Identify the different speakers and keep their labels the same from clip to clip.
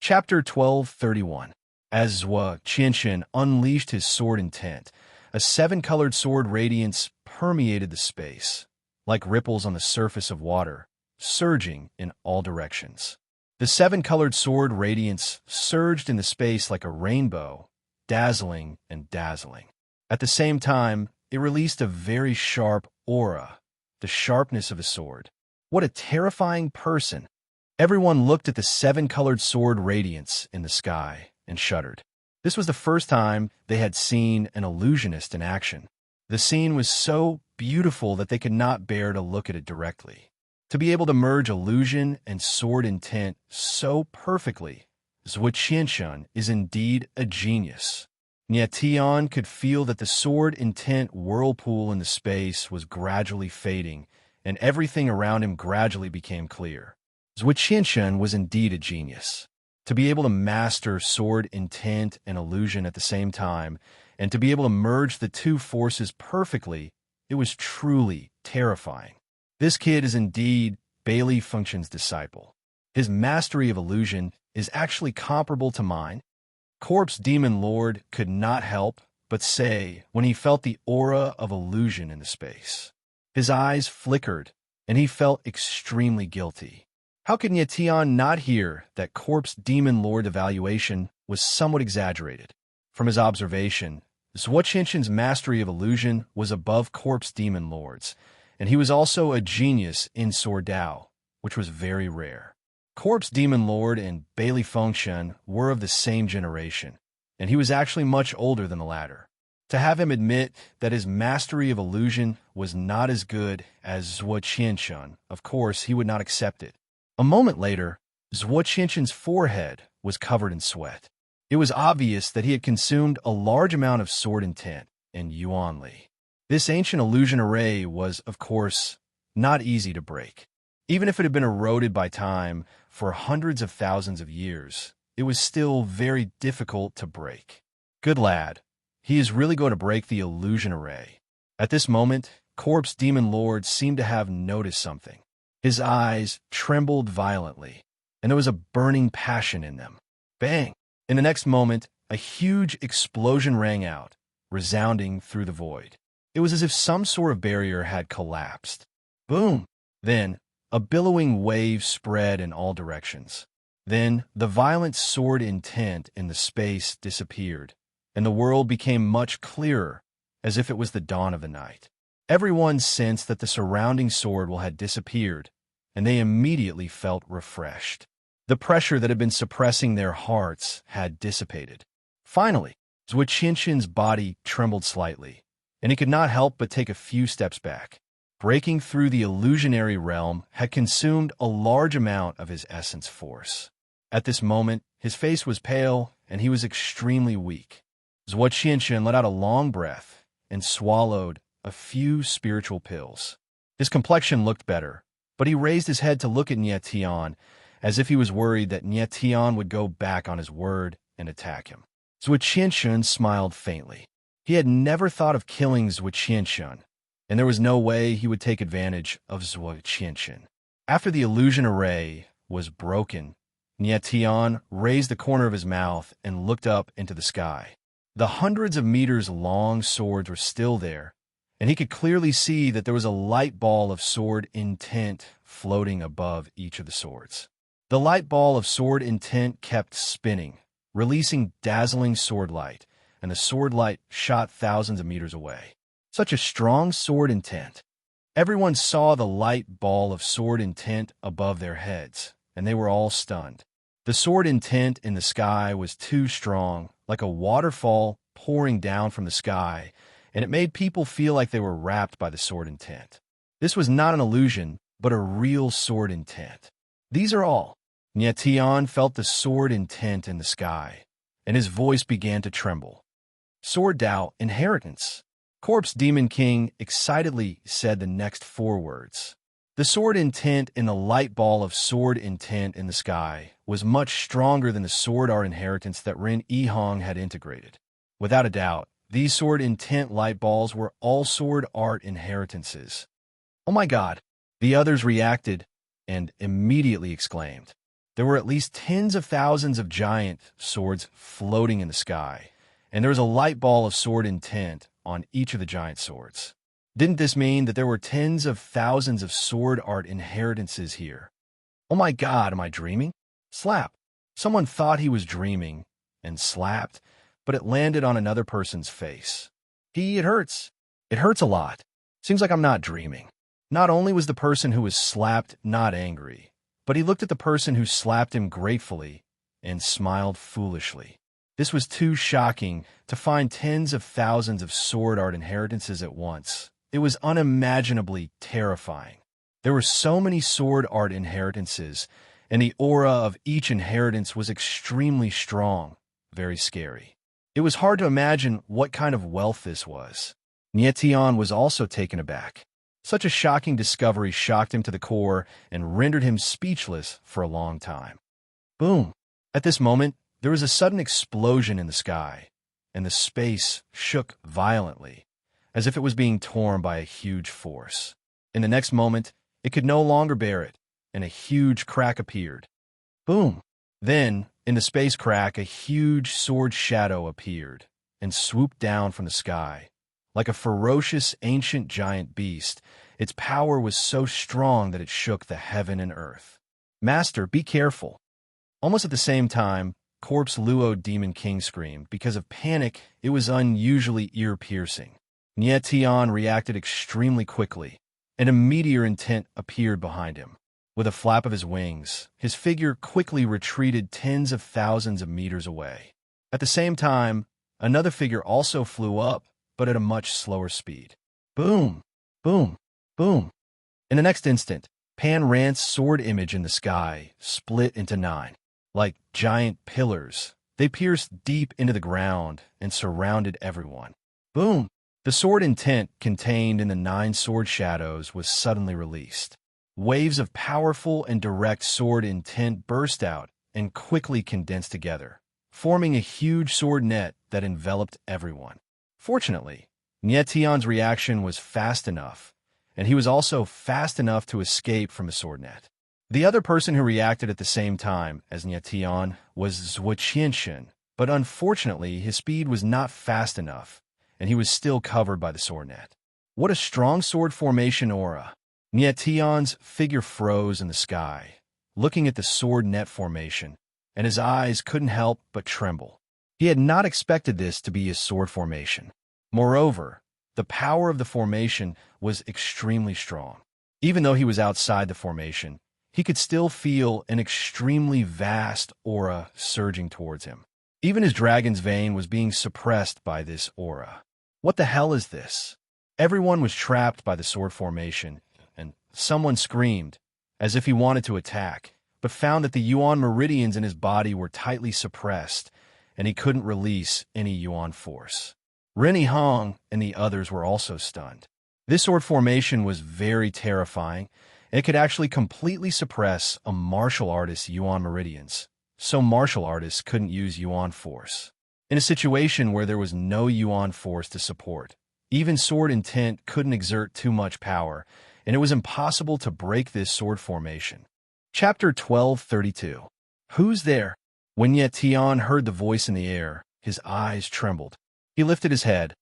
Speaker 1: Chapter 1231. As Zhua Qianxian unleashed his sword intent, a seven-colored sword radiance permeated the space, like ripples on the surface of water, surging in all directions. The seven-colored sword radiance surged in the space like a rainbow, dazzling and dazzling. At the same time, it released a very sharp aura, the sharpness of a sword. What a terrifying person! Everyone looked at the seven-colored sword radiance in the sky and shuddered. This was the first time they had seen an illusionist in action. The scene was so beautiful that they could not bear to look at it directly. To be able to merge illusion and sword intent so perfectly, Zhua Qianxian is indeed a genius. Tian could feel that the sword intent whirlpool in the space was gradually fading, and everything around him gradually became clear. Zhua Qianxian was indeed a genius. To be able to master sword intent and illusion at the same time, and to be able to merge the two forces perfectly, it was truly terrifying. This kid is indeed Bailey Function's disciple. His mastery of illusion is actually comparable to mine. Corpse Demon Lord could not help but say when he felt the aura of illusion in the space. His eyes flickered, and he felt extremely guilty. How could Tian not hear that Corpse Demon Lord evaluation was somewhat exaggerated? From his observation, Zhua Qianxian's mastery of illusion was above Corpse Demon Lord's, and he was also a genius in Sword Dao, which was very rare. Corpse Demon Lord and Bailey Fengxian were of the same generation, and he was actually much older than the latter. To have him admit that his mastery of illusion was not as good as Zhua Qianxian, of course he would not accept it. A moment later, Zhua Qianxian's forehead was covered in sweat. It was obvious that he had consumed a large amount of sword intent and yuan li. This ancient illusion array was, of course, not easy to break. Even if it had been eroded by time for hundreds of thousands of years, it was still very difficult to break. Good lad, he is really going to break the illusion array. At this moment, Corpse Demon Lord seemed to have noticed something. His eyes trembled violently, and there was a burning passion in them. Bang! In the next moment, a huge explosion rang out, resounding through the void. It was as if some sort of barrier had collapsed. Boom! Then, a billowing wave spread in all directions. Then, the violent sword intent in the space disappeared, and the world became much clearer, as if it was the dawn of the night. Everyone sensed that the surrounding sword had disappeared, and they immediately felt refreshed. The pressure that had been suppressing their hearts had dissipated. Finally, Zhua Qianxian's body trembled slightly, and he could not help but take a few steps back. Breaking through the illusionary realm had consumed a large amount of his essence force. At this moment, his face was pale, and he was extremely weak. Zhua Qianxian let out a long breath and swallowed a few spiritual pills. His complexion looked better, but he raised his head to look at Tian, as if he was worried that Tian would go back on his word and attack him. Zhua Qianxian smiled faintly. He had never thought of killing Zhua Qianxian, and there was no way he would take advantage of Zhua Qianxian. After the illusion array was broken, Tian raised the corner of his mouth and looked up into the sky. The hundreds of meters long swords were still there, and he could clearly see that there was a light ball of sword intent floating above each of the swords. The light ball of sword intent kept spinning, releasing dazzling sword light, and the sword light shot thousands of meters away. Such a strong sword intent. Everyone saw the light ball of sword intent above their heads, and they were all stunned. The sword intent in the sky was too strong, like a waterfall pouring down from the sky, and it made people feel like they were wrapped by the sword intent. This was not an illusion, but a real sword intent. These are all. Tian felt the sword intent in the sky, and his voice began to tremble. Sword Dao Inheritance. Corpse Demon King excitedly said the next four words. The sword intent in the light ball of sword intent in the sky was much stronger than the sword art inheritance that Ren Yihong had integrated. Without a doubt, these sword intent light balls were all sword art inheritances. Oh my God! The others reacted and immediately exclaimed. There were at least tens of thousands of giant swords floating in the sky, and there was a light ball of sword intent on each of the giant swords. Didn't this mean that there were tens of thousands of sword art inheritances here? Oh my God, am I dreaming? Slap. Someone thought he was dreaming and slapped, but it landed on another person's face. It hurts. It hurts a lot. Seems like I'm not dreaming. Not only was the person who was slapped not angry, but he looked at the person who slapped him gratefully and smiled foolishly. This was too shocking to find tens of thousands of sword art inheritances at once. It was unimaginably terrifying. There were so many sword art inheritances, and the aura of each inheritance was extremely strong, very scary. It was hard to imagine what kind of wealth this was. Nietion was also taken aback. Such a shocking discovery shocked him to the core and rendered him speechless for a long time. Boom! At this moment, there was a sudden explosion in the sky, and the space shook violently, as if it was being torn by a huge force. In the next moment, it could no longer bear it, and a huge crack appeared. Boom! Then, in the space crack, a huge sword shadow appeared and swooped down from the sky. Like a ferocious ancient giant beast, its power was so strong that it shook the heaven and earth. Master, be careful. Almost at the same time, Corpse Luo Demon King screamed. Because of panic, it was unusually ear-piercing. Nietion reacted extremely quickly, and a meteor intent appeared behind him. With a flap of his wings, his figure quickly retreated tens of thousands of meters away. At the same time, another figure also flew up, but at a much slower speed. Boom! Boom! Boom! In the next instant, Pan Rant's sword image in the sky split into 9. Like giant pillars, they pierced deep into the ground and surrounded everyone. Boom! The sword intent contained in the 9 sword shadows was suddenly released. Waves of powerful and direct sword intent burst out and quickly condensed together, forming a huge sword net that enveloped everyone. Fortunately, Nietion's reaction was fast enough, and he was also fast enough to escape from the sword net. The other person who reacted at the same time as Nietion was Zhuqianshan, but unfortunately his speed was not fast enough, and he was still covered by the sword net. What a strong sword formation aura! Nietion's figure froze in the sky, looking at the sword net formation, and his eyes couldn't help but tremble. He had not expected this to be his sword formation. Moreover, the power of the formation was extremely strong. Even though he was outside the formation, he could still feel an extremely vast aura surging towards him. Even his dragon's vein was being suppressed by this aura. What the hell is this? Everyone was trapped by the sword formation, and someone screamed, as if he wanted to attack, but found that the yuan meridians in his body were tightly suppressed, and he couldn't release any yuan force. Rennie Hong and the others were also stunned. This sword formation was very terrifying, and it could actually completely suppress a martial artist's yuan meridians, so martial artists couldn't use yuan force. In a situation where there was no yuan force to support, even sword intent couldn't exert too much power, and it was impossible to break this sword formation. Chapter 1232. Who's there? When Nietion heard the voice in the air, his eyes trembled. He lifted his head,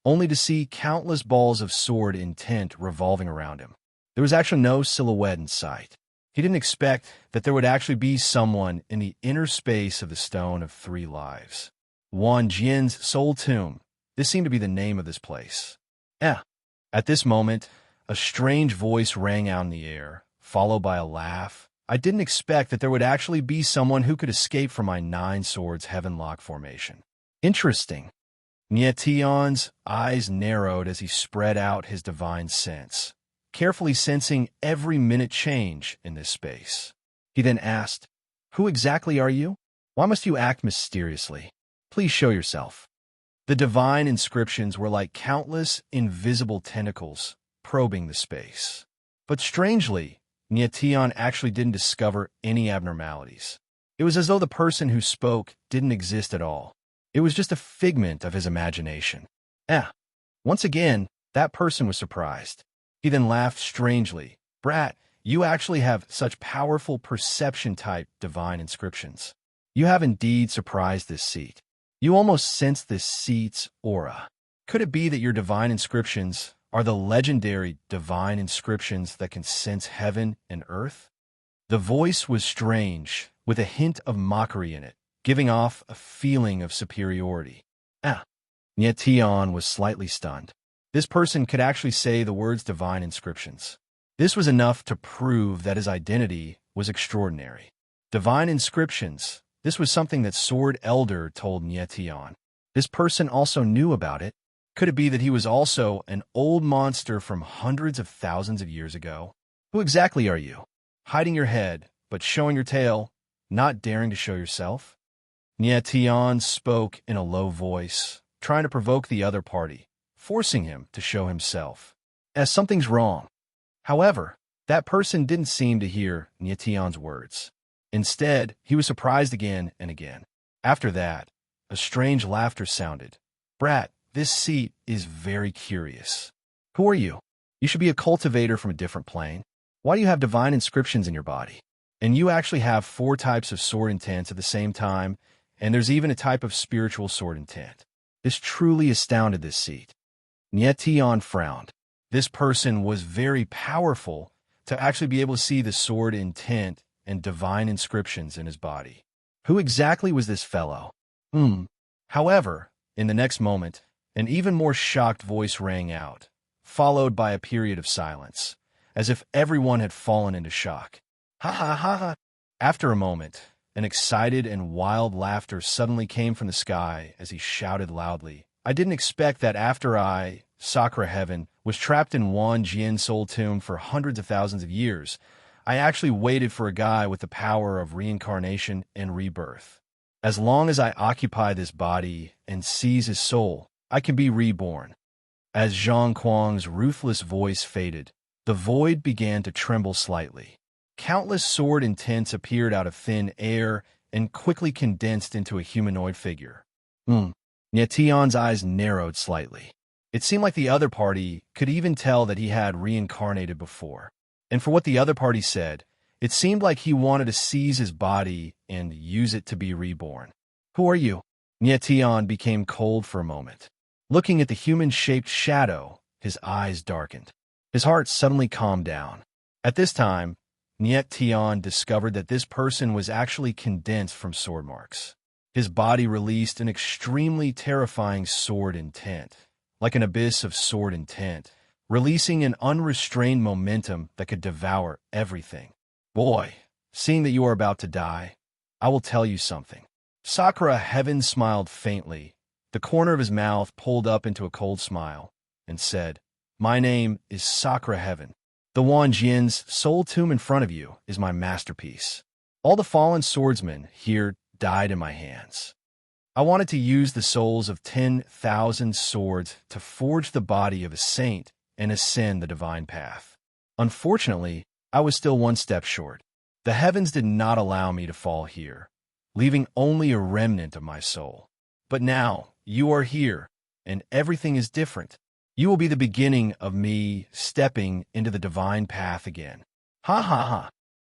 Speaker 1: only to see countless balls of sword intent revolving around him. There was actually no silhouette in sight. He didn't expect that there would actually be someone in the inner space of the Stone of 3 Lives. Wan Jian's soul tomb. This seemed to be the name of this place. At this moment, a strange voice rang out in the air, followed by a laugh. I didn't expect that there would actually be someone who could escape from my 9 swords heavenlock formation. Interesting. Nietion's eyes narrowed as he spread out his divine sense, carefully sensing every minute change in this space. He then asked, "Who exactly are you? Why must you act mysteriously? Please show yourself." The divine inscriptions were like countless invisible tentacles probing the space. But strangely, Nietion actually didn't discover any abnormalities. It was as though the person who spoke didn't exist at all. It was just a figment of his imagination. Once again, that person was surprised. He then laughed strangely. "Brat, You actually have such powerful perception-type divine inscriptions. You have indeed surprised this seat. You almost sense this seat's aura. Could it be that your divine inscriptions are the legendary divine inscriptions that can sense heaven and earth? The voice was strange, with a hint of mockery in it, giving off a feeling of superiority. Nietion was slightly stunned. This person could actually say the words divine inscriptions. This was enough to prove that his identity was extraordinary. Divine inscriptions, this was something that Sword Elder told Nietion. This person also knew about it. Could it be that he was also an old monster from hundreds of thousands of years ago? Who exactly are you? Hiding your head, but showing your tail, not daring to show yourself? Nietion spoke in a low voice, trying to provoke the other party, forcing him to show himself. As something's wrong. However, that person didn't seem to hear Nietion's words. Instead, he was surprised again and again. After that, a strange laughter sounded. Brat, this seat is very curious. Who are you? You should be a cultivator from a different plane. Why do you have divine inscriptions in your body? And you actually have 4 types of sword intents at the same time, and there's even a type of spiritual sword intent. This truly astounded this seat. Nietion frowned. This person was very powerful to actually be able to see the sword intent and divine inscriptions in his body. Who exactly was this fellow? However, in the next moment, an even more shocked voice rang out, followed by a period of silence, as if everyone had fallen into shock. Ha ha ha ha! After a moment, an excited and wild laughter suddenly came from the sky as he shouted loudly. I didn't expect that after I, Sakura Heaven, was trapped in Wan Jian Soul Tomb for hundreds of thousands of years, I actually waited for a guy with the power of reincarnation and rebirth. As long as I occupy this body and seize his soul, I can be reborn. As Zhang Kuang's ruthless voice faded, the void began to tremble slightly. Countless sword intents appeared out of thin air and quickly condensed into a humanoid figure. Nietion's eyes narrowed slightly. It seemed like the other party could even tell that he had reincarnated before. And for what the other party said, it seemed like he wanted to seize his body and use it to be reborn. Who are you? Nietion became cold for a moment. Looking at the human-shaped shadow, his eyes darkened. His heart suddenly calmed down. At this time, Nietion discovered that this person was actually condensed from sword marks. His body released an extremely terrifying sword intent, like an abyss of sword intent, releasing an unrestrained momentum that could devour everything. Boy, seeing that you are about to die, I will tell you something. Sakura Heaven smiled faintly. The corner of his mouth pulled up into a cold smile, and said, My name is Sakura Heaven. The Wan Jian's soul tomb in front of you is my masterpiece. All the fallen swordsmen here died in my hands. I wanted to use the souls of 10,000 swords to forge the body of a saint and ascend the divine path. Unfortunately, I was still one step short. The heavens did not allow me to fall here, leaving only a remnant of my soul. But now, you are here, and everything is different. You will be the beginning of me stepping into the divine path again. Ha ha ha.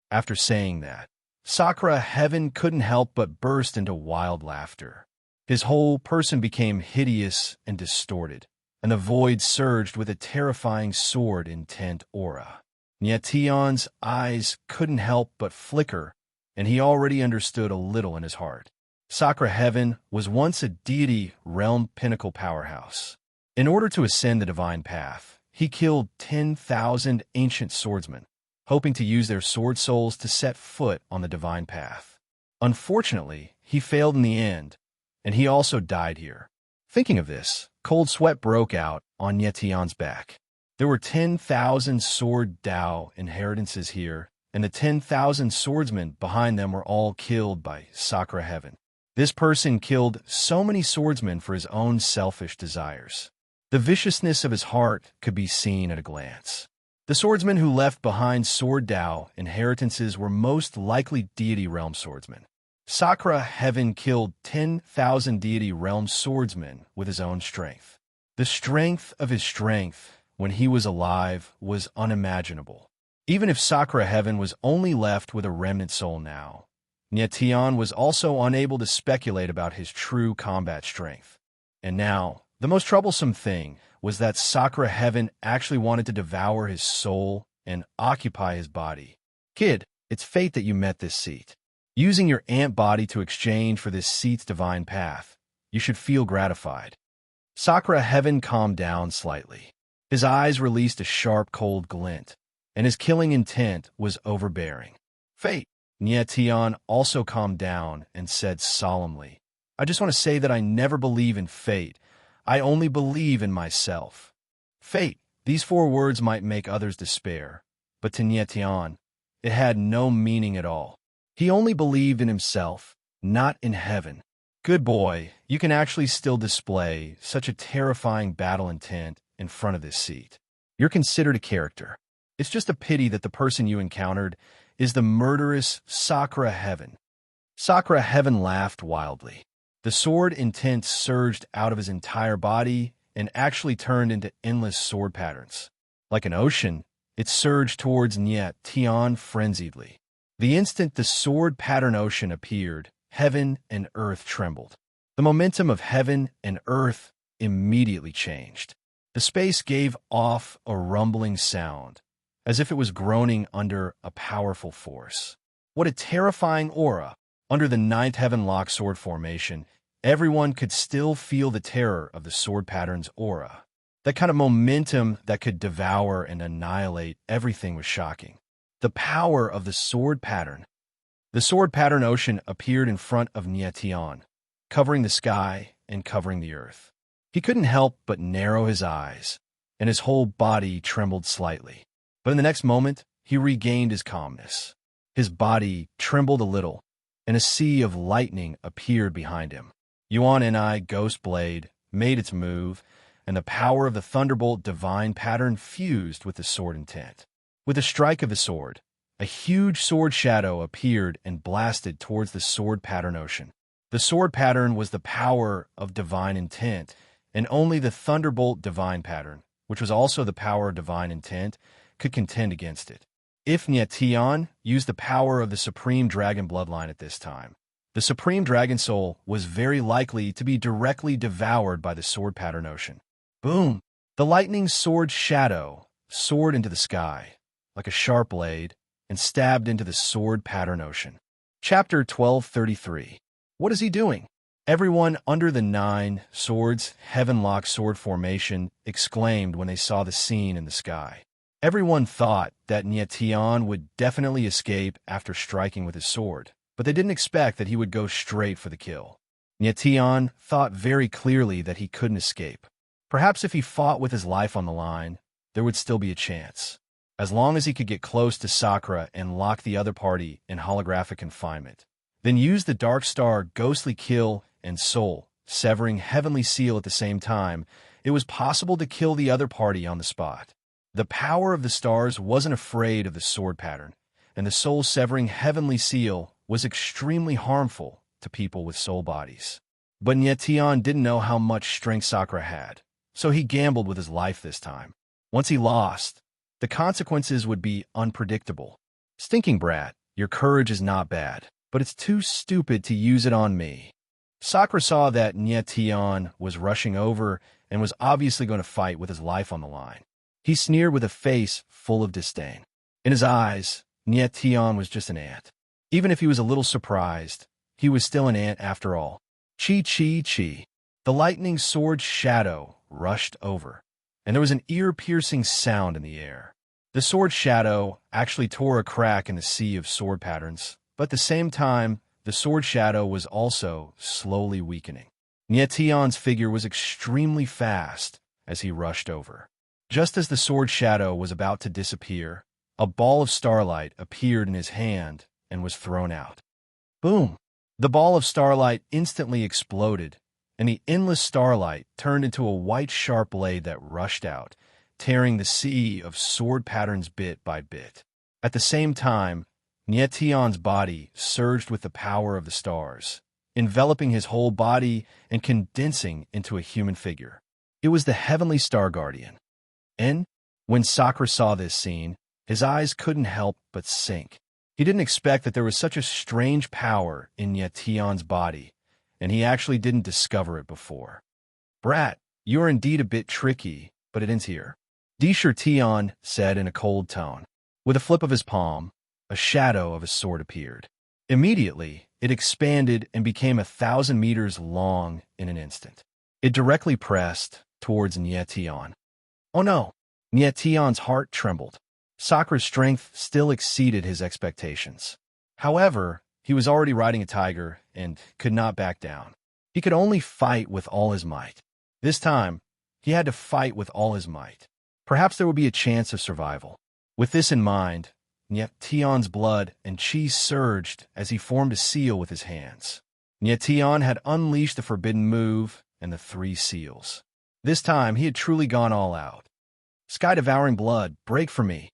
Speaker 1: After saying that, Sakura Heaven couldn't help but burst into wild laughter. His whole person became hideous and distorted, and the void surged with a terrifying sword intent aura. Nietion's eyes couldn't help but flicker, and he already understood a little in his heart. Sakura Heaven was once a deity realm pinnacle powerhouse. In order to ascend the divine path, he killed 10,000 ancient swordsmen, hoping to use their sword souls to set foot on the divine path. Unfortunately, he failed in the end, and he also died here. Thinking of this, cold sweat broke out on Nietion's back. There were 10,000 sword Dao inheritances here, and the 10,000 swordsmen behind them were all killed by Sakura Heaven. This person killed so many swordsmen for his own selfish desires. The viciousness of his heart could be seen at a glance. The swordsmen who left behind sword Dao inheritances were most likely deity realm swordsmen. Sakura Heaven killed 10,000 deity realm swordsmen with his own strength. The strength of his strength when he was alive was unimaginable. Even if Sakura Heaven was only left with a remnant soul now, Nyetian was also unable to speculate about his true combat strength. And now, the most troublesome thing was that Sakura Heaven actually wanted to devour his soul and occupy his body. Kid, it's fate that you met this seat. Using your ant body to exchange for this seat's divine path, you should feel gratified. Sakura Heaven calmed down slightly. His eyes released a sharp, cold glint, and his killing intent was overbearing. Fate. Nyetian also calmed down and said solemnly, I just want to say that I never believe in fate. I only believe in myself. Fate. These 4 words might make others despair, but to Nyetian, it had no meaning at all. He only believed in himself, not in heaven. Good boy, you can actually still display such a terrifying battle intent in front of this seat. You're considered a character. It's just a pity that the person you encountered is the murderous Sakura Heaven. Sakura Heaven laughed wildly. The sword intent surged out of his entire body and actually turned into endless sword patterns. Like an ocean, it surged towards Nyetian frenziedly. The instant the sword pattern ocean appeared, heaven and earth trembled. The momentum of heaven and earth immediately changed. The space gave off a rumbling sound, as if it was groaning under a powerful force. What a terrifying aura! Under the 9th Heaven Lock sword formation, everyone could still feel the terror of the sword pattern's aura. That kind of momentum that could devour and annihilate everything was shocking. The power of the sword pattern. The sword pattern ocean appeared in front of Nyetian, covering the sky and covering the earth. He couldn't help but narrow his eyes, and his whole body trembled slightly. But in the next moment, he regained his calmness. His body trembled a little, and a sea of lightning appeared behind him. Yuan and I, Ghost Blade, made its move, and the power of the Thunderbolt divine pattern fused with the sword intent. With a strike of the sword, a huge sword shadow appeared and blasted towards the sword pattern ocean. The sword pattern was the power of divine intent, and only the Thunderbolt divine pattern, which was also the power of divine intent, could contend against it. If Nyetian used the power of the Supreme Dragon bloodline at this time, the Supreme Dragon Soul was very likely to be directly devoured by the sword pattern ocean. Boom! The lightning sword shadow soared into the sky, like a sharp blade, and stabbed into the sword pattern ocean. Chapter 1233. What is he doing? Everyone under the 9 swords Heavenlock sword formation exclaimed when they saw the scene in the sky. Everyone thought that Nyetian would definitely escape after striking with his sword, but they didn't expect that he would go straight for the kill. Nyetian thought very clearly that he couldn't escape. Perhaps if he fought with his life on the line, there would still be a chance, as long as he could get close to Sakura and lock the other party in holographic confinement. Then use the Dark Star Ghostly Kill and Soul, severing Heavenly Seal at the same time. It was possible to kill the other party on the spot. The power of the stars wasn't afraid of the sword pattern, and the soul-severing Heavenly Seal was extremely harmful to people with soul bodies. But Nyetian didn't know how much strength Sakura had, so he gambled with his life this time. Once he lost, the consequences would be unpredictable. Stinking brat, your courage is not bad, but it's too stupid to use it on me. Sakura saw that Nyetian was rushing over and was obviously going to fight with his life on the line. He sneered with a face full of disdain. In his eyes, Nyetian was just an ant. Even if he was a little surprised, he was still an ant after all. Chi chi chi. The lightning sword shadow rushed over, and there was an ear-piercing sound in the air. The sword shadow actually tore a crack in the sea of sword patterns, but at the same time, the sword shadow was also slowly weakening. Nyetian's figure was extremely fast as he rushed over. Just as the sword shadow was about to disappear, a ball of starlight appeared in his hand and was thrown out. Boom! The ball of starlight instantly exploded, and the endless starlight turned into a white sharp blade that rushed out, tearing the sea of sword patterns bit by bit. At the same time, Nyetian's body surged with the power of the stars, enveloping his whole body and condensing into a human figure. It was the Heavenly Star Guardian. And when Sakura saw this scene, His eyes couldn't help but sink. He didn't expect that there was such a strange power in Tion's body, and he actually didn't discover it before. "Brat, you are indeed a bit tricky, but it ends here," Tion said in a cold tone. With a flip of his palm, a shadow of a sword appeared. Immediately, it expanded and became 1,000 meters long in an instant. It directly pressed towards Tion. Oh no! Tion's heart trembled. Sakura's strength still exceeded his expectations. However, he was already riding a tiger and could not back down. He could only fight with all his might. This time, he had to fight with all his might. Perhaps there would be a chance of survival. With this in mind, Tion's blood and chi surged as he formed a seal with his hands. Tion had unleashed the forbidden move and the 3 seals. This time, he had truly gone all out. "Sky-devouring blood, break for me!"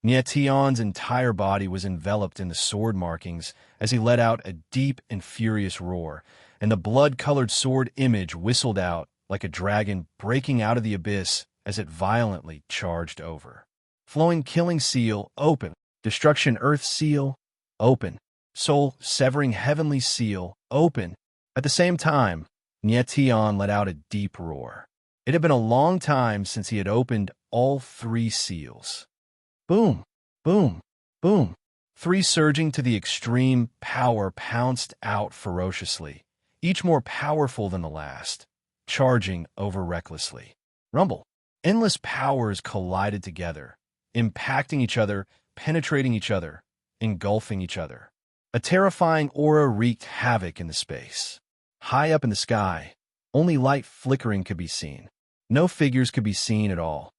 Speaker 1: Tion's entire body was enveloped in the sword markings as he let out a deep and furious roar, and the blood-colored sword image whistled out like a dragon breaking out of the abyss as it violently charged over. Flowing killing seal, open. Destruction earth seal, open. Soul severing heavenly seal, open. At the same time, Tion let out a deep roar. It had been a long time since he had opened all 3 seals. Boom, boom, boom. 3 surging to the extreme power pounced out ferociously, each more powerful than the last, charging over recklessly. Rumble. Endless powers collided together, impacting each other, penetrating each other, engulfing each other. A terrifying aura wreaked havoc in the space. High up in the sky, only light flickering could be seen. No figures could be seen at all.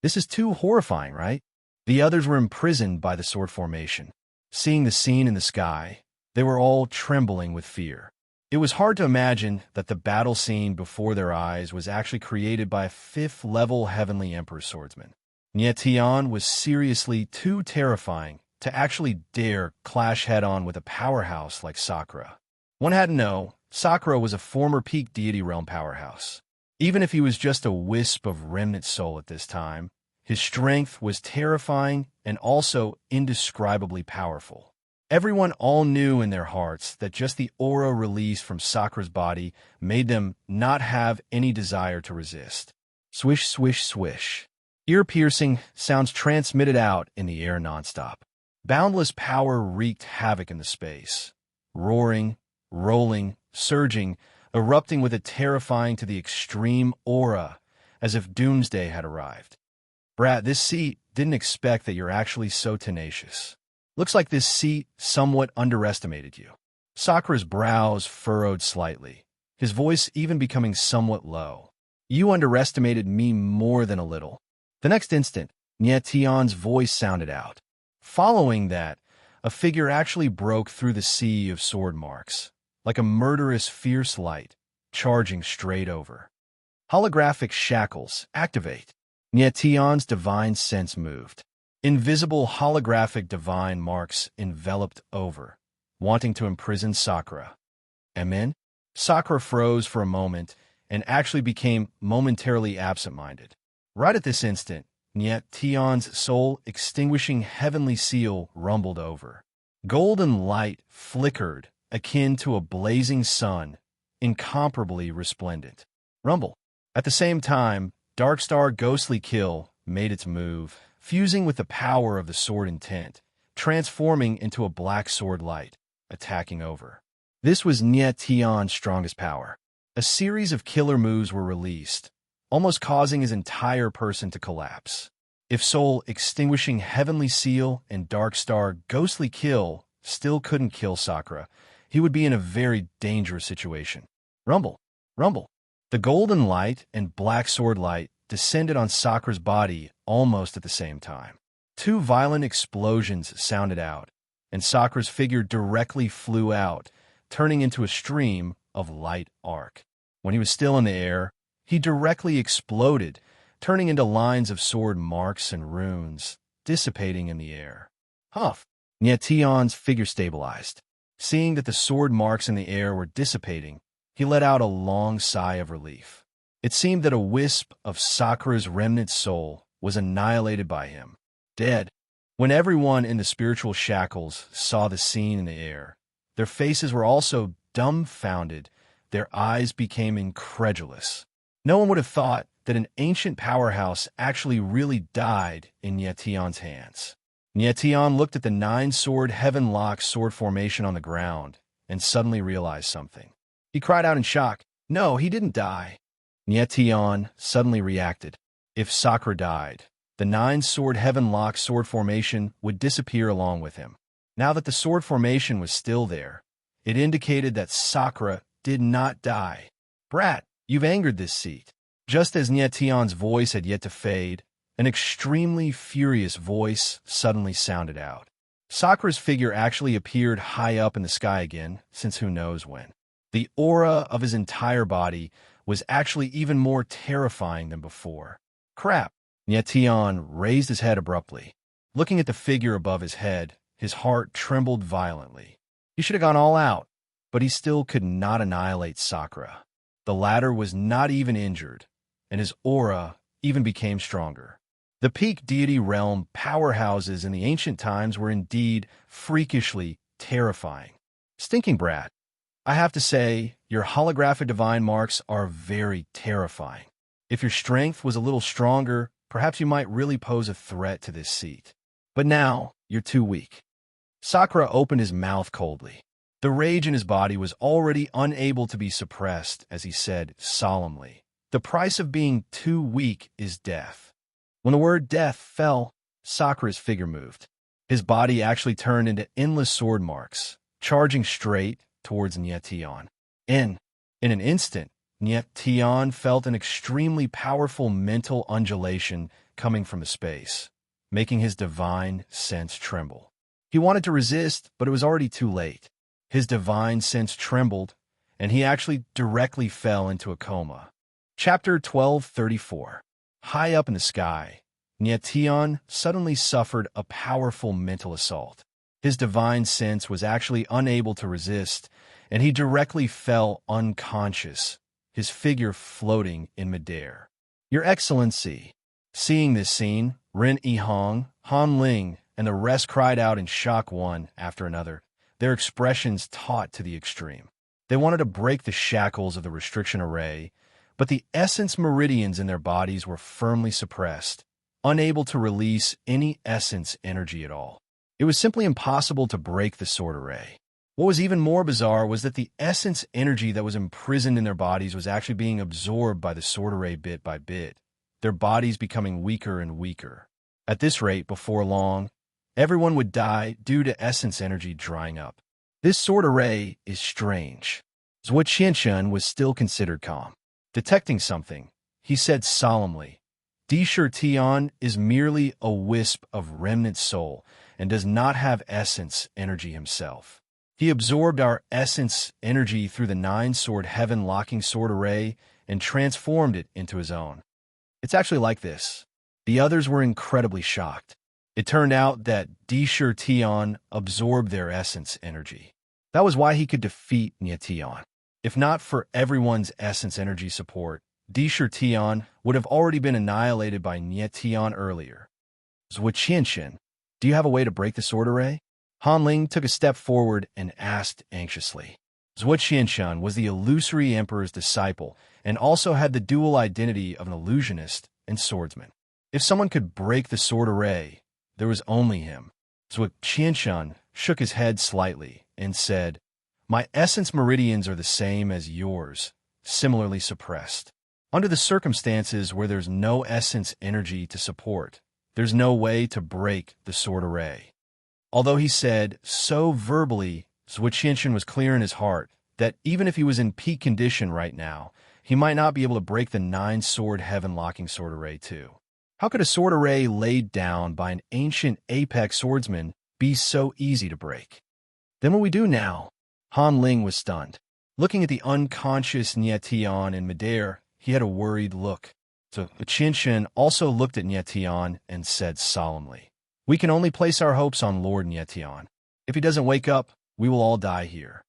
Speaker 1: This is too horrifying, right? The others were imprisoned by the sword formation. Seeing the scene in the sky, they were all trembling with fear. It was hard to imagine that the battle scene before their eyes was actually created by a 5th-level Heavenly Emperor swordsman. Tion was seriously too terrifying to actually dare clash head-on with a powerhouse like Sakura. One had to know, Sakura was a former peak deity realm powerhouse. Even if he was just a wisp of remnant soul at this time, his strength was terrifying and also indescribably powerful. Everyone all knew in their hearts that just the aura released from Sakura's body made them not have any desire to resist. Swish, swish, swish. Ear-piercing sounds transmitted out in the air nonstop. Boundless power wreaked havoc in the space. Roaring, rolling, surging, erupting with a terrifying to the extreme aura, as if doomsday had arrived. "Brat, this seat didn't expect that you're actually so tenacious. Looks like this seat somewhat underestimated you." Sakura's brows furrowed slightly, his voice even becoming somewhat low. "You underestimated me more than a little." The next instant, Tion's voice sounded out. Following that, a figure actually broke through the sea of sword marks, like a murderous fierce light, charging straight over. Holographic shackles, activate. Tion's divine sense moved. Invisible holographic divine marks enveloped over, wanting to imprison Sakura. Amen? Sakura froze for a moment and actually became momentarily absent-minded. Right at this instant, Tion's soul-extinguishing heavenly seal rumbled over. Golden light flickered, akin to a blazing sun, incomparably resplendent. Rumble. At the same time, Darkstar Ghostly Kill made its move, fusing with the power of the sword intent, transforming into a black sword light, attacking over. This was Tion's strongest power. A series of killer moves were released, almost causing his entire person to collapse. If Soul Extinguishing Heavenly Seal and Darkstar Ghostly Kill still couldn't kill Sakura, he would be in a very dangerous situation. Rumble. Rumble. The golden light and black sword light descended on Sakura's body almost at the same time. 2 violent explosions sounded out, and Sakura's figure directly flew out, turning into a stream of light arc. When he was still in the air, he directly exploded, turning into lines of sword marks and runes, dissipating in the air. Huff! Tion's figure stabilized. Seeing that the sword marks in the air were dissipating, he let out a long sigh of relief. It seemed that a wisp of Sakura's remnant soul was annihilated by him. Dead. When everyone in the spiritual shackles saw the scene in the air, their faces were also dumbfounded. Their eyes became incredulous. No one would have thought that an ancient powerhouse actually really died in Nietion's hands. Nietion looked at the nine-sword heaven-lock sword formation on the ground and suddenly realized something. He cried out in shock, "No, he didn't die." Nietion suddenly reacted. If Sakura died, the nine-sword heaven-lock sword formation would disappear along with him. Now that the sword formation was still there, it indicated that Sakura did not die. "Brat, you've angered this seat." Just as Nietion's voice had yet to fade, an extremely furious voice suddenly sounded out. Sakura's figure actually appeared high up in the sky again, since who knows when. The aura of his entire body was actually even more terrifying than before. "Crap!" Nietion raised his head abruptly. Looking at the figure above his head, his heart trembled violently. He should have gone all out, but he still could not annihilate Sakura. The latter was not even injured, and his aura even became stronger. The peak deity realm powerhouses in the ancient times were indeed freakishly terrifying. "Stinking brat, I have to say, your holographic divine marks are very terrifying. If your strength was a little stronger, perhaps you might really pose a threat to this seat. But now, you're too weak." Sakura opened his mouth coldly. The rage in his body was already unable to be suppressed as he said solemnly, "The price of being too weak is death." When the word death fell, Sakura's figure moved. His body actually turned into endless sword marks, charging straight towards Nietion. In an instant, Nietion felt an extremely powerful mental undulation coming from the space, making his divine sense tremble. He wanted to resist, but it was already too late. His divine sense trembled, and he actually directly fell into a coma. Chapter 1234. High up in the sky, Nietion suddenly suffered a powerful mental assault. His divine sense was actually unable to resist, and he directly fell unconscious, his figure floating in midair. "Your Excellency." Seeing this scene, Ren Yihong, Han Ling, and the rest cried out in shock one after another, their expressions taut to the extreme. They wanted to break the shackles of the restriction array, but the essence meridians in their bodies were firmly suppressed, unable to release any essence energy at all. It was simply impossible to break the sword array. What was even more bizarre was that the essence energy that was imprisoned in their bodies was actually being absorbed by the sword array bit by bit, their bodies becoming weaker and weaker. At this rate, before long, everyone would die due to essence energy drying up. This sword array is strange. Zhuo Qianxun was still considered calm. Detecting something, he said solemnly, "Disher Tian is merely a wisp of remnant soul and does not have essence energy himself. He absorbed our essence energy through the nine-sword heaven-locking sword array and transformed it into his own." It's actually like this. The others were incredibly shocked. It turned out that Disher Tian absorbed their essence energy. That was why he could defeat Nietion. If not for everyone's essence energy support, Disher Tian would have already been annihilated by Nietion earlier. "Zhuo Qianxun, do you have a way to break the sword array?" Han Ling took a step forward and asked anxiously. Zhuo Qianxun was the illusory emperor's disciple and also had the dual identity of an illusionist and swordsman. If someone could break the sword array, there was only him. Zhuo Qianxun shook his head slightly and said, "My essence meridians are the same as yours, similarly suppressed. Under the circumstances where there's no essence energy to support, there's no way to break the sword array." Although he said so verbally, Zhuo Qianxun was clear in his heart that even if he was in peak condition right now, he might not be able to break the nine-sword heaven-locking sword array too. How could a sword array laid down by an ancient apex swordsman be so easy to break? "Then what we do now?" Han Ling was stunned. Looking at the unconscious Nietion in midair, he had a worried look. So Qianxun also looked at Nietion and said solemnly, "We can only place our hopes on Lord Nietion. If he doesn't wake up, we will all die here."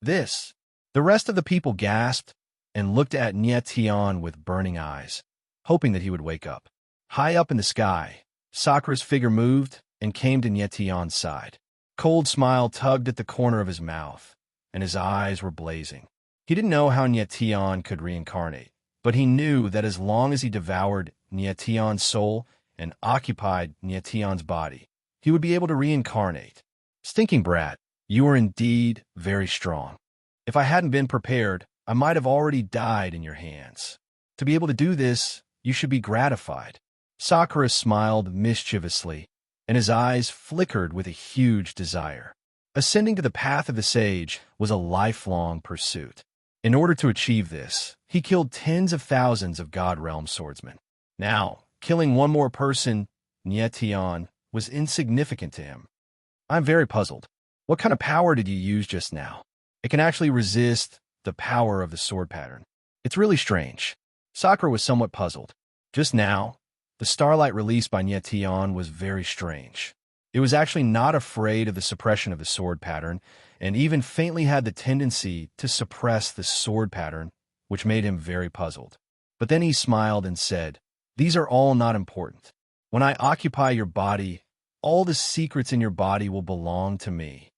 Speaker 1: "This." The rest of the people gasped and looked at Nietion with burning eyes, hoping that he would wake up. High up in the sky, Sakura's figure moved, and came to Nietion's side. Cold smile tugged at the corner of his mouth, and his eyes were blazing. He didn't know how Nietion could reincarnate, but he knew that as long as he devoured Nietion's soul and occupied Nietion's body, he would be able to reincarnate. Stinking brat, you are indeed very strong. If I hadn't been prepared, I might have already died in your hands. To be able to do this, you should be gratified. Sakura smiled mischievously, and his eyes flickered with a huge desire. Ascending to the path of the sage was a lifelong pursuit. In order to achieve this, he killed tens of thousands of God Realm swordsmen. Now, killing one more person, Nietion, was insignificant to him. I'm very puzzled. What kind of power did you use just now? It can actually resist the power of the sword pattern. It's really strange. Sakura was somewhat puzzled. Just now, the starlight released by Nietion was very strange. It was actually not afraid of the suppression of the sword pattern, and even faintly had the tendency to suppress the sword pattern, which made him very puzzled. But then he smiled and said, "These are all not important. When I occupy your body, all the secrets in your body will belong to me."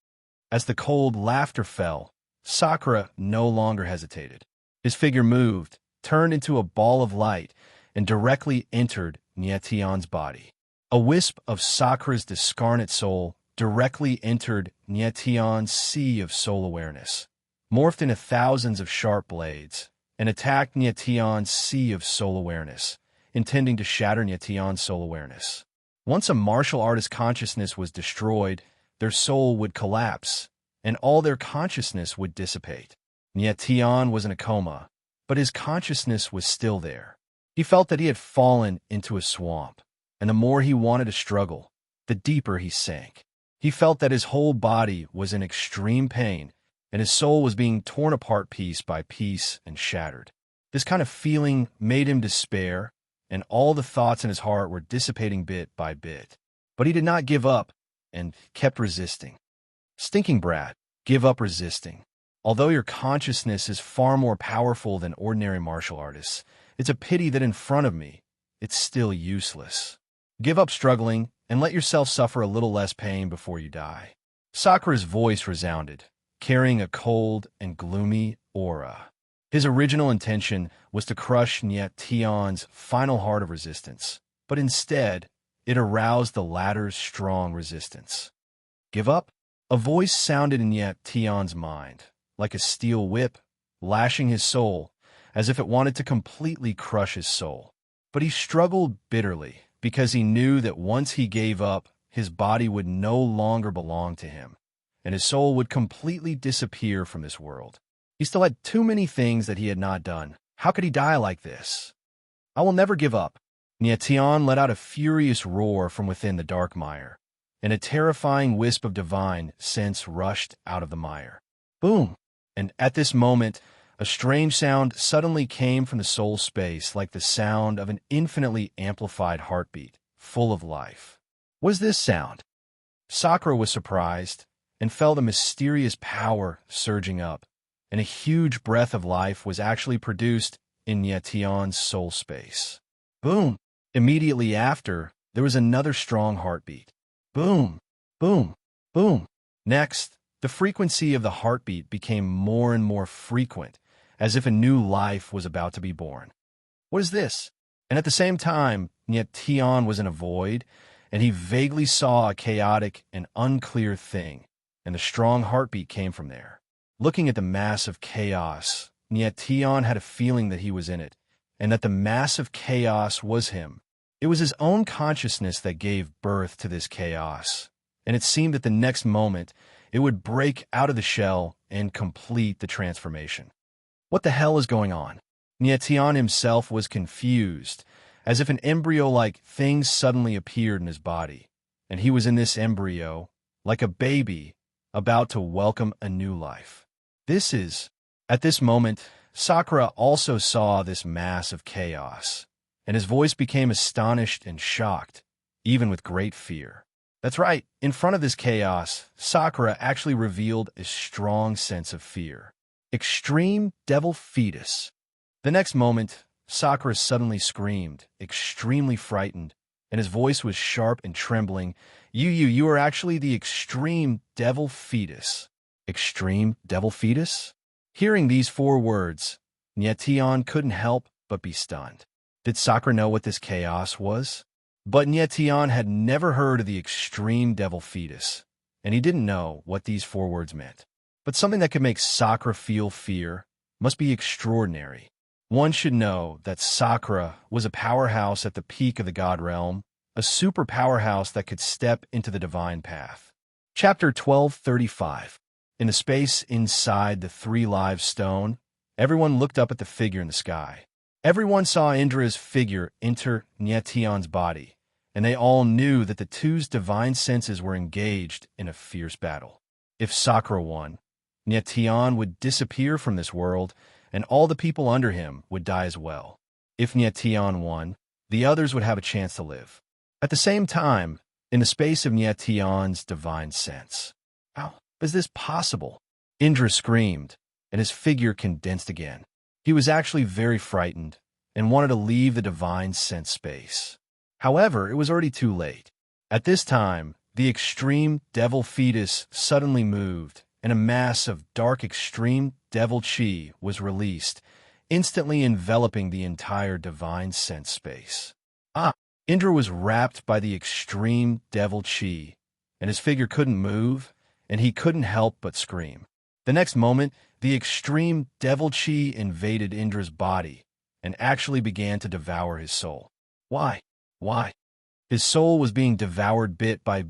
Speaker 1: As the cold laughter fell, Sakura no longer hesitated. His figure moved, turned into a ball of light, and directly entered Nietion's body. A wisp of Sakura's discarnate soul directly entered Nietion's sea of soul awareness, morphed into thousands of sharp blades, and attacked Nietion's sea of soul awareness, intending to shatter Nietion's soul awareness. Once a martial artist's consciousness was destroyed, their soul would collapse, and all their consciousness would dissipate. Nietion was in a coma, but his consciousness was still there. He felt that he had fallen into a swamp, and the more he wanted to struggle, the deeper he sank. He felt that his whole body was in extreme pain, and his soul was being torn apart piece by piece and shattered. This kind of feeling made him despair, and all the thoughts in his heart were dissipating bit by bit. But he did not give up, and kept resisting. Stinking brat, give up resisting. Although your consciousness is far more powerful than ordinary martial artists, it's a pity that in front of me, it's still useless. Give up struggling, and let yourself suffer a little less pain before you die. Sakura's voice resounded, carrying a cold and gloomy aura. His original intention was to crush Nietion's final heart of resistance, but instead, it aroused the latter's strong resistance. Give up? A voice sounded in Nietion's mind, like a steel whip, lashing his soul, as if it wanted to completely crush his soul. But he struggled bitterly, because he knew that once he gave up, his body would no longer belong to him, and his soul would completely disappear from this world. He still had too many things that he had not done. How could he die like this? I will never give up. Nietion let out a furious roar from within the dark mire, and a terrifying wisp of divine sense rushed out of the mire. Boom! And at this moment, a strange sound suddenly came from the soul space, like the sound of an infinitely amplified heartbeat, full of life. What is this sound? Sakura was surprised, and felt a mysterious power surging up, and a huge breath of life was actually produced in Nietion's soul space. Boom! Immediately after, there was another strong heartbeat. Boom! Boom! Boom! Next, the frequency of the heartbeat became more and more frequent, as if a new life was about to be born. What is this? And at the same time, Nietion was in a void, and he vaguely saw a chaotic and unclear thing, and the strong heartbeat came from there. Looking at the mass of chaos, Nietion had a feeling that he was in it, and that the mass of chaos was him. It was his own consciousness that gave birth to this chaos, and it seemed that the next moment it would break out of the shell and complete the transformation. What the hell is going on? Nietion himself was confused, as if an embryo-like thing suddenly appeared in his body, and he was in this embryo, like a baby, about to welcome a new life. At this moment, Sakura also saw this mass of chaos, and his voice became astonished and shocked, even with great fear. That's right, in front of this chaos, Sakura actually revealed a strong sense of fear. Extreme devil fetus. The next moment, Sakura suddenly screamed, extremely frightened, and his voice was sharp and trembling. You are actually the extreme devil fetus. Extreme devil fetus? Hearing these 4 words, Nyetian couldn't help but be stunned. Did Sakura know what this chaos was? But Nyetian had never heard of the extreme devil fetus, and he didn't know what these 4 words meant. But something that could make Sakura feel fear must be extraordinary. One should know that Sakura was a powerhouse at the peak of the god realm, a super powerhouse that could step into the divine path. Chapter 1235. In the space inside the 3 live stone, everyone looked up at the figure in the sky. Everyone saw Indra's figure enter Nyetian's body, and they all knew that the two's divine senses were engaged in a fierce battle. If Sakura won, Nyetian would disappear from this world, and all the people under him would die as well. If Nyetian won, the others would have a chance to live. At the same time, in the space of Nyetian's divine sense. How is this possible? Indra screamed, and his figure condensed again. He was actually very frightened and wanted to leave the divine sense space. However, it was already too late. At this time, the extreme devil fetus suddenly moved, and a mass of dark extreme devil chi was released, instantly enveloping the entire divine sense space. Indra was wrapped by the extreme devil chi, and his figure couldn't move, and he couldn't help but scream. The next moment, the extreme devil chi invaded Indra's body and actually began to devour his soul. Why? His soul was being devoured bit by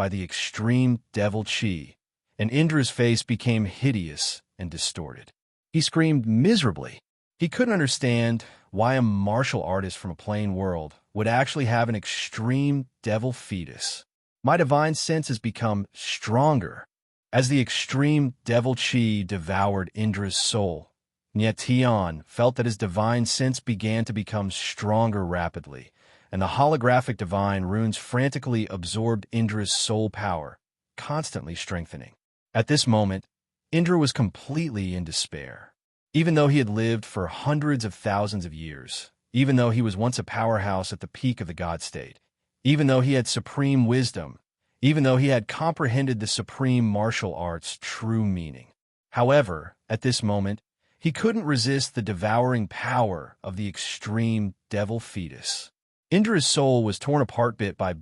Speaker 1: the extreme devil chi, and Indra's face became hideous and distorted. He screamed miserably. He couldn't understand why a martial artist from a plain world would actually have an extreme devil fetus. My divine sense has become stronger. As the extreme devil chi devoured Indra's soul, Nyetian felt that his divine sense began to become stronger rapidly, and the holographic divine runes frantically absorbed Indra's soul power, constantly strengthening. At this moment, Indra was completely in despair. Even though he had lived for hundreds of thousands of years, even though he was once a powerhouse at the peak of the god state, even though he had supreme wisdom, even though he had comprehended the supreme martial art's true meaning. However, at this moment, he couldn't resist the devouring power of the extreme devil fetus. Indra's soul was torn apart bit by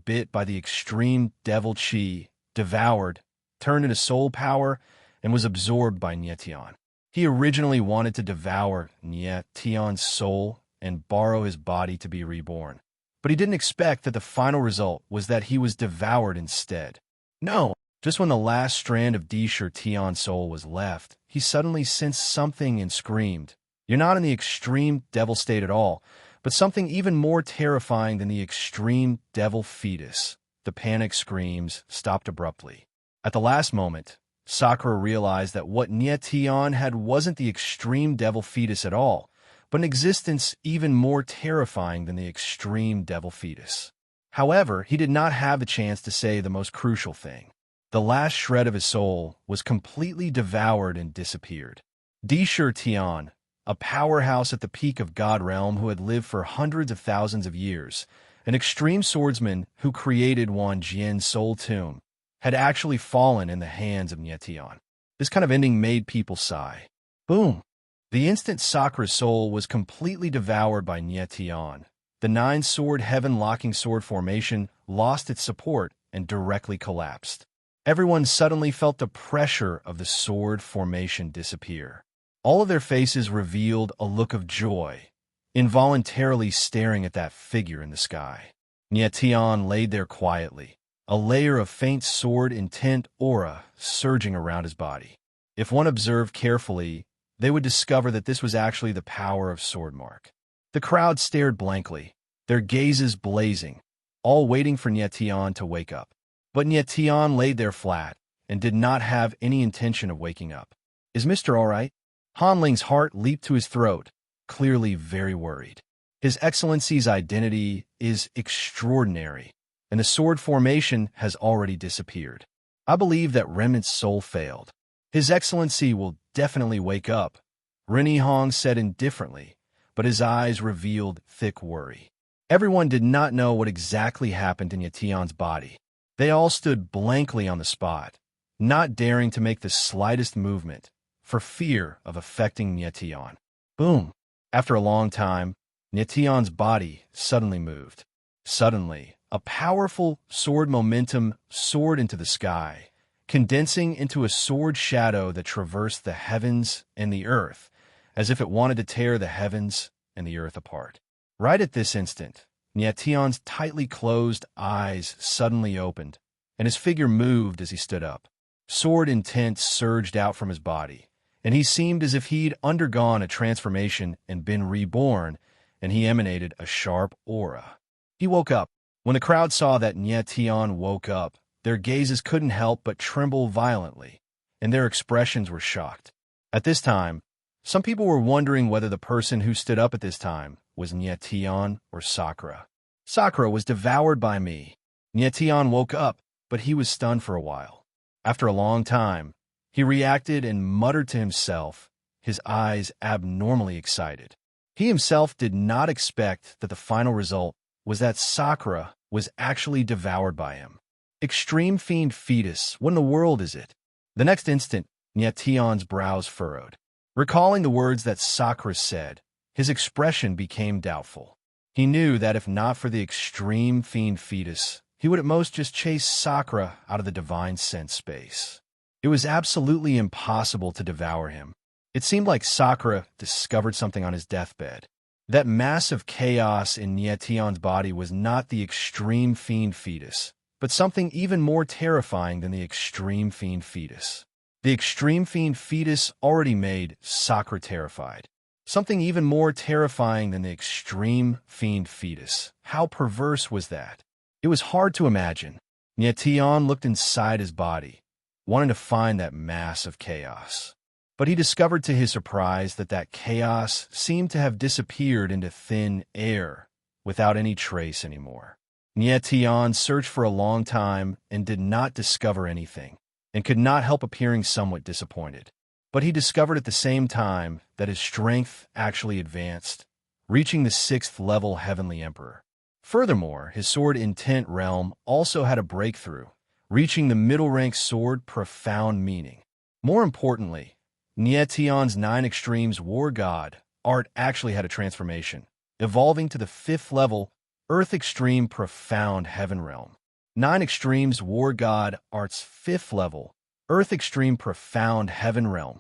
Speaker 1: the extreme devil chi, devoured, turned into soul power, and was absorbed by Nyetian. He originally wanted to devour Nyetian's soul and borrow his body to be reborn, but he didn't expect that the final result was that he was devoured instead. No, just when the last strand of Tian's soul was left, he suddenly sensed something and screamed. You're not in the extreme devil state at all, but something even more terrifying than the extreme devil fetus. The panic screams stopped abruptly. At the last moment, Sakura realized that what Nyetian had wasn't the extreme devil fetus at all, but an existence even more terrifying than the extreme devil fetus. However, he did not have the chance to say the most crucial thing. The last shred of his soul was completely devoured and disappeared. Tian, a powerhouse at the peak of God realm who had lived for hundreds of thousands of years, an extreme swordsman who created Wan Jian's soul tomb, had actually fallen in the hands of Nyetian. This kind of ending made people sigh. Boom! The instant Sakura's soul was completely devoured by Nyetian, the 9-sword heaven-locking sword formation lost its support and directly collapsed. Everyone suddenly felt the pressure of the sword formation disappear. All of their faces revealed a look of joy, involuntarily staring at that figure in the sky. Nyetian laid there quietly, a layer of faint sword-intent aura surging around his body. If one observed carefully, they would discover that this was actually the power of Swordmark. The crowd stared blankly, their gazes blazing, all waiting for Nyetian to wake up. But Nyetian laid there flat and did not have any intention of waking up. Is Mr. all right? Hanling's heart leaped to his throat, clearly very worried. His Excellency's identity is extraordinary, and the sword formation has already disappeared. I believe that Remnant's soul failed. His Excellency will definitely wake up, Rennie Hong said indifferently, but his eyes revealed thick worry. Everyone did not know what exactly happened in Yetion's body. They all stood blankly on the spot, not daring to make the slightest movement, for fear of affecting Yetion. Boom! After a long time, Yetion's body suddenly moved. Suddenly, a powerful sword momentum soared into the sky, condensing into a sword shadow that traversed the heavens and the earth, as if it wanted to tear the heavens and the earth apart. Right at this instant, Yetion's tightly closed eyes suddenly opened, and his figure moved as he stood up. Sword intent surged out from his body, and he seemed as if he'd undergone a transformation and been reborn, and he emanated a sharp aura. He woke up. When the crowd saw that Yetion woke up, their gazes couldn't help but tremble violently, and their expressions were shocked. At this time, some people were wondering whether the person who stood up at this time was Yetion or Sakura. Sakura was devoured by me. Yetion woke up, but he was stunned for a while. After a long time, he reacted and muttered to himself, his eyes abnormally excited. He himself did not expect that the final result was that Sakura was actually devoured by him. Extreme fiend fetus, what in the world is it? The next instant, Yetion's brows furrowed. Recalling the words that Sakura said, his expression became doubtful. He knew that if not for the extreme fiend fetus, he would at most just chase Sakura out of the divine sense space. It was absolutely impossible to devour him. It seemed like Sakura discovered something on his deathbed. That massive chaos in Yetion's body was not the extreme fiend fetus, but something even more terrifying than the extreme fiend fetus. The extreme fiend fetus already made Sakura terrified. Something even more terrifying than the extreme fiend fetus. How perverse was that? It was hard to imagine. Yetion looked inside his body, wanting to find that mass of chaos. But he discovered to his surprise that that chaos seemed to have disappeared into thin air, without any trace anymore. Yetion searched for a long time and did not discover anything, and could not help appearing somewhat disappointed. But he discovered at the same time that his strength actually advanced, reaching the 6th level Heavenly Emperor. Furthermore, his sword intent realm also had a breakthrough, reaching the middle rank sword profound meaning. More importantly, Yetion's 9 Extremes War God art actually had a transformation, evolving to the 5th level Earth Extreme Profound Heaven Realm. 9 Extremes War God art's 5th level Earth Extreme Profound Heaven Realm.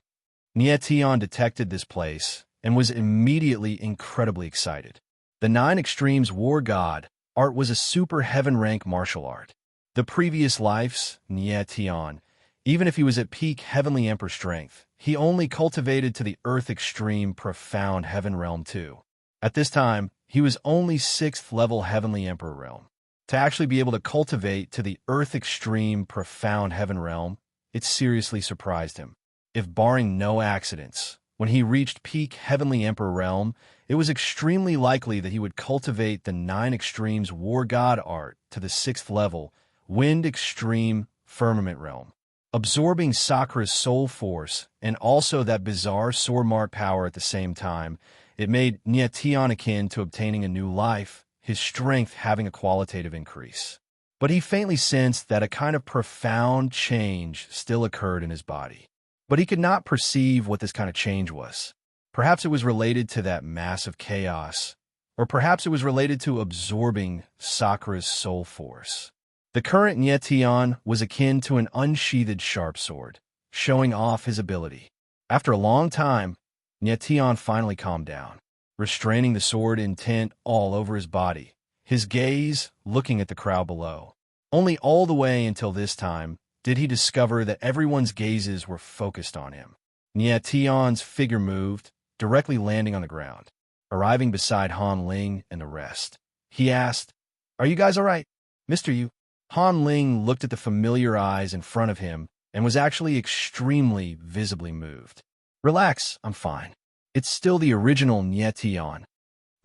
Speaker 1: Yetion detected this place and was immediately incredibly excited. The 9 Extremes War God art was a super heaven rank martial art. The previous lives, Yetion, even if he was at peak Heavenly Emperor strength, he only cultivated to the Earth Extreme Profound Heaven Realm too. At this time, he was only 6th level Heavenly Emperor realm. To actually be able to cultivate to the Earth Extreme Profound Heaven Realm, it seriously surprised him. If barring no accidents, when he reached peak Heavenly Emperor realm, it was extremely likely that he would cultivate the 9 Extremes War God art to the 6th level Wind Extreme Firmament realm. Absorbing Sakura's soul force and also that bizarre sword mark power at the same time, it made Yetion akin to obtaining a new life, his strength having a qualitative increase. But he faintly sensed that a kind of profound change still occurred in his body. But he could not perceive what this kind of change was. Perhaps it was related to that massive chaos, or perhaps it was related to absorbing Sakura's soul force. The current Yetion was akin to an unsheathed sharp sword, showing off his ability. After a long time, Yetion finally calmed down, restraining the sword intent all over his body, his gaze looking at the crowd below. Only all the way until this time did he discover that everyone's gazes were focused on him. Yetion's figure moved, directly landing on the ground, arriving beside Han Ling and the rest. He asked, "Are you guys all right, Mr. Yu?" Han Ling looked at the familiar eyes in front of him and was actually extremely visibly moved. "Relax, I'm fine. It's still the original Yetion."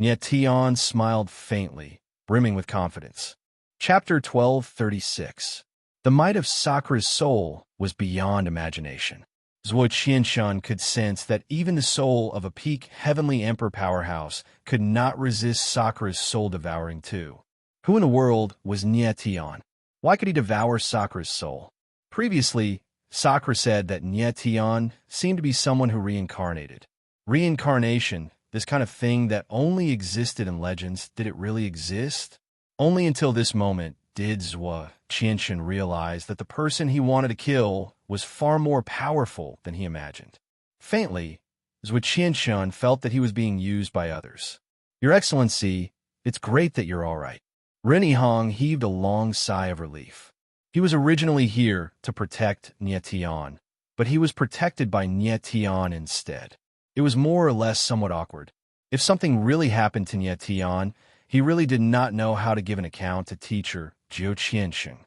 Speaker 1: Yetion smiled faintly, brimming with confidence. Chapter 1236. The might of Sakura's soul was beyond imagination. Zhuo Qianshan could sense that even the soul of a peak heavenly emperor powerhouse could not resist Sakura's soul-devouring too. Who in the world was Nie Tian? Why could he devour Sakura's soul? Previously, Sakura said that Nie Tian seemed to be someone who reincarnated. Reincarnation, this kind of thing that only existed in legends, did it really exist? Only until this moment did Zhuo Qianshan realize that the person he wanted to kill was far more powerful than he imagined. Faintly, Zhuo Qianshan felt that he was being used by others. Your Excellency, it's great that you're all right. Ren Yihang heaved a long sigh of relief. He was originally here to protect Nie Tian, but he was protected by Nie Tian instead. It was more or less somewhat awkward. If something really happened to Nie Tian, he really did not know how to give an account to teacher Zhuo Qianshan.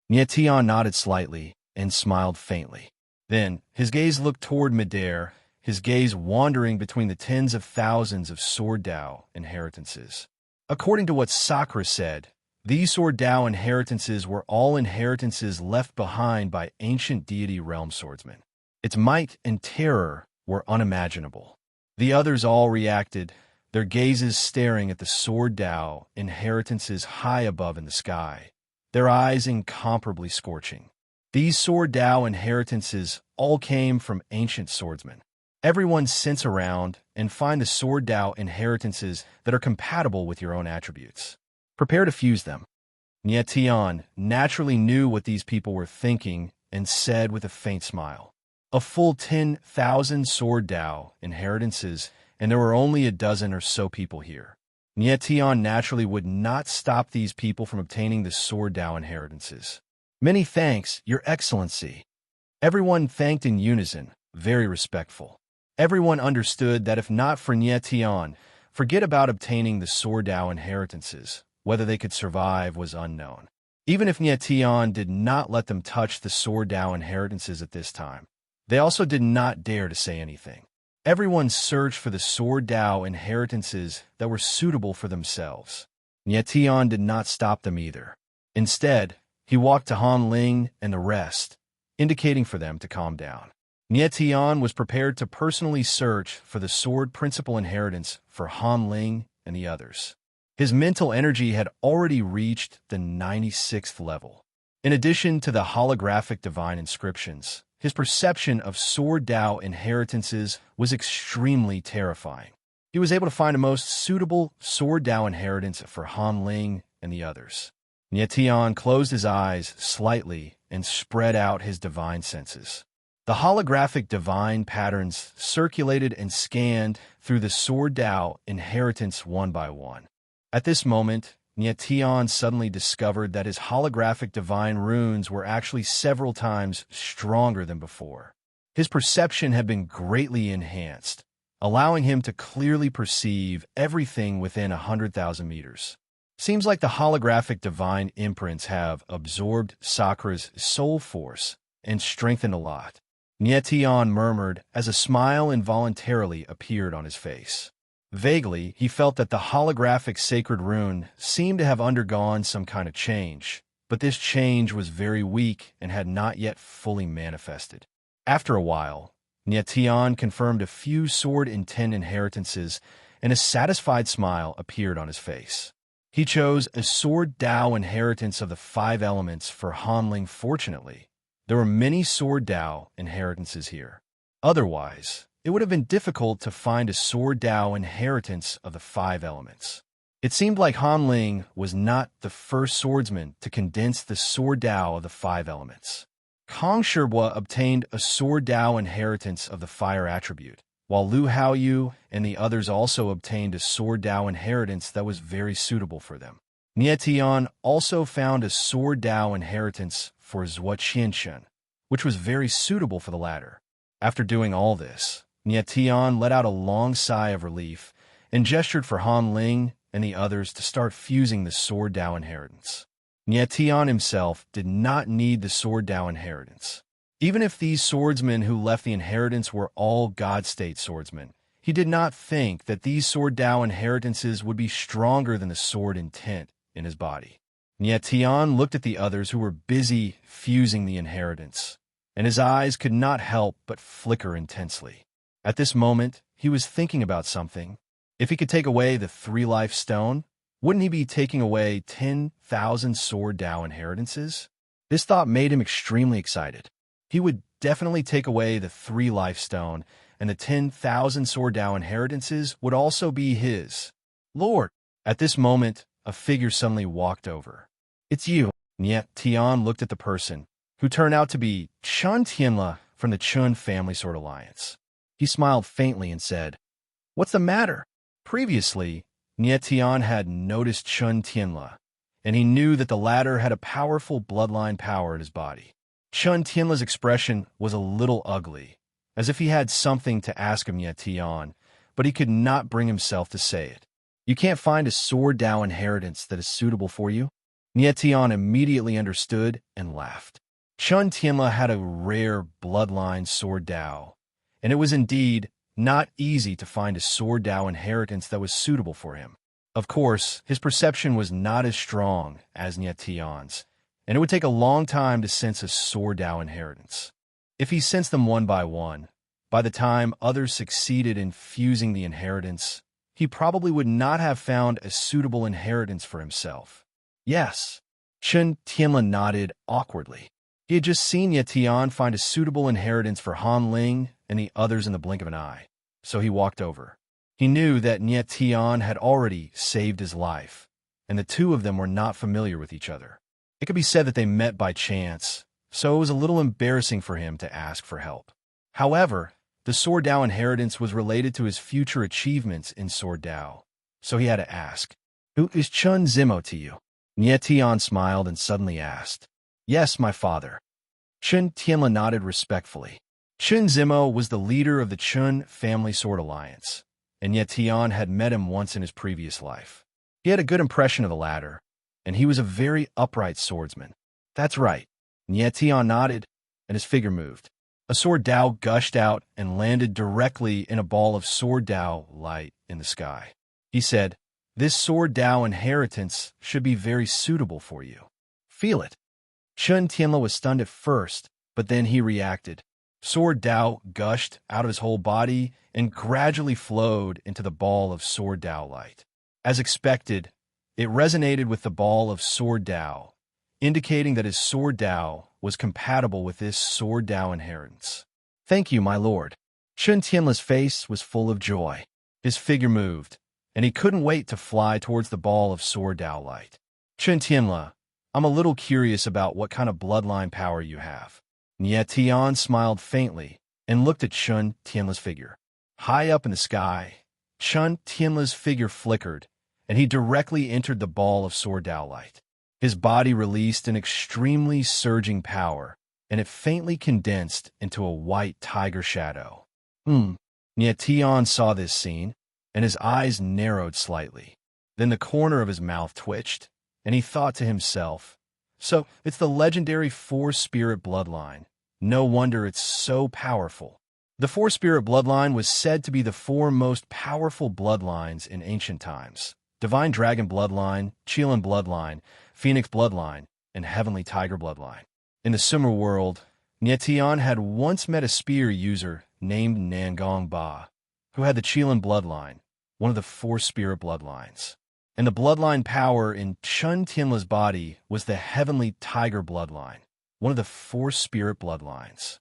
Speaker 1: Nie Tian nodded slightly and smiled faintly. Then his gaze looked toward midair, his gaze wandering between the tens of thousands of Sword Dao inheritances. According to what Sakura said, these Sword Dao inheritances were all inheritances left behind by ancient deity realm swordsmen. Its might and terror were unimaginable. The others all reacted, their gazes staring at the Sword Dao inheritances high above in the sky, their eyes incomparably scorching. These Sword Dao inheritances all came from ancient swordsmen. Everyone sense around and find the Sword Dao inheritances that are compatible with your own attributes. Prepare to fuse them. Nie Tian naturally knew what these people were thinking and said with a faint smile. A full 10,000 Sword Dao inheritances, and there were only a dozen or so people here. Nie Tian naturally would not stop these people from obtaining the Sword Dao inheritances. Many thanks, Your Excellency. Everyone thanked in unison, very respectful. Everyone understood that if not for Nie Tian, forget about obtaining the Sword Dao inheritances. Whether they could survive was unknown. Even if Nie Tian did not let them touch the Sword Dao inheritances at this time, they also did not dare to say anything. Everyone searched for the Sword Dao inheritances that were suitable for themselves. Nie Tian did not stop them either. Instead, he walked to Han Ling and the rest, indicating for them to calm down. Nie Tian was prepared to personally search for the sword principal inheritance for Han Ling and the others. His mental energy had already reached the 96th level. In addition to the holographic divine inscriptions, his perception of Sword Dao inheritances was extremely terrifying. He was able to find a most suitable Sword Dao inheritance for Han Ling and the others. Nie Tian closed his eyes slightly and spread out his divine senses. The holographic divine patterns circulated and scanned through the Sword Dao inheritance one by one. At this moment, Nie Tian suddenly discovered that his holographic divine runes were actually several times stronger than before. His perception had been greatly enhanced, allowing him to clearly perceive everything within 100,000 meters. Seems like the holographic divine imprints have absorbed Sakura's soul force and strengthened a lot. Nie Tian murmured as a smile involuntarily appeared on his face. Vaguely, he felt that the holographic sacred rune seemed to have undergone some kind of change, but this change was very weak and had not yet fully manifested. After a while, Nie Tian confirmed a few sword intent inheritances, and a satisfied smile appeared on his face. He chose a Sword Dao inheritance of the 5 elements for Han Ling. Fortunately, there were many Sword Dao inheritances here. Otherwise, it would have been difficult to find a Sword Dao inheritance of the 5 elements. It seemed like Han Ling was not the first swordsman to condense the Sword Dao of the 5 elements. Kang Shibua obtained a Sword Dao inheritance of the fire attribute, while Lu Haoyu and the others also obtained a Sword Dao inheritance that was very suitable for them. Nie Tian also found a Sword Dao inheritance for Zhuo Qianshan, which was very suitable for the latter. After doing all this, Nie Tian let out a long sigh of relief and gestured for Han Ling and the others to start fusing the Sword Dao inheritance. Nie Tian himself did not need the Sword Dao inheritance. Even if these swordsmen who left the inheritance were all God-state swordsmen, he did not think that these Sword Dao inheritances would be stronger than the sword intent in his body. Nie Tian looked at the others who were busy fusing the inheritance. and his eyes could not help but flicker intensely. At this moment, he was thinking about something. If he could take away the 3-life stone, wouldn't he be taking away 10,000 Sword Dao inheritances? This thought made him extremely excited. He would definitely take away the 3-life stone, and the 10,000 Sword Dao inheritances would also be his. Lord! At this moment, a figure suddenly walked over. It's you. Niet Tian looked at the person, who turned out to be Chun Tianla from the Chun Family Sword Alliance. He smiled faintly and said, "What's the matter?" Previously, Niet Tian had noticed Chun Tianla, and he knew that the latter had a powerful bloodline power in his body. Chun Tianla's expression was a little ugly, as if he had something to ask of Niet Tian, but he could not bring himself to say it. "You can't find a Sword Dao inheritance that is suitable for you?" Niet Tian immediately understood and laughed. Chun Tianla had a rare bloodline Sword Dao, and it was indeed not easy to find a Sword Dao inheritance that was suitable for him. Of course, his perception was not as strong as Niet Tian's, and it would take a long time to sense a Sword Dao inheritance. If he sensed them one, by the time others succeeded in fusing the inheritance, he probably would not have found a suitable inheritance for himself. Yes. Chun Tianla nodded awkwardly. He had just seen Niet Tian find a suitable inheritance for Han Ling and the others in the blink of an eye, so he walked over. He knew that Niet Tian had already saved his life, and the two of them were not familiar with each other. It could be said that they met by chance, so it was a little embarrassing for him to ask for help. However, the Sword Dao inheritance was related to his future achievements in Sword Dao, so he had to ask, "Who is Chun Zimo to you?" Niet Tian smiled and suddenly asked, "Yes, my father." Chun Tianla nodded respectfully. Chun Zimo was the leader of the Chun Family Sword Alliance, and Niet Tian had met him once in his previous life. He had a good impression of the latter, and he was a very upright swordsman. That's right. Niet Tian nodded, and his figure moved. A Sword Dao gushed out and landed directly in a ball of Sword Dao light in the sky. He said, "This Sword Dao inheritance should be very suitable for you. Feel it." Chun Tianla was stunned at first, but then he reacted. Sword Dao gushed out of his whole body and gradually flowed into the ball of Sword Dao light. As expected, it resonated with the ball of Sword Dao, indicating that his Sword Dao was compatible with this Sword Dao inheritance. "Thank you, my lord." Chun Tianla's face was full of joy. His figure moved, and he couldn't wait to fly towards the ball of Sword Dao light. "Chun Tianla, I'm a little curious about what kind of bloodline power you have." Niet Tian smiled faintly and looked at Chun Tianla's figure. High up in the sky, Chun Tianla's figure flickered, and he directly entered the ball of Sword Dao light. His body released an extremely surging power, and it faintly condensed into a white tiger shadow. Niet Tian saw this scene, and his eyes narrowed slightly. Then the corner of his mouth twitched, and he thought to himself, "So, it's the legendary Four-Spirit bloodline. No wonder it's so powerful." The Four-Spirit bloodline was said to be the four most powerful bloodlines in ancient times: Divine Dragon bloodline, Qilin bloodline, Phoenix bloodline, and Heavenly Tiger bloodline. In the Sumer world, Niet Tian had once met a spear user named Nangong Ba, who had the Qilin bloodline, one of the Four-Spirit bloodlines. And the bloodline power in Chun Tianla's body was the Heavenly Tiger bloodline, one of the Four-Spirit bloodlines.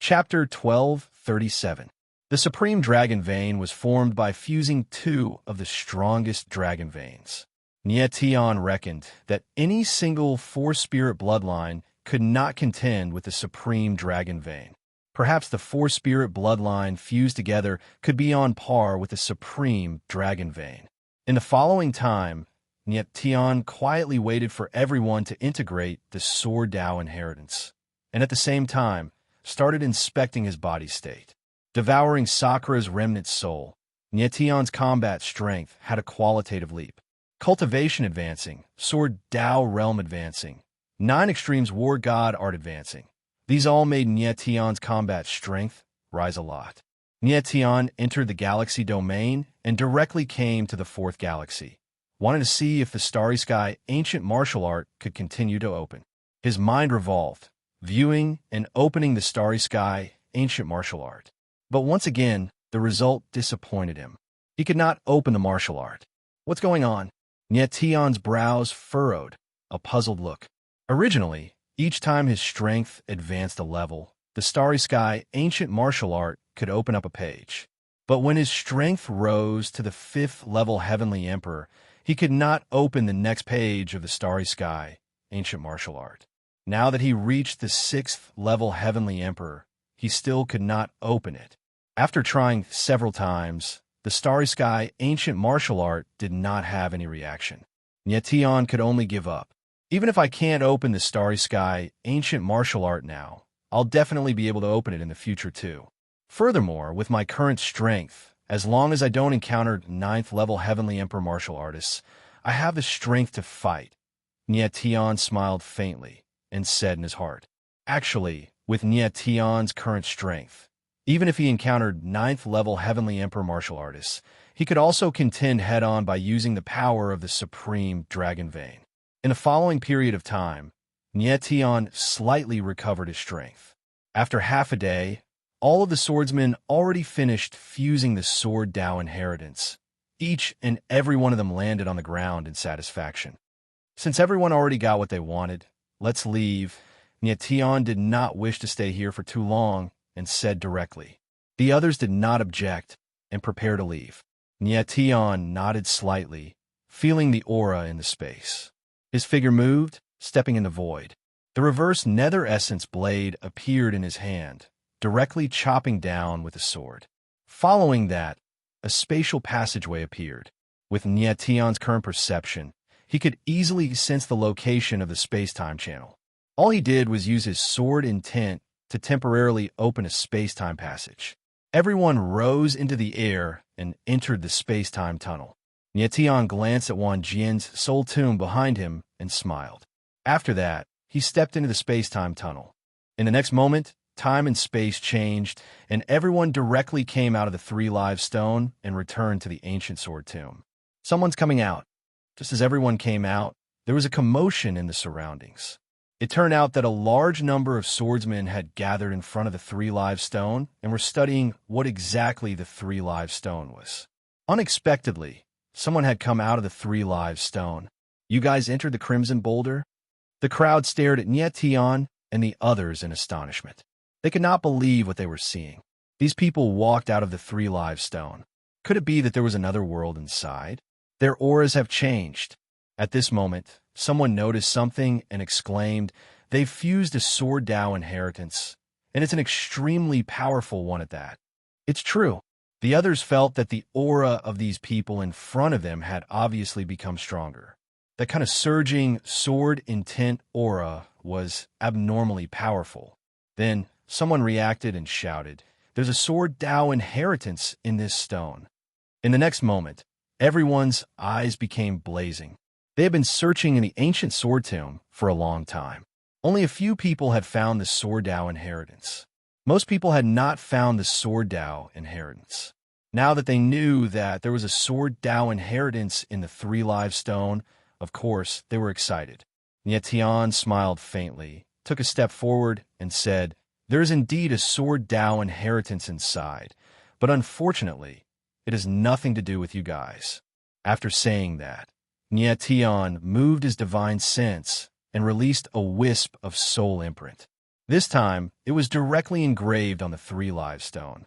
Speaker 1: Chapter 1237. The Supreme Dragon Vein was formed by fusing two of the strongest dragon veins. Niet Tian reckoned that any single Four-Spirit bloodline could not contend with the Supreme Dragon Vein. Perhaps the Four-Spirit bloodline fused together could be on par with the Supreme Dragon Vein. In the following time, Niet Tian quietly waited for everyone to integrate the Sword Dao inheritance, and at the same time, started inspecting his body state. Devouring Sakura's remnant soul, Niet Tian's combat strength had a qualitative leap. Cultivation advancing, Sword Dao realm advancing, 9 Extremes War God art advancing. These all made Niet Tian's combat strength rise a lot. Niet Tian entered the galaxy domain and directly came to the 4th galaxy, wanting to see if the Starry Sky ancient martial art could continue to open. His mind revolved, viewing and opening the starry sky ancient martial art. But once again, the result disappointed him. He could not open the martial art. What's going on? Nietion's brows furrowed, a puzzled look. Originally, each time his strength advanced a level, the starry sky ancient martial art could open up a page. But when his strength rose to the 5th level heavenly emperor, he could not open the next page of the starry sky ancient martial art. Now that he reached the 6th level heavenly emperor, he still could not open it. After trying several times, the starry sky ancient martial art did not have any reaction. Nietion could only give up. Even if I can't open the starry sky ancient martial art now, I'll definitely be able to open it in the future too. Furthermore, with my current strength, as long as I don't encounter 9th level heavenly emperor martial artists, I have the strength to fight. Nietion smiled faintly and said in his heart, actually, with Nietion's current strength, even if he encountered 9th level heavenly emperor martial artists, he could also contend head-on by using the power of the supreme dragon vein. In the following period of time, Nietion slightly recovered his strength. After half a day, all of the swordsmen already finished fusing the sword Dao inheritance. Each and every one of them landed on the ground in satisfaction. Since everyone already got what they wanted, let's leave. Nietion did not wish to stay here for too long and said directly. The others did not object and prepared to leave. Nietion nodded slightly, feeling the aura in the space. His figure moved, stepping in the void. The reverse nether essence blade appeared in his hand, directly chopping down with a sword. Following that, a spatial passageway appeared. With Nietion's current perception, he could easily sense the location of the space-time channel. All he did was use his sword intent to temporarily open a space-time passage. Everyone rose into the air and entered the space-time tunnel. Nietion glanced at Wang Jian's soul tomb behind him and smiled. After that, he stepped into the space-time tunnel. In the next moment, time and space changed, and everyone directly came out of the 3 live stone and returned to the ancient sword tomb. Someone's coming out. Just as everyone came out, there was a commotion in the surroundings. It turned out that a large number of swordsmen had gathered in front of the 3 live stone and were studying what exactly the 3 live stone was. Unexpectedly, someone had come out of the 3 live stone. You guys entered the Crimson Boulder? The crowd stared at Nietion and the others in astonishment. They could not believe what they were seeing. These people walked out of the 3 live stone. Could it be that there was another world inside? Their auras have changed. At this moment, someone noticed something and exclaimed, they've fused a sword Dao inheritance, and it's an extremely powerful one at that. It's true. The others felt that the aura of these people in front of them had obviously become stronger. That kind of surging sword intent aura was abnormally powerful. Then someone reacted and shouted, there's a sword Dao inheritance in this stone. In the next moment, everyone's eyes became blazing. They had been searching in the ancient sword tomb for a long time. Only a few people had found the sword Dao inheritance. Most people had not found the sword Dao inheritance. Now that they knew that there was a sword Dao inheritance in the 3 live stone, of course, they were excited. Nietion smiled faintly, took a step forward, and said, there is indeed a sword Dao inheritance inside, but unfortunately, it has nothing to do with you guys. After saying that, Nietion moved his divine sense and released a wisp of soul imprint. This time, it was directly engraved on the 3 live stone.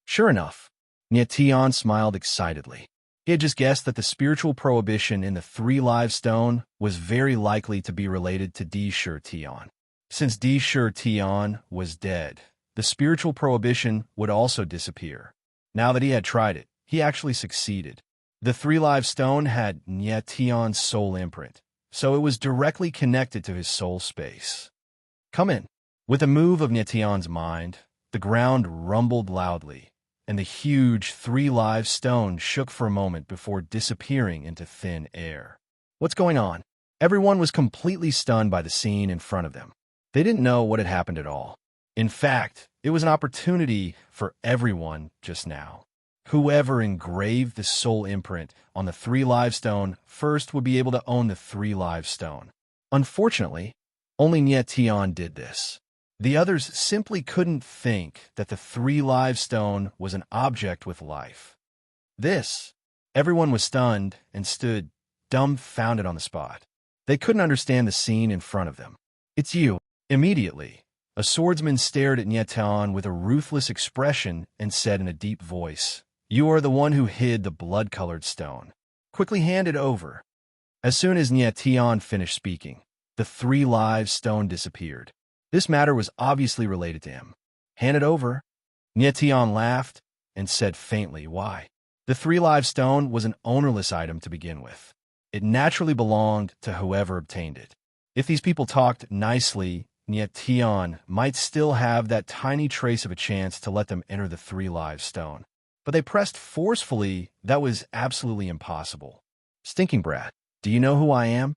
Speaker 1: Sure enough, Nietion smiled excitedly. He had just guessed that the spiritual prohibition in the 3 live stone was very likely to be related to Di Shi Tian. Since Di Shi Tian was dead, the spiritual prohibition would also disappear. Now that he had tried it, he actually succeeded. The 3 live stone had Nietion's soul imprint, so it was directly connected to his soul space. Come in. With a move of Nietion's mind, the ground rumbled loudly, and the huge 3 live stone shook for a moment before disappearing into thin air. What's going on? Everyone was completely stunned by the scene in front of them. They didn't know what had happened at all. In fact, it was an opportunity for everyone just now. Whoever engraved the soul imprint on the 3 live stone first would be able to own the 3 live stone. Unfortunately, only Nietion did this. The others simply couldn't think that the three-live stone was an object with life. Everyone was stunned and stood dumbfounded on the spot. They couldn't understand the scene in front of them. "It's you." Immediately, a swordsman stared at Nyetion with a ruthless expression and said in a deep voice, "You are the one who hid the blood-colored stone. Quickly hand it over." As soon as Nyetion finished speaking, the three-live stone disappeared. This matter was obviously related to him. "Hand it over." Nyetion laughed and said faintly, "Why?" The three-live stone was an ownerless item to begin with. It naturally belonged to whoever obtained it. If these people talked nicely, Nyetion might still have that tiny trace of a chance to let them enter the three-live stone. But they pressed forcefully. That was absolutely impossible. "Stinking brat, do you know who I am?"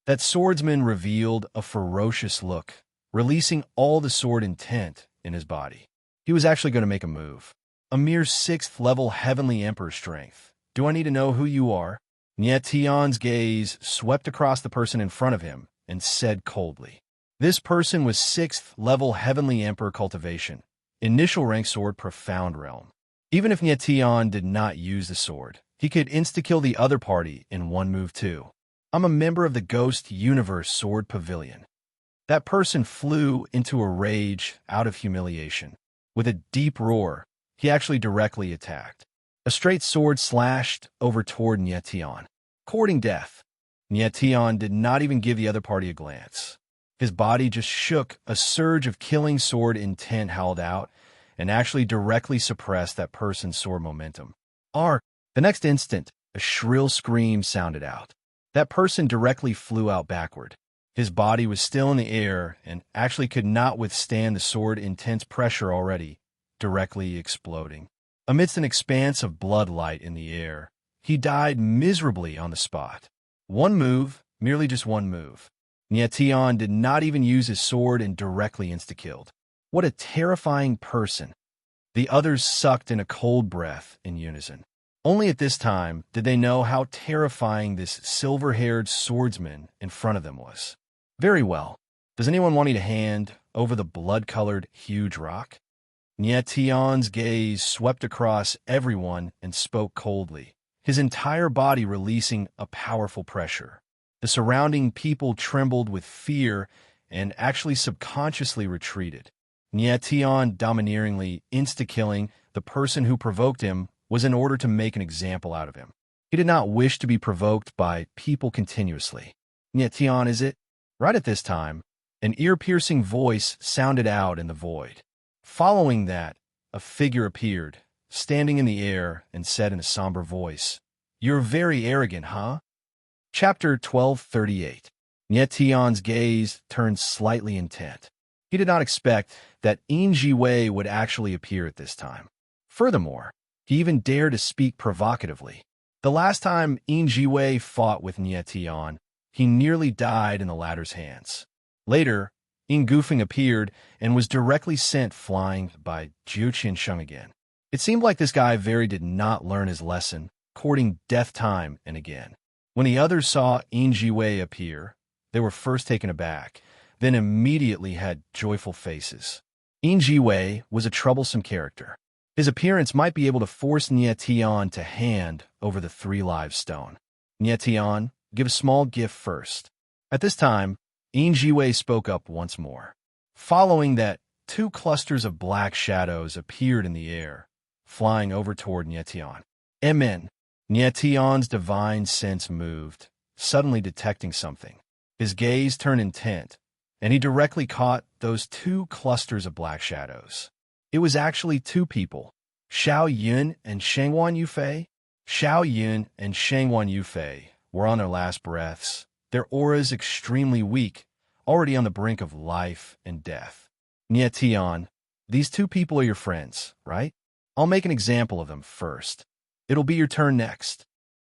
Speaker 1: That swordsman revealed a ferocious look, releasing all the sword intent in his body. He was actually going to make a move. A mere 6th level Heavenly Emperor strength. "Do I need to know who you are?" Nyetion's gaze swept across the person in front of him and said coldly. This person was 6th level Heavenly Emperor cultivation. Initial rank sword Profound Realm. Even if Nyetion did not use the sword, he could insta-kill the other party in one move too. "I'm a member of the Ghost Universe Sword Pavilion." That person flew into a rage out of humiliation. With a deep roar, he actually directly attacked. A straight sword slashed over toward Nyetion, courting death. Nyetion did not even give the other party a glance. His body just shook. A surge of killing sword intent howled out and actually directly suppressed that person's sword momentum. "Arc!" The next instant, a shrill scream sounded out. That person directly flew out backward. His body was still in the air and actually could not withstand the sword intense pressure already, directly exploding. Amidst an expanse of blood light in the air, he died miserably on the spot. One move, merely just one move. Nyetion did not even use his sword and directly insta-killed. What a terrifying person. The others sucked in a cold breath in unison. Only at this time did they know how terrifying this silver-haired swordsman in front of them was. "Very well. Does anyone want me to hand over the blood-colored huge rock?" Nyetion's gaze swept across everyone and spoke coldly, his entire body releasing a powerful pressure. The surrounding people trembled with fear and actually subconsciously retreated. Nyetion domineeringly insta-killing the person who provoked him was in order to make an example out of him. He did not wish to be provoked by people continuously. "Nyetion, is it?" Right at this time, an ear-piercing voice sounded out in the void. Following that, a figure appeared, standing in the air, and said in a somber voice, "You're very arrogant, huh?" Chapter 1238. Nyetion's gaze turned slightly intent. He did not expect that Wei would actually appear at this time. Furthermore, he even dared to speak provocatively. The last time Wei fought with Nyetion, he nearly died in the latter's hands. Later, Goofing appeared and was directly sent flying by Jiu Qinsheng again. It seemed like this guy very did not learn his lesson, courting death time and again. When the others saw Wei appear, they were first taken aback, then immediately had joyful faces. Wei was a troublesome character. His appearance might be able to force Nyetion to hand over the three-live stone. "Nyetion, give a small gift first." At this time, Wei spoke up once more. Following that, 2 clusters of black shadows appeared in the air, flying over toward Nyetion. Amen. Nyetion's divine sense moved, suddenly detecting something. His gaze turned intent, and he directly caught those 2 clusters of black shadows. It was actually 2 people, Xiao Yun and Shangwan Yufei. Xiao Yun and Shangwan Yufei were on their last breaths, their auras extremely weak, already on the brink of life and death. "Nyetion, these 2 people are your friends, right? I'll make an example of them first. It'll be your turn next."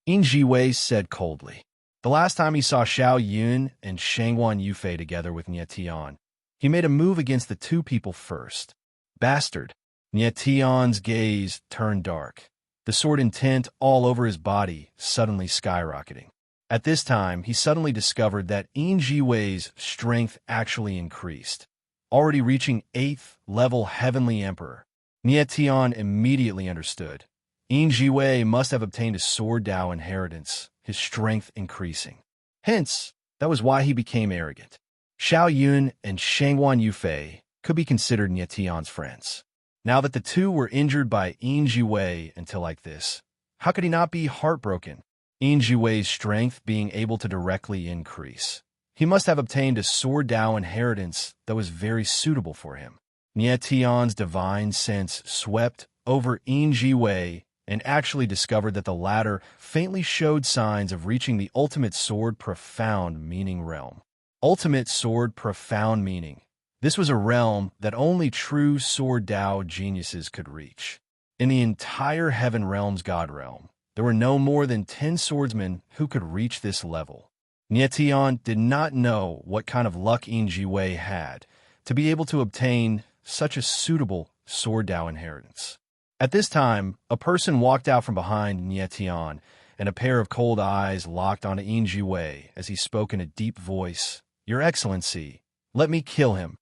Speaker 1: Wei said coldly. The last time he saw Xiao Yun and Shangwan Yufei together with Nyetion, he made a move against the 2 people first. "Bastard." Nyetion's gaze turned dark, the sword intent all over his body suddenly skyrocketing. At this time, he suddenly discovered that Wei's strength actually increased. already reaching 8th level Heavenly Emperor. Nie Tian immediately understood. Yin Jiwei must have obtained a sword Dao inheritance, his strength increasing. Hence, that was why he became arrogant. Xiao Yun and Shangguan Yufei could be considered Nie Tian's friends. Now that the two were injured by Yin Jiwei until like this, how could he not be heartbroken? Yin Jiwei's strength being able to directly increase. He must have obtained a sword Dao inheritance that was very suitable for him. Nie Tian's divine sense swept over Yin Jiwei and actually discovered that the latter faintly showed signs of reaching the ultimate sword profound meaning realm. Ultimate sword profound meaning. This was a realm that only true sword Dao geniuses could reach. In the entire Heaven Realm's God Realm, there were no more than 10 swordsmen who could reach this level. Nie Tian did not know what kind of luck Yin Jiwei had to be able to obtain such a suitable sword Dao inheritance. At this time, a person walked out from behind Nie Tian, and a pair of cold eyes locked onto Yin Jiwei as he spoke in a deep voice. "Your Excellency, let me kill him."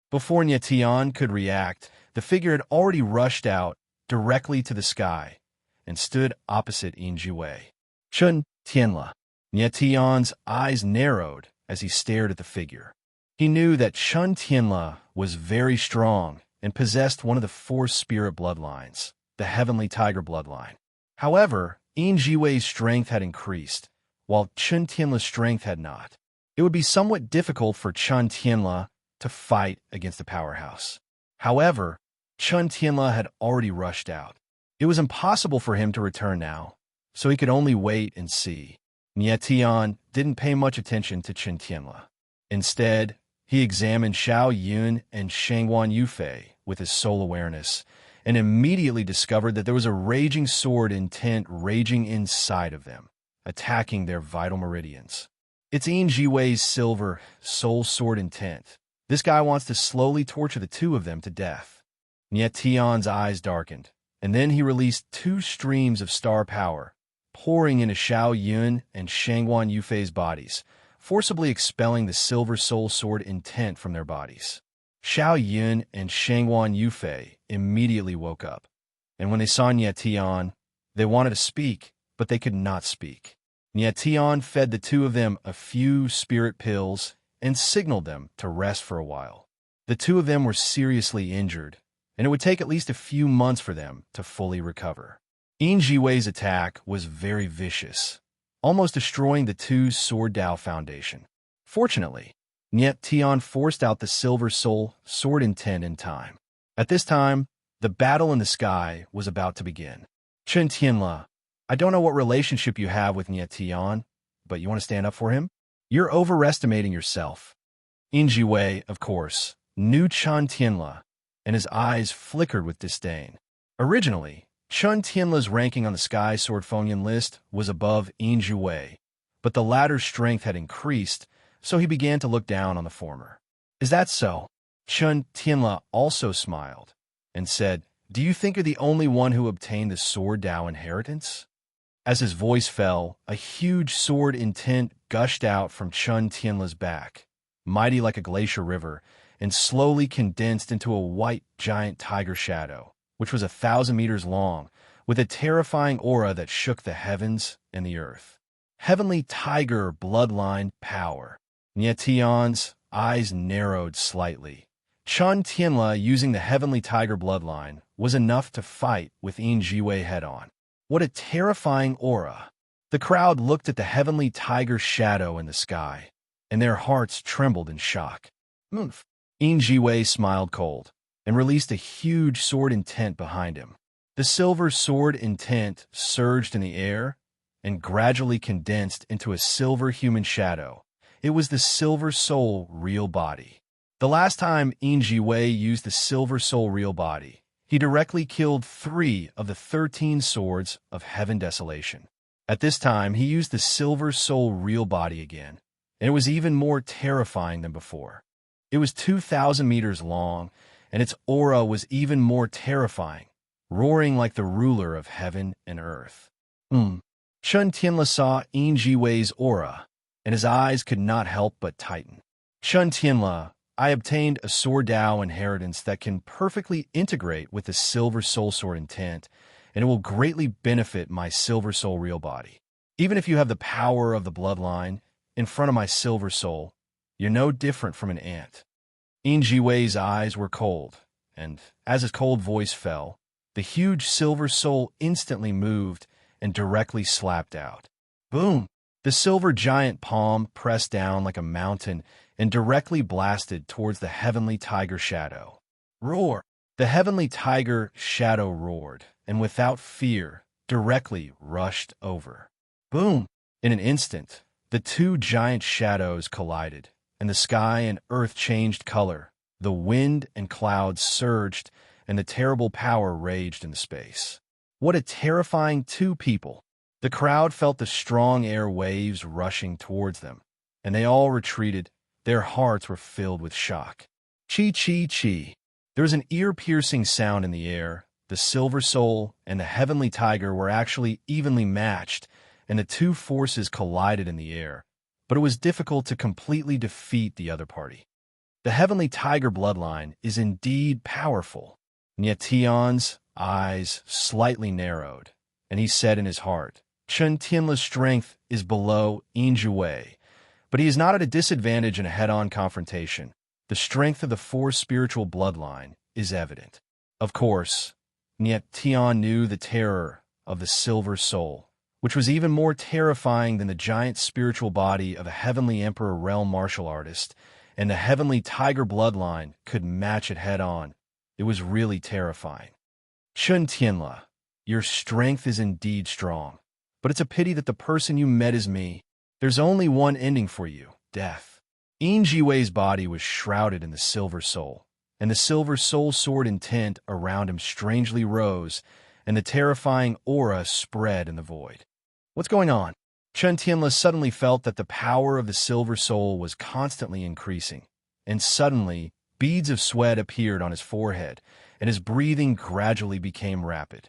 Speaker 1: Before Nie Tian could react, the figure had already rushed out directly to the sky and stood opposite Yin Jiwei. Chun Tianla. Nie Tian's eyes narrowed as he stared at the figure. He knew that Chun Tianla was very strong and possessed one of the 4 spirit bloodlines, the Heavenly Tiger bloodline. However, Yin Jiwei's strength had increased, while Chun Tianla's strength had not. It would be somewhat difficult for Chun Tianla to fight against the powerhouse. However, Chun Tianla had already rushed out. It was impossible for him to return now, so he could only wait and see. Nie Tian didn't pay much attention to Chun Tianla. Instead, he examined Xiao Yun and Shangguan Yufei with his soul awareness, and immediately discovered that there was a raging sword intent raging inside of them, attacking their vital meridians. It's Yin Jiwei's silver soul sword intent. This guy wants to slowly torture the two of them to death. Nie Tian's eyes darkened, and then he released 2 streams of star power, pouring into Xiao Yun and Shangguan Yufei's bodies, forcibly expelling the silver soul sword intent from their bodies. Xiao Yun and Shangguan Yufei immediately woke up, and when they saw Nie Tian, they wanted to speak, but they could not speak. Nie Tian fed the two of them a few spirit pills and signaled them to rest for a while. The two of them were seriously injured, and it would take at least a few months for them to fully recover. Yin Jiwei's attack was very vicious, almost destroying the two Sword Dao foundation. Fortunately, Nie Tian forced out the Silver Soul sword intent in time. At this time, the battle in the sky was about to begin. Chen Tianla, I don't know what relationship you have with Nie Tian, but you want to stand up for him? You're overestimating yourself. Yin Jiwei, of course, knew Chen Tianla, and his eyes flickered with disdain. Originally, Chen Tianla's ranking on the Sky Sword Fengyan list was above Yin Jiwei, but the latter's strength had increased, so he began to look down on the former. Is that so? Chen Tianla also smiled and said, Do you think you're the only one who obtained the Sword Dao inheritance? As his voice fell, a huge sword intent gushed out from Chen Tianla's back, mighty like a glacier river, and slowly condensed into a white giant tiger shadow, which was 1,000 meters long, with a terrifying aura that shook the heavens and the earth. Heavenly Tiger bloodline power. Nie Tian's eyes narrowed slightly. Chen Tianla using the Heavenly Tiger bloodline was enough to fight with Yin Jiwei head-on. What a terrifying aura! The crowd looked at the Heavenly Tiger shadow in the sky, and their hearts trembled in shock. Oomph! Yin Jiwei smiled cold, and released a huge sword intent behind him. The silver sword intent surged in the air, and gradually condensed into a silver human shadow. It was the Silver Soul real body. The last time Yin Jiwei used the Silver Soul real body, he directly killed 3 of the 13 swords of Heaven Desolation. At this time, he used the Silver Soul real body again, and it was even more terrifying than before. It was 2,000 meters long, and its aura was even more terrifying, roaring like the ruler of heaven and earth. Chen Tianla saw Yin Jiwei's aura, and his eyes could not help but tighten. Chen Tianla, I obtained a Sword Dao inheritance that can perfectly integrate with the Silver Soul Sword intent, and it will greatly benefit my Silver Soul real body. Even if you have the power of the bloodline in front of my Silver Soul, you're no different from an ant. Injiwei's eyes were cold, and as his cold voice fell, the huge Silver Soul instantly moved and directly slapped out. Boom! The silver giant palm pressed down like a mountain and directly blasted towards the heavenly tiger shadow. Roar! The heavenly tiger shadow roared, and without fear, directly rushed over. Boom! In an instant, the two giant shadows collided, and the sky and earth changed color. The wind and clouds surged, and the terrible power raged in the space. What a terrifying two people! The crowd felt the strong air waves rushing towards them, and they all retreated. Their hearts were filled with shock. Chi, chi, chi. There was an ear-piercing sound in the air. The Silver Soul and the Heavenly Tiger were actually evenly matched, and the two forces collided in the air, but it was difficult to completely defeat the other party. The Heavenly Tiger bloodline is indeed powerful. Nietion's eyes slightly narrowed, and he said in his heart, Chen Tianla's strength is below Injiwei, but he is not at a disadvantage in a head-on confrontation. The strength of the four spiritual bloodline is evident. Of course, Nietion knew the terror of the Silver Soul, which was even more terrifying than the giant spiritual body of a Heavenly Emperor realm martial artist, and the Heavenly Tiger bloodline could match it head-on. It was really terrifying. Chen Tianla, your strength is indeed strong, but it's a pity that the person you met is me. There's only one ending for you, death. Injiwei's body was shrouded in the Silver Soul, and the Silver Soul sword intent around him strangely rose, and the terrifying aura spread in the void. What's going on? Chen Tianla suddenly felt that the power of the Silver Soul was constantly increasing, and suddenly beads of sweat appeared on his forehead, and his breathing gradually became rapid.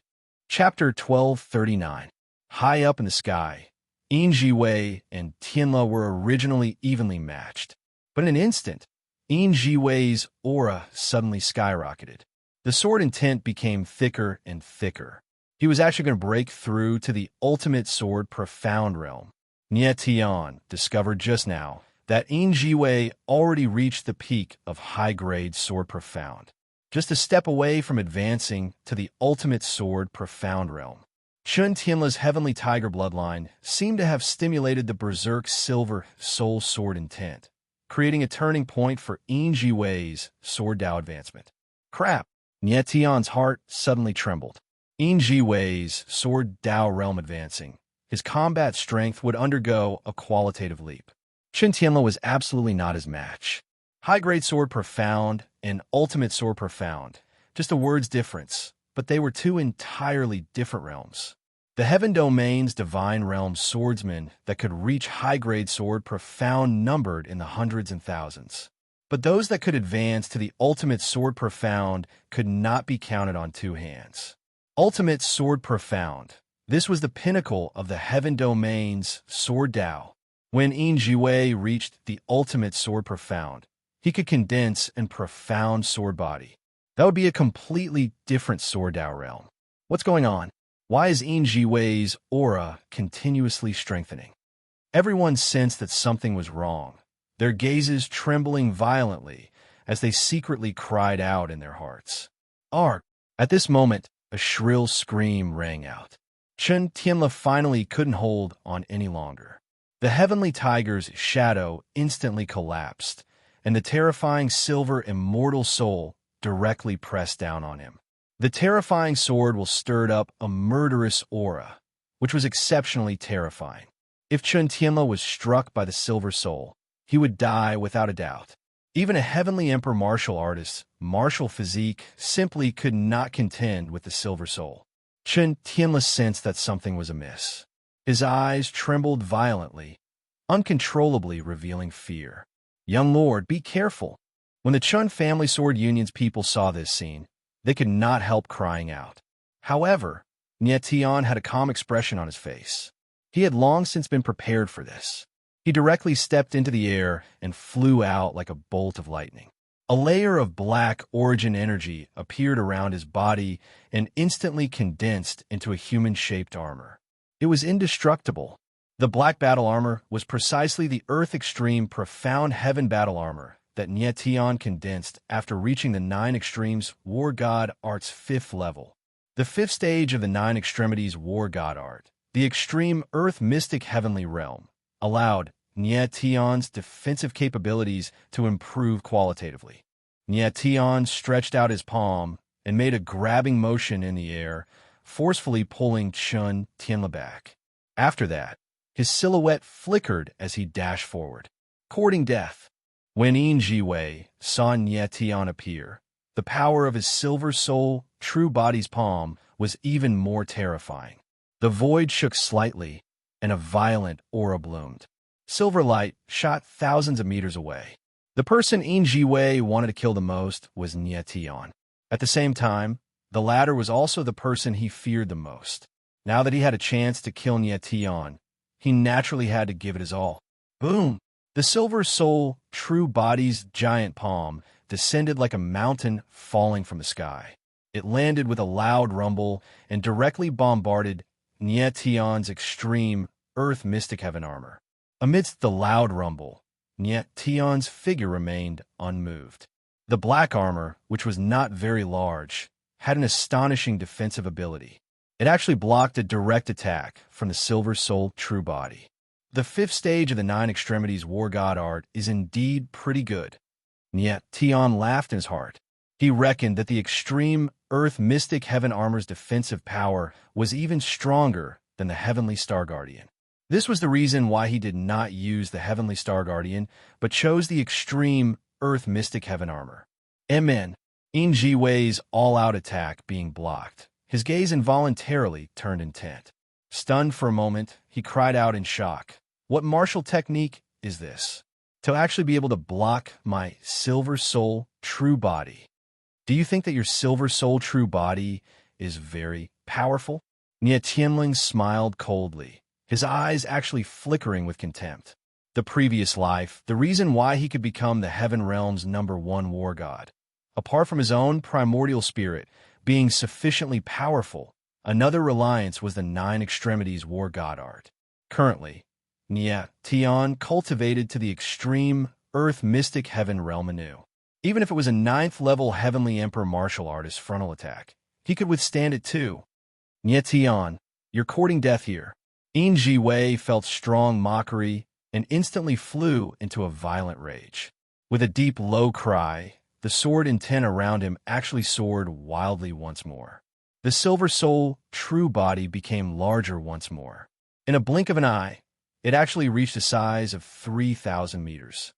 Speaker 1: Chapter 1239. High up in the sky, Injiwei and Tianla were originally evenly matched, but in an instant, Injiwei's aura suddenly skyrocketed. The sword intent became thicker and thicker. He was actually going to break through to the ultimate sword profound realm. Nietion discovered just now that Injiwei already reached the peak of high-grade sword profound, just a step away from advancing to the ultimate sword profound realm. Chen Tianla's Heavenly Tiger bloodline seemed to have stimulated the Berserk Silver Soul Sword intent, creating a turning point for Injiwei's Sword Dao advancement. Crap! Nietion's heart suddenly trembled. Injiwei's Sword Dao realm advancing, his combat strength would undergo a qualitative leap. Chen Tianla was absolutely not his match. High-grade Sword Profound and Ultimate Sword Profound, just a word's difference, but they were two entirely different realms. The Heaven Domain's Divine Realm swordsmen that could reach high-grade Sword Profound numbered in the hundreds and thousands. But those that could advance to the Ultimate Sword Profound could not be counted on two hands. Ultimate Sword Profound. This was the pinnacle of the Heaven Domain's Sword Dao. When Injiwei reached the Ultimate Sword Profound, he could condense and profound sword body. That would be a completely different Sword Dao realm. What's going on? Why is Injiwei's aura continuously strengthening? Everyone sensed that something was wrong, their gazes trembling violently as they secretly cried out in their hearts. Arg! At this moment, a shrill scream rang out. Chen Tianla finally couldn't hold on any longer. The Heavenly Tiger's shadow instantly collapsed, and the terrifying silver immortal soul directly pressed down on him. The terrifying sword will stirred up a murderous aura, which was exceptionally terrifying. If Chen Tianla was struck by the Silver Soul, he would die without a doubt. Even a Heavenly Emperor martial artist's martial physique simply could not contend with the Silver Soul. Chen Tianla sensed that something was amiss. His eyes trembled violently, uncontrollably revealing fear. Young lord, be careful. When the Chun family sword union's people saw this scene, they could not help crying out. However, Nietion had a calm expression on his face. He had long since been prepared for this. He directly stepped into the air and flew out like a bolt of lightning. A layer of black origin energy appeared around his body and instantly condensed into a human-shaped armor. It was indestructible. The black battle armor was precisely the Earth Extreme Profound Heaven battle armor that Nietion condensed after reaching the Nine Extremes War God Art's 5th level. The 5th stage of the Nine Extremities War God Art, the Extreme Earth Mystic Heavenly Realm, allowed Nietion's defensive capabilities to improve qualitatively. Nietion stretched out his palm and made a grabbing motion in the air, forcefully pulling Chun Tianla back. After that, his silhouette flickered as he dashed forward, courting death. When Yin Jiwei saw Nietion appear, the power of his silver soul, true body's palm, was even more terrifying. The void shook slightly, and a violent aura bloomed. Silver light shot thousands of meters away. The person Yin Jiwei wanted to kill the most was Nietion. At the same time, the latter was also the person he feared the most. Now that he had a chance to kill Nietion, he naturally had to give it his all. Boom! The silver soul, true body's giant palm descended like a mountain falling from the sky. It landed with a loud rumble and directly bombarded Nietion's extreme Earth Mystic Heaven armor. Amidst the loud rumble, Nietion's figure remained unmoved. The black armor, which was not very large, had an astonishing defensive ability. It actually blocked a direct attack from the silver soul true body. The 5th stage of the Nine Extremities War God Art is indeed pretty good. Nietion laughed in his heart. He reckoned that the extreme Earth Mystic Heaven armor's defensive power was even stronger than the Heavenly Star Guardian. This was the reason why he did not use the Heavenly Star Guardian, but chose the extreme Earth Mystic Heaven armor. Yin Jiwei's all-out attack being blocked, his gaze involuntarily turned intent. Stunned for a moment, he cried out in shock. What martial technique is this? To actually be able to block my silver soul true body. Do you think that your silver soul true body is very powerful? Nietion smiled coldly, his eyes actually flickering with contempt. The previous life, the reason why he could become the Heaven Realm's #1 war god. Apart from his own primordial spirit being sufficiently powerful, another reliance was the Nine Extremities War God Art. Currently, Nietion cultivated to the extreme Earth Mystic Heaven Realm anew. Even if it was a 9th level Heavenly Emperor martial artist frontal attack, he could withstand it too. Nietion, you're courting death here. Yin Jiwei felt strong mockery and instantly flew into a violent rage. With a deep low cry, the sword in 10 around him actually soared wildly once more. The silver soul true body became larger once more. In a blink of an eye, it actually reached a size of 3,000 meters.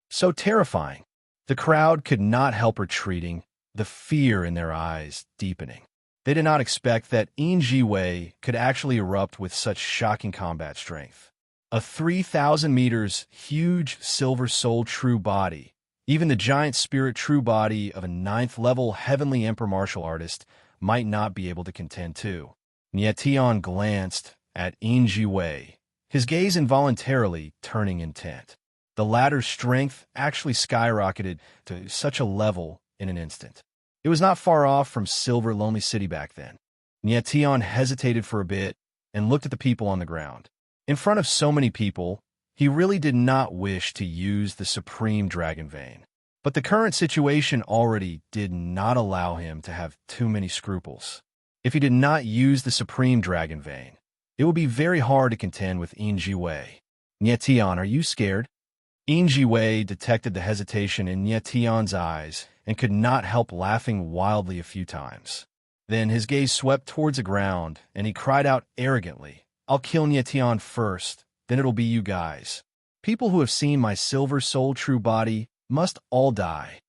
Speaker 1: So terrifying. The crowd could not help retreating, the fear in their eyes deepening. They did not expect that Yin Jiwei could actually erupt with such shocking combat strength. A 3,000 meters huge silver soul true body, even the giant spirit true body of a 9th level Heavenly Emperor martial artist might not be able to contend to. Nietion glanced at Yin Jiwei, his gaze involuntarily turning intent. The latter's strength actually skyrocketed to such a level in an instant. It was not far off from Silver Lonely City back then. Nietion hesitated for a bit and looked at the people on the ground. In front of so many people, he really did not wish to use the Supreme Dragon Vein. But the current situation already did not allow him to have too many scruples. If he did not use the Supreme Dragon Vein, it would be very hard to contend with Yin Jiwei. Nietion, are you scared? Yin Jiwei detected the hesitation in Nietion's eyes and could not help laughing wildly a few times. Then his gaze swept towards the ground, and he cried out arrogantly, I'll kill Nietion first, then it'll be you guys. People who have seen my silver soul true body must all die.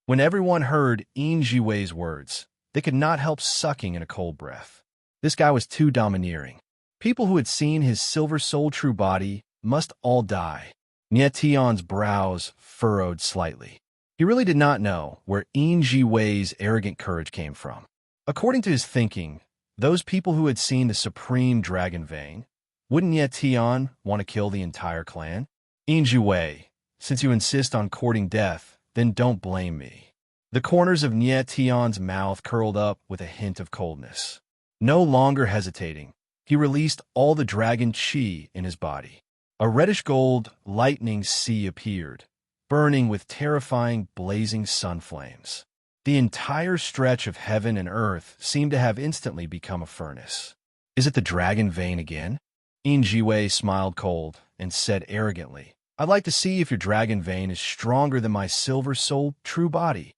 Speaker 1: When everyone heard Yin Jiwei's words, they could not help sucking in a cold breath. This guy was too domineering. People who had seen his silver soul true body must all die. Nietion's brows furrowed slightly. He really did not know where Yin Jiwei's arrogant courage came from. According to his thinking, those people who had seen the Supreme Dragon Vein, wouldn't Nietion want to kill the entire clan? Yin Jiwei, since you insist on courting death, then don't blame me. The corners of Nie Tion's mouth curled up with a hint of coldness. No longer hesitating, he released all the dragon chi in his body. A reddish-gold lightning sea appeared, burning with terrifying blazing sun flames. The entire stretch of heaven and earth seemed to have instantly become a furnace. Is it the dragon vein again? Jiwei smiled cold and said arrogantly, I'd like to see if your dragon vein is stronger than my silver soul true body.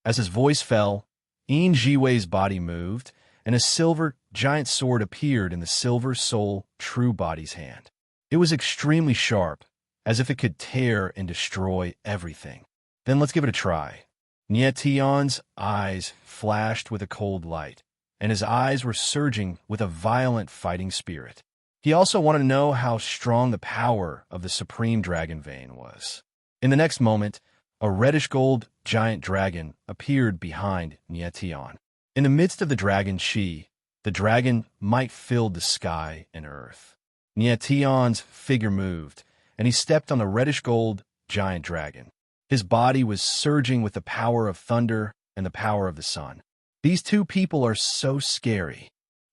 Speaker 1: As his voice fell, Jiwei's body moved, and a silver giant sword appeared in the silver soul true body's hand. It was extremely sharp, as if it could tear and destroy everything. Then let's give it a try. Nie Tion's eyes flashed with a cold light, and his eyes were surging with a violent fighting spirit. He also wanted to know how strong the power of the supreme dragon vein was. In the next moment, a reddish-gold giant dragon appeared behind Nie Tion. In the midst of the dragon chi, the dragon might filled the sky and earth. Nie Tion's figure moved, and he stepped on the reddish-gold giant dragon. His body was surging with the power of thunder and the power of the sun. These two people are so scary.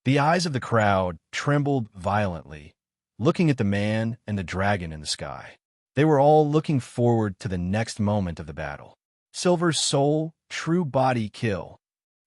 Speaker 1: The eyes of the crowd trembled violently, looking at the man and the dragon in the sky. They were all looking forward to the next moment of the battle. Silver soul, true body kill.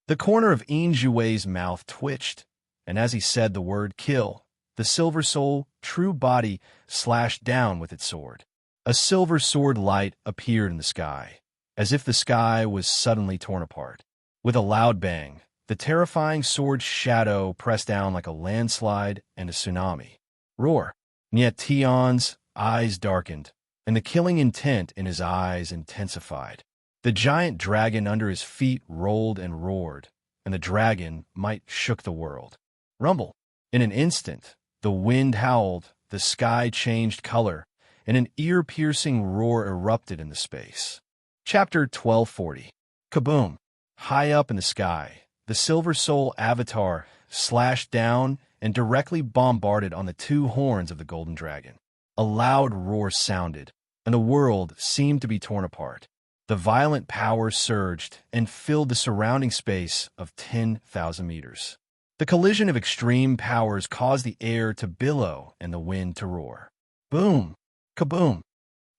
Speaker 1: The corner of Jiwei's mouth twitched, and as he said the word kill, the silver soul, true body, slashed down with its sword. A silver sword light appeared in the sky, as if the sky was suddenly torn apart. With a loud bang, the terrifying sword's shadow pressed down like a landslide and a tsunami. Roar! Nie Tion's eyes darkened, and the killing intent in his eyes intensified. The giant dragon under his feet rolled and roared, and the dragon might shook the world. Rumble! In an instant, the wind howled, the sky changed color, and an ear-piercing roar erupted in the space. Chapter 1240. Kaboom! High up in the sky, the Silver Soul avatar slashed down and directly bombarded on the two horns of the golden dragon. A loud roar sounded, and the world seemed to be torn apart. The violent power surged and filled the surrounding space of 10,000 meters. The collision of extreme powers caused the air to billow and the wind to roar. Boom! Kaboom!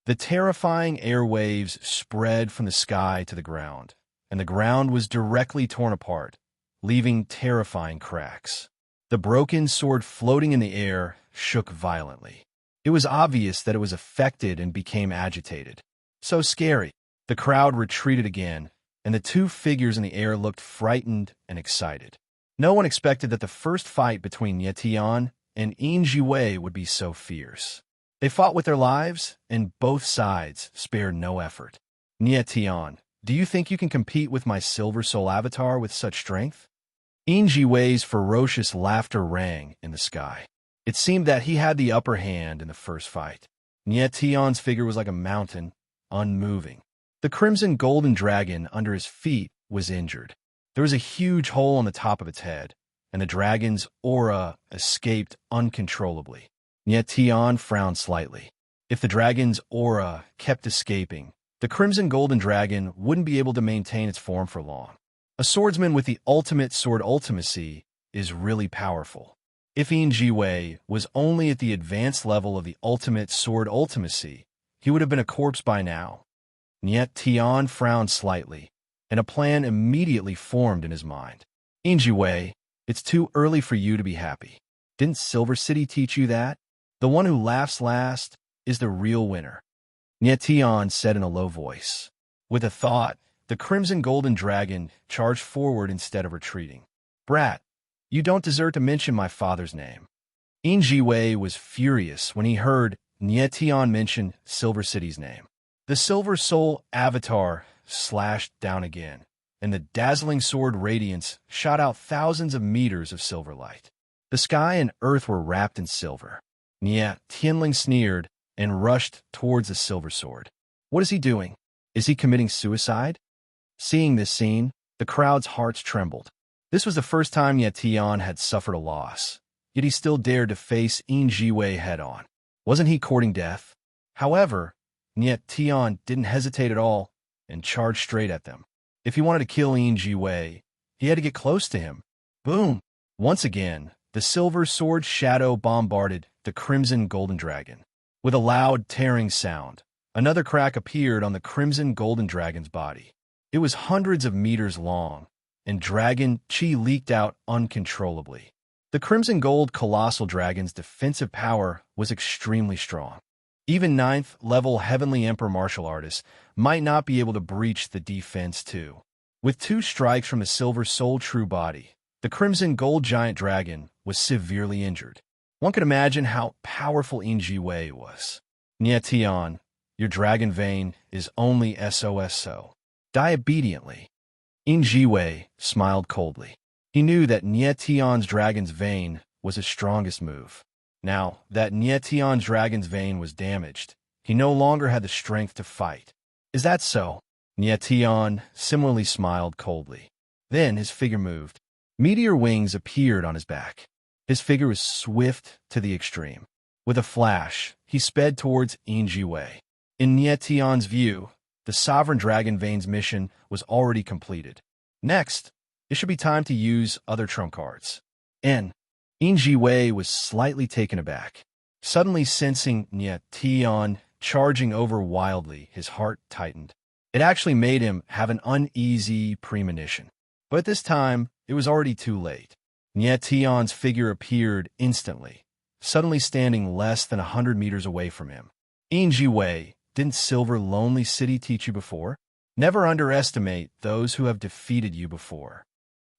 Speaker 1: The terrifying airwaves spread from the sky to the ground, and the ground was directly torn apart, leaving terrifying cracks. The broken sword floating in the air shook violently. It was obvious that it was affected and became agitated. So scary. The crowd retreated again, and the two figures in the air looked frightened and excited. No one expected that the first fight between Nie Tion and Jiwei would be so fierce. They fought with their lives, and both sides spared no effort. Nie Tion, do you think you can compete with my Silver Soul avatar with such strength? Jiwei's ferocious laughter rang in the sky. It seemed that he had the upper hand in the first fight. Nie Tion's figure was like a mountain, unmoving. The crimson golden dragon under his feet was injured. There was a huge hole on the top of its head, and the dragon's aura escaped uncontrollably. Nie Tion frowned slightly. If the dragon's aura kept escaping, the crimson golden dragon wouldn't be able to maintain its form for long. A swordsman with the ultimate sword ultimacy is really powerful. If Jiwei was only at the advanced level of the ultimate sword ultimacy, he would have been a corpse by now. Nie Tion frowned slightly, and a plan immediately formed in his mind. Jiwei, it's too early for you to be happy. Didn't Silver City teach you that? The one who laughs last is the real winner. Nie Tion said in a low voice. With a thought, the crimson golden dragon charged forward instead of retreating. Brat, you don't deserve to mention my father's name. Jiwei was furious when he heard Nie Tion mention Silver City's name. The Silver Soul avatar slashed down again, and the dazzling sword radiance shot out thousands of meters of silver light. The sky and earth were wrapped in silver. Nie Tion sneered and rushed towards the silver sword. What is he doing? Is he committing suicide? Seeing this scene, the crowd's hearts trembled. This was the first time Nie Tion had suffered a loss, yet he still dared to face Jiwei head-on. Wasn't he courting death? However, Nie Tion didn't hesitate at all. and charged straight at them. If he wanted to kill Wei, he had to get close to him. Boom! Once again, the silver sword shadow bombarded the crimson golden dragon. With a loud, tearing sound, another crack appeared on the crimson golden dragon's body. It was hundreds of meters long, and dragon chi leaked out uncontrollably. The crimson gold colossal dragon's defensive power was extremely strong. Even 9th-level Heavenly Emperor martial artists might not be able to breach the defense too. With 2 strikes from the Silver Soul True Body, the Crimson Gold Giant Dragon was severely injured. One could imagine how powerful Wei was. Nie Tian, your dragon vein is only SOS so. Die obediently. Wei smiled coldly. He knew that Nie Tian's dragon's vein was his strongest move. Now that Nie Tian's dragon's vein was damaged, he no longer had the strength to fight. Is that so? Nie Tian similarly smiled coldly. Then his figure moved. Meteor wings appeared on his back. His figure was swift to the extreme. With a flash, he sped towards Wei. In Nie Tian's view, the Sovereign Dragon Vein's mission was already completed. Next, it should be time to use other trump cards. Wei was slightly taken aback. Suddenly sensing Nie Tian charging over wildly, his heart tightened. It actually made him have an uneasy premonition. But at this time, it was already too late. Nie Tian's figure appeared instantly, suddenly standing less than 100 meters away from him. Wei, didn't Silver Lonely City teach you before? Never underestimate those who have defeated you before.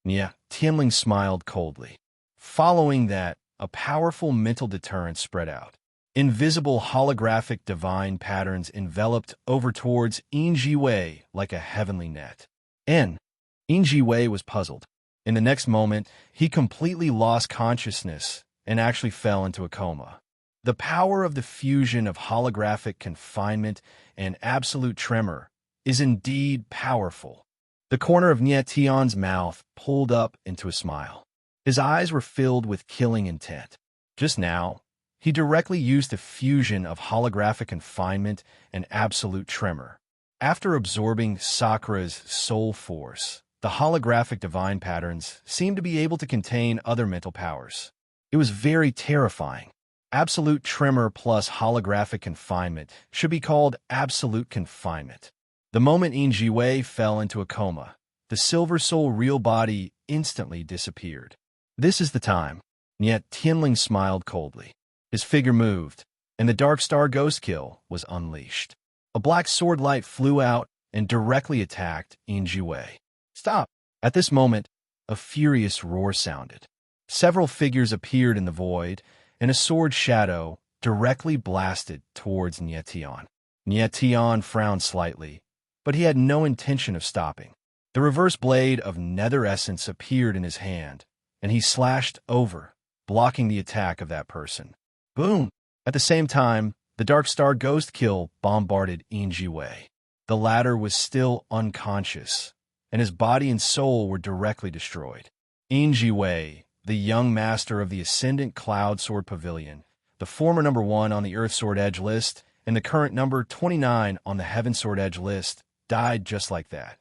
Speaker 1: Nie Tianling smiled coldly. Following that, a powerful mental deterrent spread out. Invisible holographic divine patterns enveloped over towards Wei like a heavenly net. Wei was puzzled. In the next moment, he completely lost consciousness and actually fell into a coma. The power of the fusion of holographic confinement and absolute tremor is indeed powerful. The corner of Nie Tian's mouth pulled up into a smile. His eyes were filled with killing intent. Just now, he directly used the fusion of holographic confinement and absolute tremor. After absorbing Sakura's soul force, the holographic divine patterns seemed to be able to contain other mental powers. It was very terrifying. Absolute tremor plus holographic confinement should be called absolute confinement. The moment Wei fell into a coma, the Silver Soul real body instantly disappeared. This is the time. Nie Tianling smiled coldly. His figure moved, and the Dark Star Ghost Kill was unleashed. A black sword light flew out and directly attacked Wei. Stop! At this moment, a furious roar sounded. Several figures appeared in the void, and a sword shadow directly blasted towards Nie Tian. Nie Tian frowned slightly, but he had no intention of stopping. The reverse blade of nether essence appeared in his hand, and he slashed over, blocking the attack of that person. Boom! At the same time, the Dark Star Ghost Kill bombarded Wei. The latter was still unconscious, and his body and soul were directly destroyed. Wei, the young master of the Ascendant Cloud Sword Pavilion, the former number 1 on the Earth Sword Edge list, and the current number 29 on the Heaven Sword Edge list, died just like that.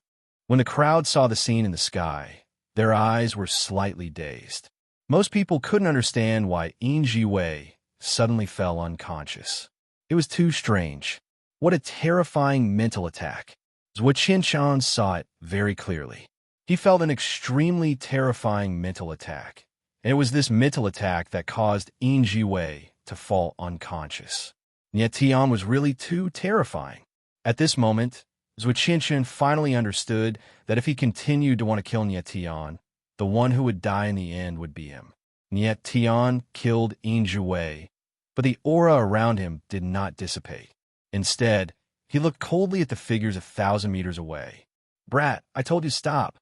Speaker 1: When the crowd saw the scene in the sky, their eyes were slightly dazed. Most people couldn't understand why Wei suddenly fell unconscious. It was too strange. What a terrifying mental attack. Zhuo Qinshan saw it very clearly. He felt an extremely terrifying mental attack, and it was this mental attack that caused Wei to fall unconscious. Nie Tian was really too terrifying. At this moment, Zhuo Qinshan finally understood that if he continued to want to kill Nie Tian, the one who would die in the end would be him. Nie Tian killed Wei, but the aura around him did not dissipate. Instead, he looked coldly at the figures 1,000 meters away. Brat, I told you stop.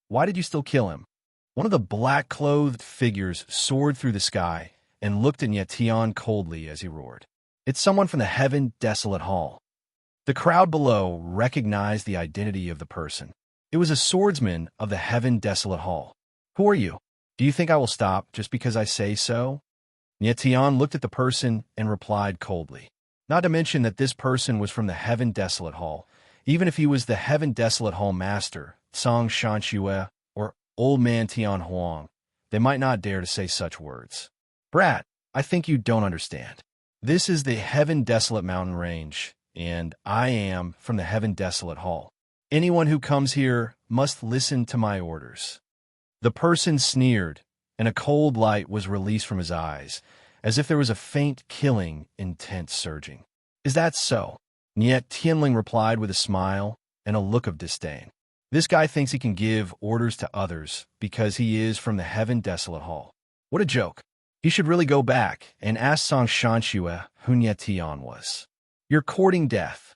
Speaker 1: Why did you still kill him? One of the black-clothed figures soared through the sky and looked at Nie Tian coldly as he roared. It's someone from the Heaven Desolate Hall. The crowd below recognized the identity of the person. It was a swordsman of the Heaven Desolate Hall. Who are you? Do you think I will stop just because I say so? Nie Tian looked at the person and replied coldly. Not to mention that this person was from the Heaven Desolate Hall, Even if he was the heaven-desolate hall master, Song Shanxue, or old man Tian Huang, they might not dare to say such words. Brat, I think you don't understand. This is the heaven-desolate mountain range, and I am from the heaven-desolate hall. Anyone who comes here must listen to my orders. The person sneered, and a cold light was released from his eyes, as if there was a faint killing intent surging. Is that so? Niet Tianling replied with a smile and a look of disdain. This guy thinks he can give orders to others because he is from the heaven-desolate hall. What a joke. He should really go back and ask Song Shanxue who Niet Tian was. You're courting death.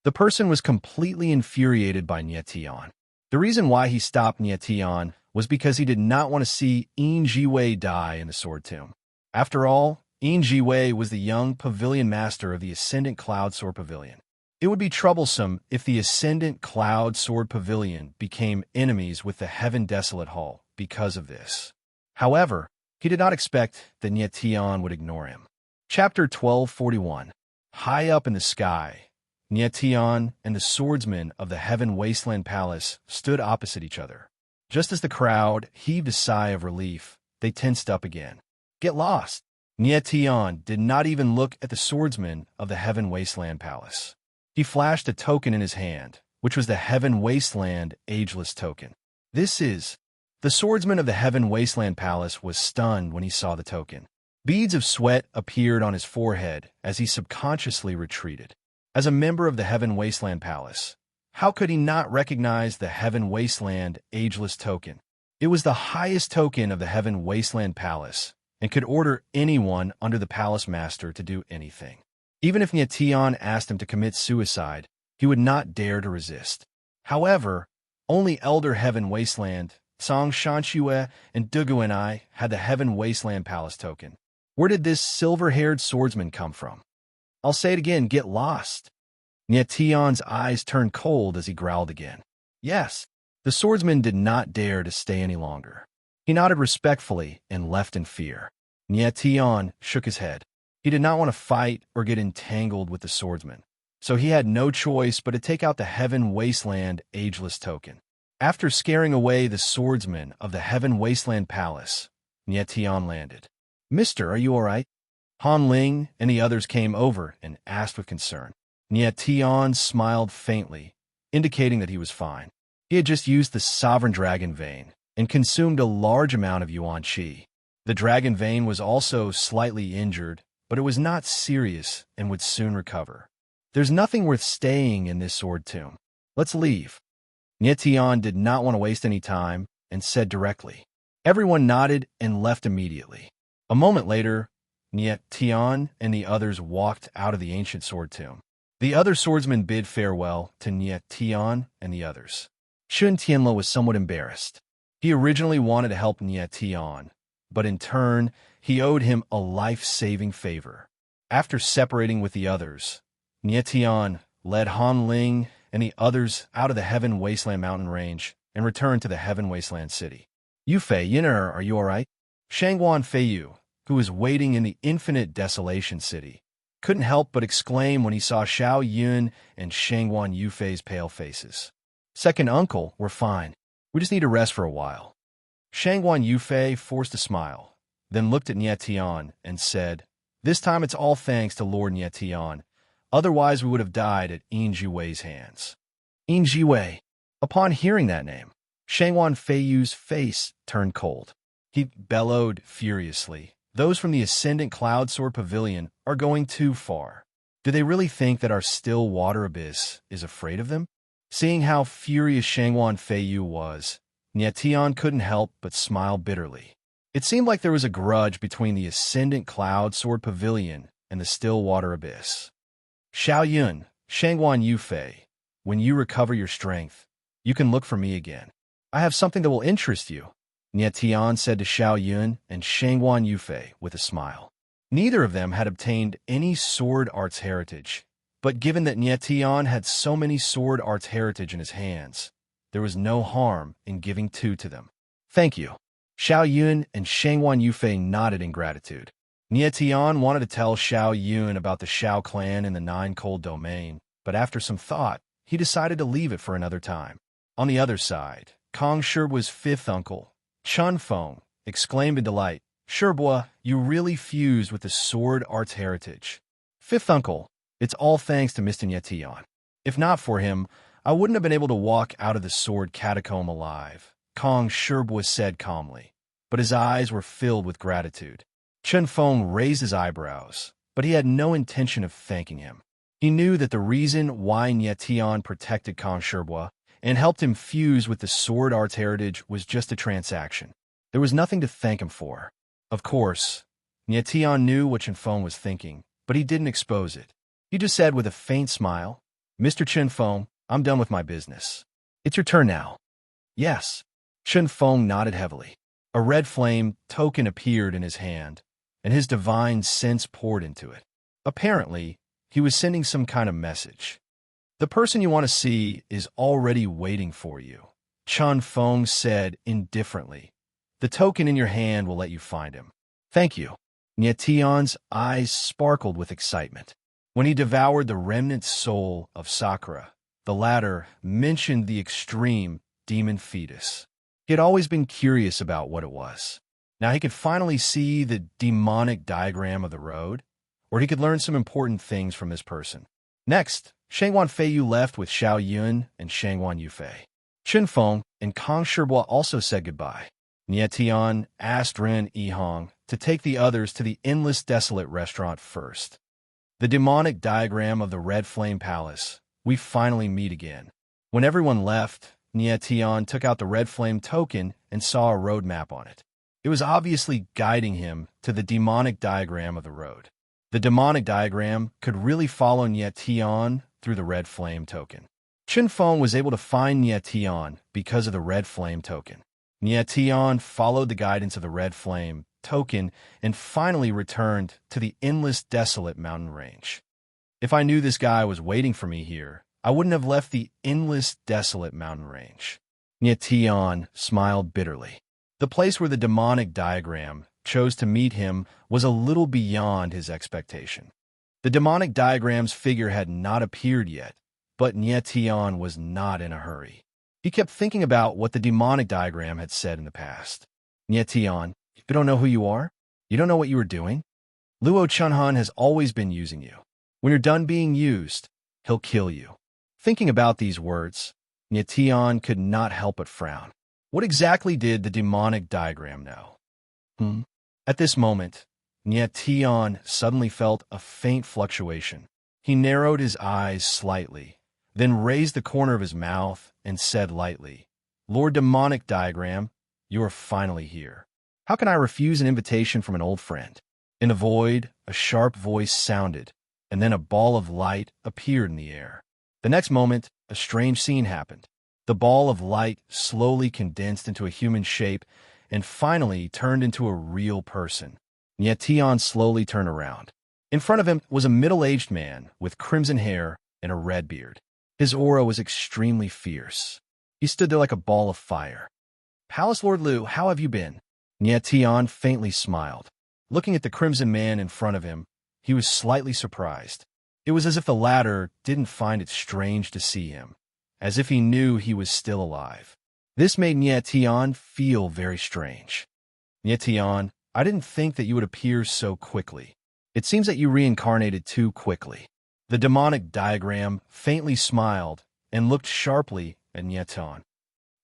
Speaker 1: The person was completely infuriated by Niet Tian. The reason why he stopped Niet Tian was because he did not want to see Yin Jiwei die in the Sword Tomb. After all, Yin Jiwei was the young pavilion master of the Ascendant Cloud Sword Pavilion. It would be troublesome if the Ascendant Cloud Sword Pavilion became enemies with the Heaven Desolate Hall because of this. However, he did not expect that Niet Tian would ignore him. Chapter 1241. High up in the sky, Niet Tian and the swordsmen of the Heaven Wasteland Palace stood opposite each other. Just as the crowd heaved a sigh of relief, they tensed up again. Get lost! Niet Tian did not even look at the swordsmen of the Heaven Wasteland Palace. He flashed a token in his hand, which was the Heaven Wasteland Ageless Token. This is... The swordsman of the Heaven Wasteland Palace was stunned when he saw the token. Beads of sweat appeared on his forehead as he subconsciously retreated. As a member of the Heaven Wasteland Palace, how could he not recognize the Heaven Wasteland Ageless Token? It was the highest token of the Heaven Wasteland Palace and could order anyone under the Palace Master to do anything. Even if Niet Tian asked him to commit suicide, he would not dare to resist. However, only Elder Heaven Wasteland, Song Shanxue, and Dugu and I had the Heaven Wasteland Palace token. Where did this silver-haired swordsman come from? I'll say it again, get lost. Niet Tian's eyes turned cold as he growled again. Yes, the swordsman did not dare to stay any longer. He nodded respectfully and left in fear. Niet Tian shook his head. He did not want to fight or get entangled with the swordsman, so he had no choice but to take out the Heaven Wasteland Ageless Token. After scaring away the swordsman of the Heaven Wasteland Palace, Niet Tian landed. Mister, are you all right? Han Ling and the others came over and asked with concern. Niet Tian smiled faintly, indicating that he was fine. He had just used the Sovereign Dragon Vein and consumed a large amount of Yuan Qi. The Dragon Vein was also slightly injured, but it was not serious and would soon recover. There's nothing worth staying in this sword tomb. Let's leave. Niet Tian did not want to waste any time and said directly. Everyone nodded and left immediately. A moment later, Niet Tian and the others walked out of the ancient sword tomb. The other swordsmen bid farewell to Niet Tian and the others. Shun Tianle was somewhat embarrassed. He originally wanted to help Niet Tian, but in turn, he owed him a life-saving favor. After separating with the others, Niet Tian led Han Ling and the others out of the Heaven Wasteland mountain range and returned to the Heaven Wasteland city. Yufei, Yin'er, are you all right? Shangguan Feiyu, who was waiting in the infinite desolation city, couldn't help but exclaim when he saw Xiao Yun and Shangguan Yufei's pale faces. Second uncle, we're fine. We just need to rest for a while. Shangguan Yufei forced a smile, then looked at Niet Tian and said, This time it's all thanks to Lord Niet Tian. Otherwise we would have died at Yin Jiwei's hands. Yin Jiwei. Upon hearing that name, Shangguan Feiyu's face turned cold. He bellowed furiously. Those from the Ascendant Cloud Sword Pavilion are going too far. Do they really think that our still water abyss is afraid of them? Seeing how furious Shangguan Feiyu was, Niet Tian couldn't help but smile bitterly. It seemed like there was a grudge between the Ascendant Cloud Sword Pavilion and the still water abyss. Xiao Yun, Shangguan Yufei, when you recover your strength, you can look for me again. I have something that will interest you, Niet Tian said to Xiao Yun and Shangguan Yufei with a smile. Neither of them had obtained any sword arts heritage, but given that Niet Tian had so many sword arts heritage in his hands, there was no harm in giving two to them. Thank you. Xiao Yun and Shangguan Yufei nodded in gratitude. Niet Tian wanted to tell Xiao Yun about the Xiao clan in the Nine Cold Domain, but after some thought, he decided to leave it for another time. On the other side, Kong Shirbua's fifth uncle, Chun Feng, exclaimed in delight, "Shirbua, you really fused with the sword art's heritage." Fifth uncle, it's all thanks to Mr. Nyetian. If not for him, I wouldn't have been able to walk out of the sword catacomb alive, Kong Shirbua said calmly, but his eyes were filled with gratitude. Chun Feng raised his eyebrows, but he had no intention of thanking him. He knew that the reason why Nyetian protected Kong Shirbua and helped him fuse with the sword art's heritage was just a transaction. There was nothing to thank him for. Of course, Nyetian knew what Chun Feng was thinking, but he didn't expose it. He just said with a faint smile, "Mr. Chun Feng, I'm done with my business. It's your turn now." "Yes." Chun Feng nodded heavily. A red flame token appeared in his hand, and his divine sense poured into it. Apparently, he was sending some kind of message. "The person you want to see is already waiting for you," Chun Feng said indifferently. "The token in your hand will let you find him." "Thank you." Nyetian's eyes sparkled with excitement. When he devoured the remnant soul of Sakura, the latter mentioned the extreme demon fetus. He had always been curious about what it was. Now he could finally see the demonic diagram of the road, or he could learn some important things from this person. Next, Shangwan Feiyu left with Xiao Yun and Shangwan Yufei. Chun Feng and Kong Shibua also said goodbye. Nyetian asked Ren Yihong to take the others to the endless desolate restaurant first. The demonic diagram of the Red Flame Palace. We finally meet again. When everyone left, Nyetian took out the Red Flame token and saw a road map on it. It was obviously guiding him to the demonic diagram of the road. The demonic diagram could really follow Nyetian through the Red Flame token. Chun Feng was able to find Nyetian because of the Red Flame token. Nyetian followed the guidance of the Red Flame token and finally returned to the endless desolate mountain range. If I knew this guy was waiting for me here, I wouldn't have left the endless desolate mountain range. Nyetian smiled bitterly. The place where the demonic diagram chose to meet him was a little beyond his expectation. The demonic diagram's figure had not appeared yet, but Nyetian was not in a hurry. He kept thinking about what the demonic diagram had said in the past. "Nyetian, you don't know who you are? You don't know what you were doing? Luo Chunhan has always been using you. When you're done being used, he'll kill you." Thinking about these words, Nyetian could not help but frown. What exactly did the demonic diagram know? At this moment, Nyetian suddenly felt a faint fluctuation. He narrowed his eyes slightly, then raised the corner of his mouth and said lightly, "Lord Demonic Diagram, you are finally here. How can I refuse an invitation from an old friend?" In the void, a sharp voice sounded, and then a ball of light appeared in the air. The next moment, a strange scene happened. The ball of light slowly condensed into a human shape and finally turned into a real person. Nyetian slowly turned around. In front of him was a middle-aged man with crimson hair and a red beard. His aura was extremely fierce. He stood there like a ball of fire. "Palace Lord Liu, how have you been?" Nyetian faintly smiled. Looking at the crimson man in front of him, he was slightly surprised. It was as if the latter didn't find it strange to see him, as if he knew he was still alive. This made Nyetian feel very strange. "Nyetian, I didn't think that you would appear so quickly. It seems that you reincarnated too quickly." The demonic diagram faintly smiled and looked sharply at Nyetian.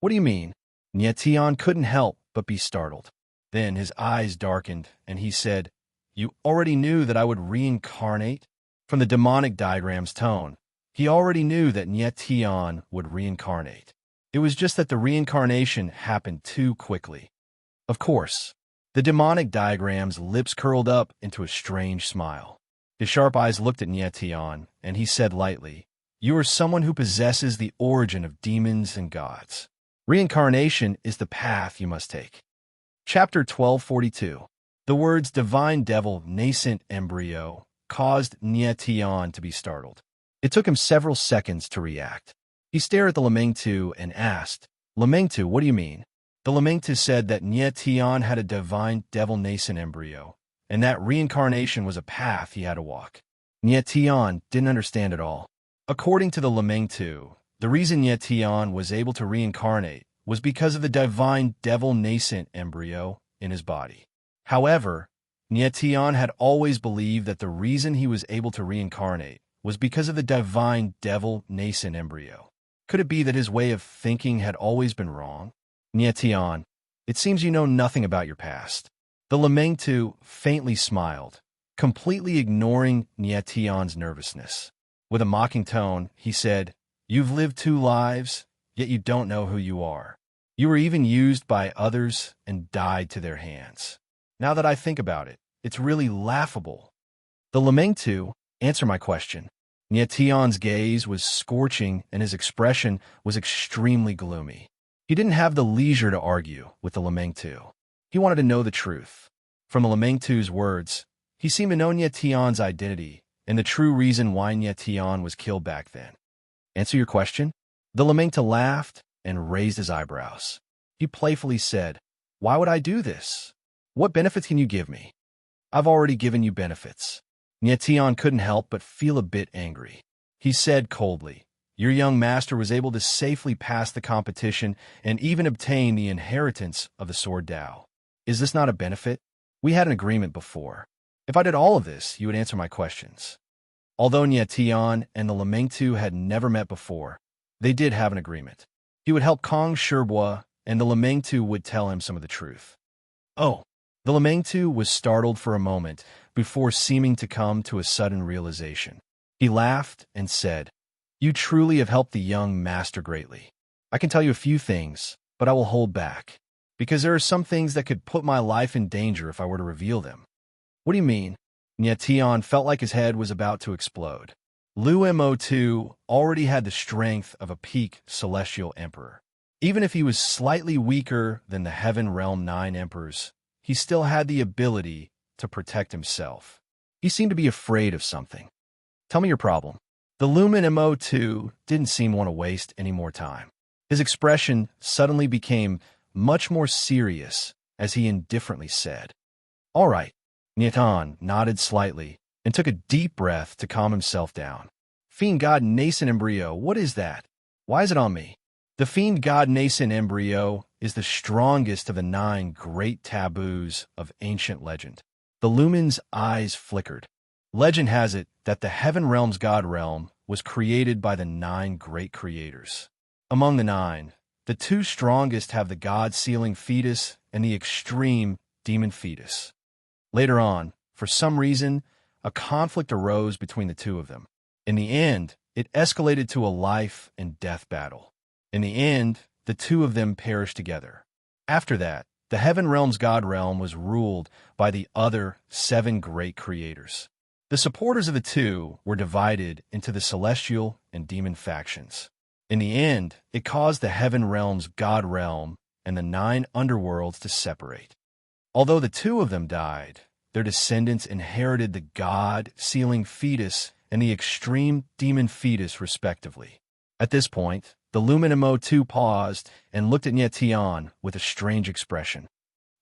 Speaker 1: "What do you mean?" Nyetian couldn't help but be startled. Then his eyes darkened, and he said, "You already knew that I would reincarnate?" From the demonic diagram's tone, he already knew that Nyetian would reincarnate. It was just that the reincarnation happened too quickly. Of course. The demonic diagram's lips curled up into a strange smile. His sharp eyes looked at Nyetian, and he said lightly, "You are someone who possesses the origin of demons and gods. Reincarnation is the path you must take." Chapter 1242. The words divine devil nascent embryo caused Nyetian to be startled. It took him several seconds to react. He stared at the Lamengtu and asked, "Lamengtu, what do you mean?" The Lamengtu said that Nyetian had a divine devil nascent embryo, and that reincarnation was a path he had to walk. Nyetian didn't understand at all. According to the Lamengtu, the reason Nyetian was able to reincarnate was because of the divine devil nascent embryo in his body. However, Nyetian had always believed that the reason he was able to reincarnate was because of the divine devil nascent embryo. Could it be that his way of thinking had always been wrong? Nyetian, it seems you know nothing about your past. The Lamengtu faintly smiled, completely ignoring Nyetian's nervousness. With a mocking tone, he said, "You've lived 2 lives, yet you don't know who you are. You were even used by others and died to their hands. Now that I think about it, it's really laughable." The Lamengtu, answer my question. Nyetian's gaze was scorching and his expression was extremely gloomy. He didn't have the leisure to argue with the Lamengtu. He wanted to know the truth. From the Lamengtu's words, he seemed to know Nyetian's identity and the true reason why Nyetian was killed back then. Answer your question? The Lamengtu laughed and raised his eyebrows. He playfully said, "Why would I do this? What benefits can you give me?" "I've already given you benefits." Nyetian couldn't help but feel a bit angry. He said coldly, "Your young master was able to safely pass the competition and even obtain the inheritance of the Sword Tao. Is this not a benefit? We had an agreement before. If I did all of this, you would answer my questions." Although Nyetian and the Lamengtu had never met before, they did have an agreement. He would help Kong Shirbua, and the Lamengtu would tell him some of the truth. Oh, the Lamengtu was startled for a moment before seeming to come to a sudden realization. He laughed and said, "You truly have helped the young master greatly. I can tell you a few things, but I will hold back, because there are some things that could put my life in danger if I were to reveal them." "What do you mean?" Nyetian felt like his head was about to explode. Lu Mo2 already had the strength of a peak celestial emperor. Even if he was slightly weaker than the Heaven Realm 9 emperors, he still had the ability to protect himself. He seemed to be afraid of something. "Tell me your problem." The Lumen Mo2 didn't seem to want to waste any more time. His expression suddenly became much more serious as he indifferently said, "All right." Nyetian nodded slightly and took a deep breath to calm himself down. "Fiend God Nascent Embryo, what is that? Why is it on me?" The Fiend God Nascent Embryo is the strongest of the 9 great taboos of ancient legend. The Lumen's eyes flickered. Legend has it that the Heaven Realm's God Realm was created by the 9 great creators. Among the 9, the 2 strongest have the God-sealing fetus and the extreme demon fetus. Later on, for some reason, a conflict arose between the 2 of them. In the end, it escalated to a life and death battle. In the end, the 2 of them perished together. After that, the Heaven Realm's God Realm was ruled by the other 7 great creators. The supporters of the 2 were divided into the celestial and demon factions. In the end, it caused the Heaven Realm's God Realm and the 9 underworlds to separate. Although the 2 of them died, their descendants inherited the God-sealing fetus and the extreme demon fetus, respectively. At this point, the Lumen Mo2 paused and looked at Nyetian with a strange expression.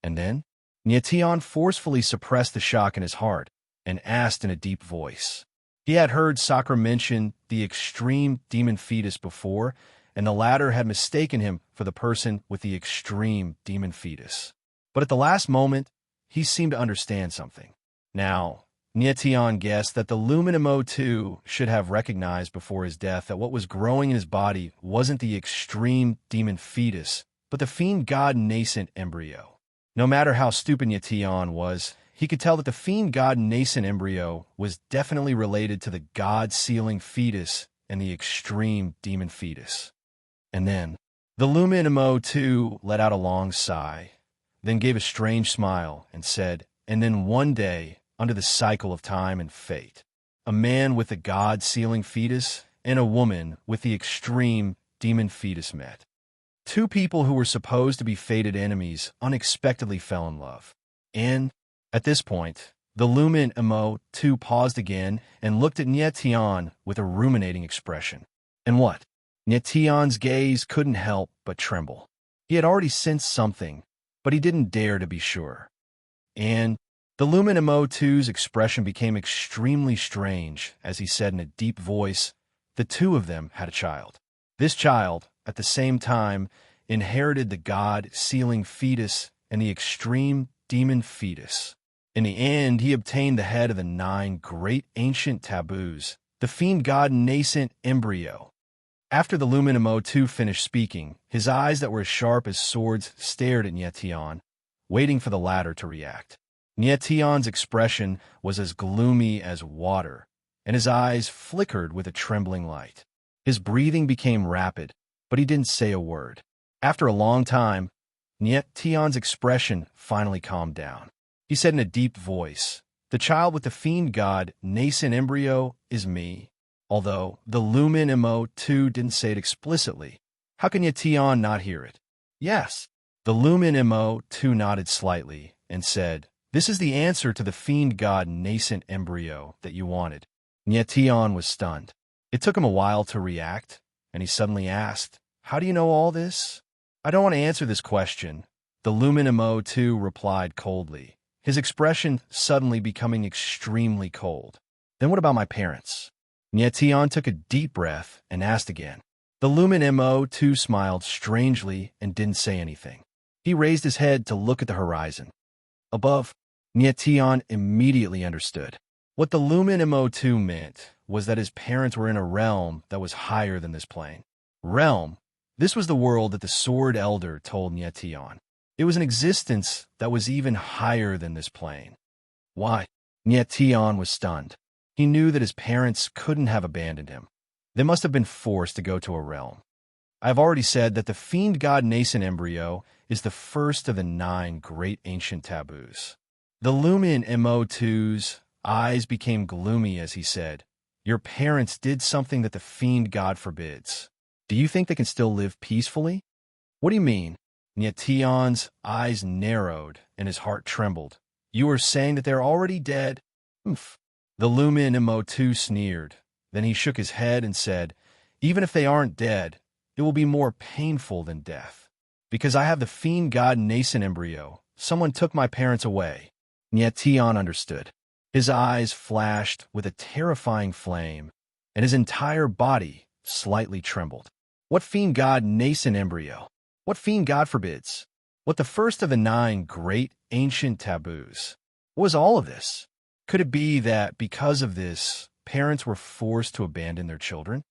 Speaker 1: And then, Nyetian forcefully suppressed the shock in his heart and asked in a deep voice. He had heard Sakura mention the extreme demon fetus before, and the latter had mistaken him for the person with the extreme demon fetus. But at the last moment, he seemed to understand something. Now, Nyetian guessed that the Lumen Mo2 should have recognized before his death that what was growing in his body wasn't the extreme demon fetus, but the Fiend God Nascent Embryo. No matter how stupid Nyetian was, he could tell that the Fiend God Nascent Embryo was definitely related to the God-sealing fetus and the extreme demon fetus. And then, the Lumen Mo2 let out a long sigh, then gave a strange smile and said, "And then one day, under the cycle of time and fate, a man with the God-sealing fetus and a woman with the extreme demon fetus met. 2 people who were supposed to be fated enemies unexpectedly fell in love." And, at this point, the Lumen Mo2 paused again and looked at Nyetian with a ruminating expression. And what? Nyetian's gaze couldn't help but tremble. He had already sensed something, but he didn't dare to be sure. And the Lumen Mo2's expression became extremely strange as he said in a deep voice, the two of them had a child. This child, at the same time, inherited the god-sealing fetus and the extreme demon fetus. In the end, he obtained the head of the 9 great ancient taboos, the fiend god nascent embryo. After the Lumen Mo2 finished speaking, his eyes that were as sharp as swords stared at Nyetian, waiting for the latter to react. Nyetian's expression was as gloomy as water, and his eyes flickered with a trembling light. His breathing became rapid, but he didn't say a word. After a long time, Nyetian's expression finally calmed down. He said in a deep voice, "The child with the fiend god, nascent embryo, is me." Although the Lumen Mo2 didn't say it explicitly, how can Nyetian not hear it? Yes. The Lumen Mo2 nodded slightly and said, "This is the answer to the fiend god nascent embryo that you wanted." Nyetian was stunned. It took him a while to react, and he suddenly asked, "How do you know all this?" "I don't want to answer this question," the Lumen Mo2 replied coldly, his expression suddenly becoming extremely cold. "Then what about my parents?" Nyetian took a deep breath and asked again. The Lumen Mo2 smiled strangely and didn't say anything. He raised his head to look at the horizon. Above, Nyetian immediately understood. What the Lumen Mo2 meant was that his parents were in a realm that was higher than this plane. Realm. This was the world that the Sword Elder told Nyetian. It was an existence that was even higher than this plane. Why? Nyetian was stunned. He knew that his parents couldn't have abandoned him. They must have been forced to go to a realm. I have already said that the fiend god nascent embryo is the first of the 9 great ancient taboos. The Lumen Mo2's eyes became gloomy as he said, "Your parents did something that the fiend god forbids. Do you think they can still live peacefully?" "What do you mean?" Nyetian's eyes narrowed and his heart trembled. "You are saying that they're already dead?" "Oomph." The Lumen Mo2 sneered. Then he shook his head and said, "Even if they aren't dead, it will be more painful than death. Because I have the fiend god nascent embryo. Someone took my parents away." Nyetian understood. His eyes flashed with a terrifying flame, and his entire body slightly trembled. What fiend god nascent embryo? What fiend god forbids? What the first of the 9 great ancient taboos? What was all of this? Could it be that because of this, parents were forced to abandon their children?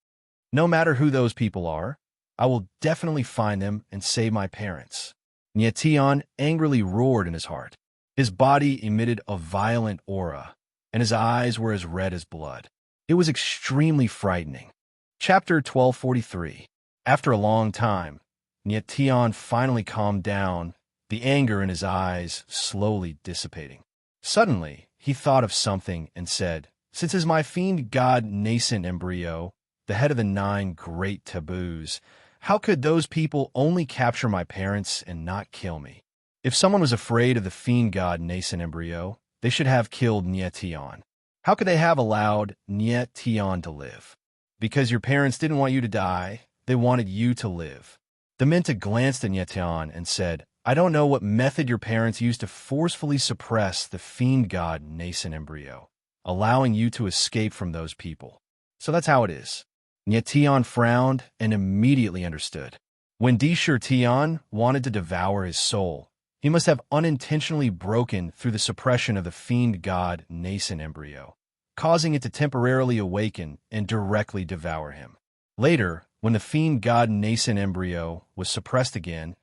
Speaker 1: No matter who those people are, I will definitely find them and save my parents. Nyetian angrily roared in his heart. His body emitted a violent aura, and his eyes were as red as blood. It was extremely frightening. Chapter 1243. After a long time, Nyetian finally calmed down, the anger in his eyes slowly dissipating. Suddenly, he thought of something and said, "Since as my fiend god nascent embryo, the head of the 9 great taboos, how could those people only capture my parents and not kill me? If someone was afraid of the fiend god nascent embryo, they should have killed Nyetian. How could they have allowed Nyetian to live? Because your parents didn't want you to die, they wanted you to live." The Minta glanced at Nyetian and said, "I don't know what method your parents used to forcefully suppress the fiend god nascent embryo, allowing you to escape from those people. So that's how it is." Nyetian frowned and immediately understood. When Dishur Tian wanted to devour his soul, he must have unintentionally broken through the suppression of the fiend god nascent embryo, causing it to temporarily awaken and directly devour him. Later, when the fiend god nascent embryo was suppressed again,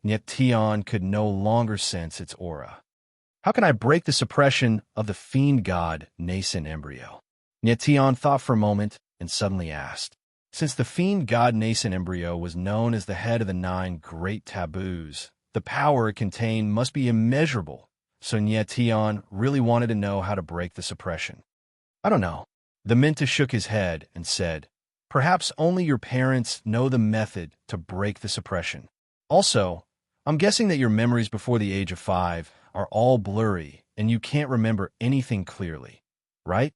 Speaker 1: Nyetian could no longer sense its aura. How can I break the suppression of the fiend god nascent embryo? Nyetian thought for a moment and suddenly asked. Since the fiend god nascent embryo was known as the head of the 9 great taboos, the power it contained must be immeasurable, so Nyetian really wanted to know how to break the suppression. "I don't know." The Minta shook his head and said, "Perhaps only your parents know the method to break the suppression. Also, I'm guessing that your memories before the age of 5 are all blurry and you can't remember anything clearly, right?"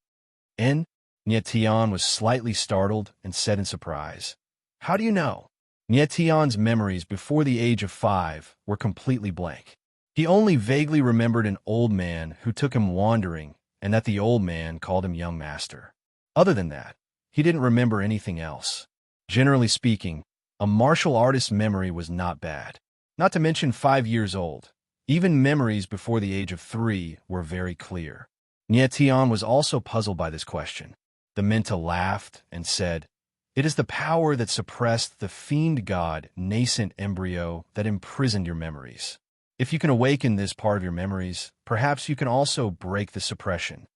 Speaker 1: "En?" Nyetian was slightly startled and said in surprise, "How do you know?" Nyetian's memories before the age of 5 were completely blank. He only vaguely remembered an old man who took him wandering and that the old man called him young master. Other than that, He didn't remember anything else. Generally speaking, a martial artist's memory was not bad. Not to mention 5 years old. Even memories before the age of 3 were very clear. Nietian was also puzzled by this question. The Minta laughed and said, "It is the power that suppressed the fiend god nascent embryo that imprisoned your memories. If you can awaken this part of your memories, perhaps you can also break the suppression."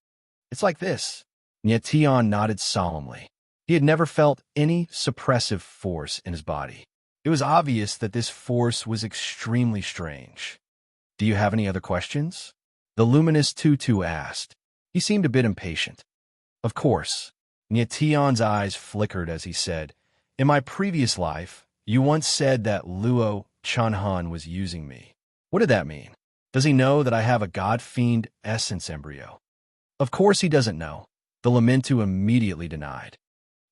Speaker 1: It's like this. Nietian nodded solemnly. He had never felt any suppressive force in his body. It was obvious that this force was extremely strange. "Do you have any other questions?" The luminous Tutu asked. He seemed a bit impatient. "Of course." Nietian's eyes flickered as he said, "In my previous life, you once said that Luo Chanhan was using me. What did that mean? Does he know that I have a god-fiend essence embryo?" "Of course he doesn't know," the Lamentu immediately denied.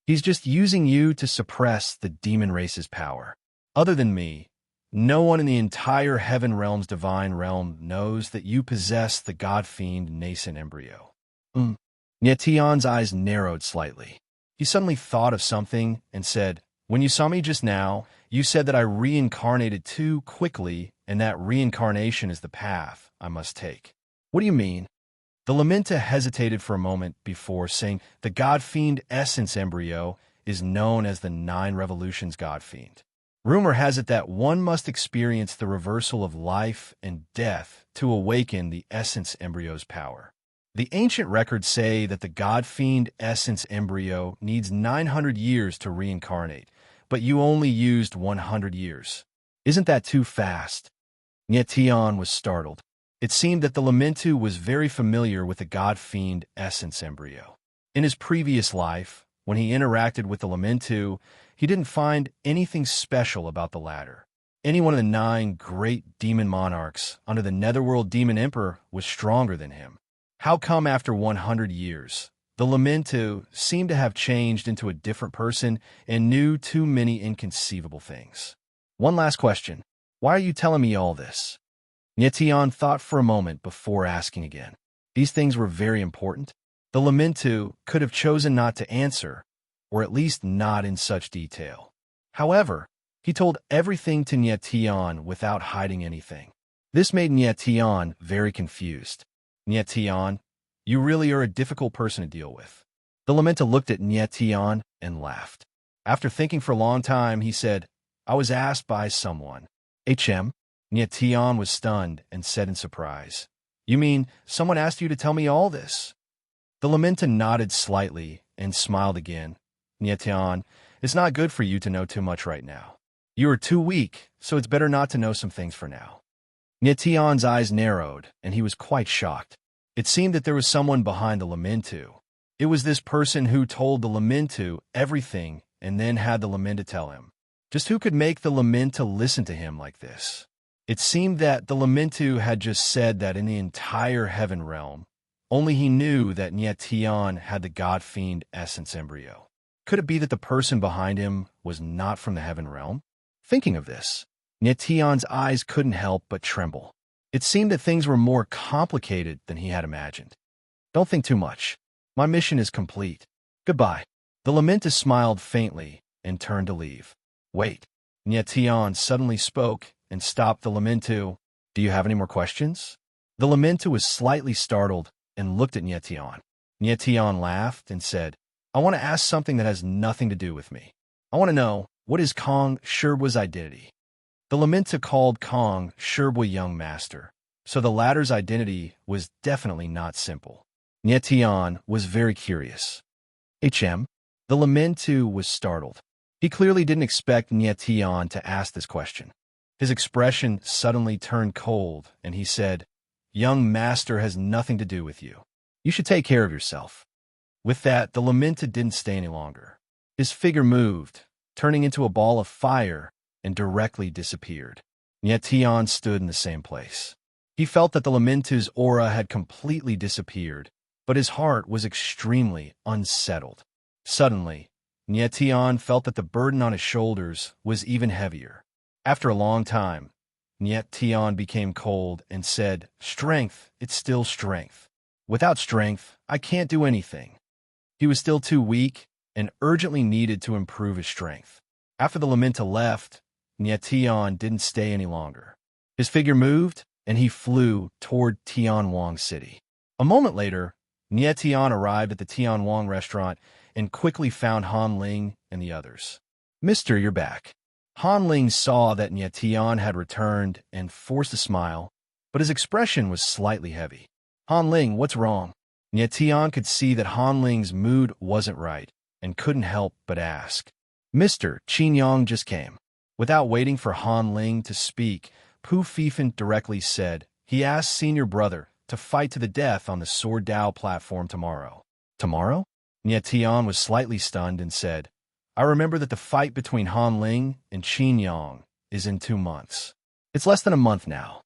Speaker 1: "He's just using you to suppress the demon race's power. Other than me, no one in the entire Heaven Realm's divine realm knows that you possess the god-fiend nascent embryo." Nietian's eyes narrowed slightly. He suddenly thought of something and said, "When you saw me just now, you said that I reincarnated too quickly and that reincarnation is the path I must take. What do you mean?" The Lamenta hesitated for a moment before saying, "The god-fiend essence embryo is known as the 9 Revolutions god-fiend. Rumor has it that one must experience the reversal of life and death to awaken the essence embryo's power. The ancient records say that the god-fiend essence embryo needs 900 years to reincarnate, but you only used 100 years. Isn't that too fast?" Nietian was startled. It seemed that the Lamentu was very familiar with the god-fiend essence embryo. In his previous life, when he interacted with the Lamentu, he didn't find anything special about the latter. Any one of the 9 great demon monarchs under the Netherworld Demon Emperor was stronger than him. How come after 100 years, the Lamentu seemed to have changed into a different person and knew too many inconceivable things? "One last question. Why are you telling me all this?" Nietian thought for a moment before asking again. These things were very important. The Lamentu could have chosen not to answer, or at least not in such detail. However, he told everything to Nietian without hiding anything. This made Nietian very confused. "Nietian, you really are a difficult person to deal with." The Lamenta looked at Nietian and laughed. After thinking for a long time, he said, "I was asked by someone." "HM?" Nietian was stunned and said in surprise, "You mean someone asked you to tell me all this?" The Lamenta nodded slightly and smiled again. "Nietian, it's not good for you to know too much right now. You are too weak, so it's better not to know some things for now." Nietian's eyes narrowed, and he was quite shocked. It seemed that there was someone behind the Lamentu. It was this person who told the Lamentu everything and then had the Lamenta tell him. Just who could make the Lamenta listen to him like this? It seemed that the Lamentu had just said that in the entire Heaven Realm, only he knew that Nietian had the god-fiend essence embryo. Could it be that the person behind him was not from the Heaven Realm? Thinking of this, Nietian's eyes couldn't help but tremble. It seemed that things were more complicated than he had imagined. "Don't think too much. My mission is complete. Goodbye." The Lamenta smiled faintly and turned to leave. "Wait." Nietian suddenly spoke and stopped the Lamentu. "Do you have any more questions?" The Lamentu was slightly startled and looked at Nietian. Nietian laughed and said, "I want to ask something that has nothing to do with me. I want to know, what is Kong Sherba's identity?" The Lamenta called Kong Sherba Young Master, so the latter's identity was definitely not simple. Nietian was very curious. "HM?" The Lamentu was startled. He clearly didn't expect Nietian to ask this question. His expression suddenly turned cold, and he said, "Young Master has nothing to do with you. You should take care of yourself." With that, the Lamenta didn't stay any longer. His figure moved, turning into a ball of fire, and directly disappeared. Nietian stood in the same place. He felt that the Lamentu's aura had completely disappeared, but his heart was extremely unsettled. Suddenly, Nietian felt that the burden on his shoulders was even heavier. After a long time, Nietian became cold and said, "Strength, it's still strength. Without strength, I can't do anything." He was still too weak, and urgently needed to improve his strength. After the Lamenta left, Tian didn't stay any longer. His figure moved, and he flew toward Tianwang City. A moment later, Tian arrived at the Tianwang restaurant and quickly found Han Ling and the others. "Mister, you're back." Han Ling saw that Tian had returned and forced a smile, but his expression was slightly heavy. "Han Ling, what's wrong?" Tian could see that Han Ling's mood wasn't right and couldn't help but ask. "Mister, Qin Yang just came." Without waiting for Han Ling to speak, Pu Fifan directly said he asked senior brother to fight to the death on the Sword Dao platform tomorrow. Tomorrow? Tian was slightly stunned and said, "I remember that the fight between Han Ling and Qin Yang is in 2 months. It's less than a month now."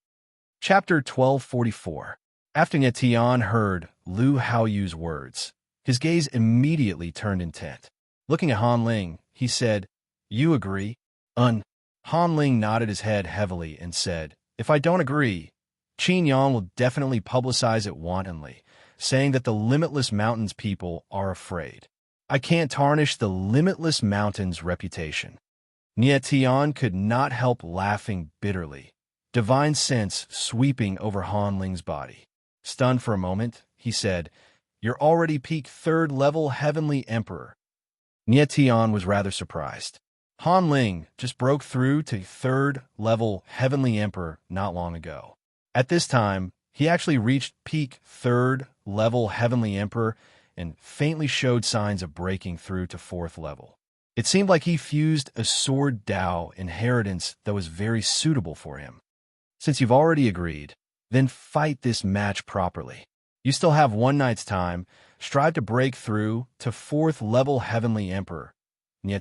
Speaker 1: Chapter 1244. After Tian heard Lu Haoyu's words, his gaze immediately turned intent. Looking at Han Ling, he said, "You agree?" Han Ling nodded his head heavily and said, "If I don't agree, Qin Yang will definitely publicize it wantonly, saying that the Limitless Mountains people are afraid. I can't tarnish the Limitless Mountains' reputation." Tian could not help laughing bitterly, divine sense sweeping over Han Ling's body. Stunned for a moment, he said, "You're already peak 3rd level Heavenly Emperor." Tian was rather surprised. Han Ling just broke through to 3rd level Heavenly Emperor not long ago. At this time, he actually reached peak 3rd level Heavenly Emperor and faintly showed signs of breaking through to 4th level. It seemed like he fused a Sword Dao inheritance that was very suitable for him. "Since you've already agreed, then fight this match properly. You still have 1 night's time. Strive to break through to 4th level Heavenly Emperor."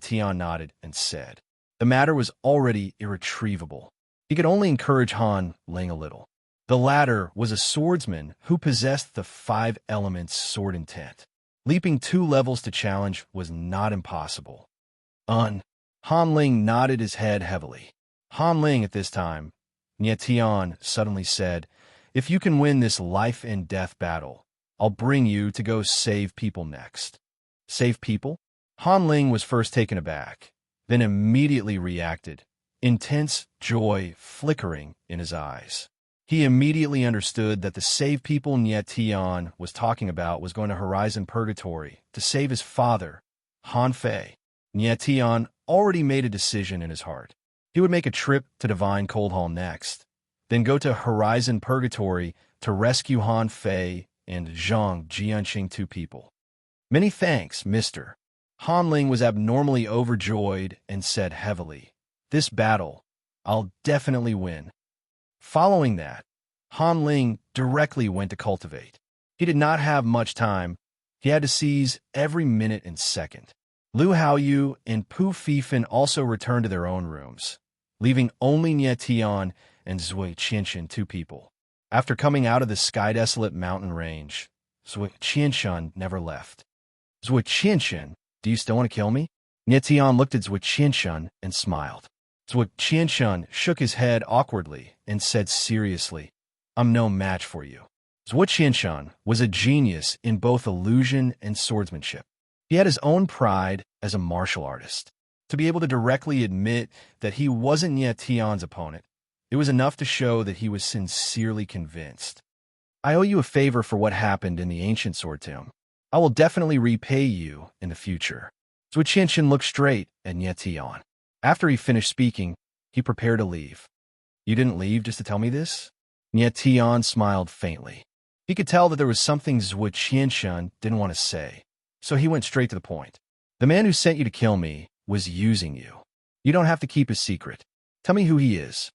Speaker 1: Tian nodded and said. The matter was already irretrievable. He could only encourage Han Ling a little. The latter was a swordsman who possessed the 5 elements sword intent. Leaping 2 levels to challenge was not impossible. Han Ling nodded his head heavily. Han Ling at this time, Tian suddenly said, "If you can win this life and death battle, I'll bring you to go save people next." Save people? Han Ling was first taken aback, then immediately reacted, intense joy flickering in his eyes. He immediately understood that the save people Tian was talking about was going to Horizon Purgatory to save his father, Han Fei. Tian already made a decision in his heart. He would make a trip to Divine Cold Hall next, then go to Horizon Purgatory to rescue Han Fei and Zhang Jianqing, 2 people. "Many thanks, mister." Han Ling was abnormally overjoyed and said heavily, "This battle, I'll definitely win." Following that, Han Ling directly went to cultivate. He did not have much time. He had to seize every minute and second. Lu Haoyu and Pu Fifan also returned to their own rooms, leaving only Tian and Zui Qianxun, 2 people. After coming out of the sky-desolate mountain range, Zui Qianxun never left. "Zui Qianxun, do you still want to kill me?" Tian looked at Zui Qianxun and smiled. Zui Qianxun shook his head awkwardly and said seriously, "I'm no match for you." Zui Qianxun was a genius in both illusion and swordsmanship. He had his own pride as a martial artist. To be able to directly admit that he wasn't Tian's opponent, it was enough to show that he was sincerely convinced. "I owe you a favor for what happened in the ancient sword tomb. I will definitely repay you in the future." Zui Qianxun looked straight at Tian. After he finished speaking, he prepared to leave. "You didn't leave just to tell me this?" Tian smiled faintly. He could tell that there was something Zui Qianxun didn't want to say, so he went straight to the point. "The man who sent you to kill me was using you. You don't have to keep his secret. Tell me who he is.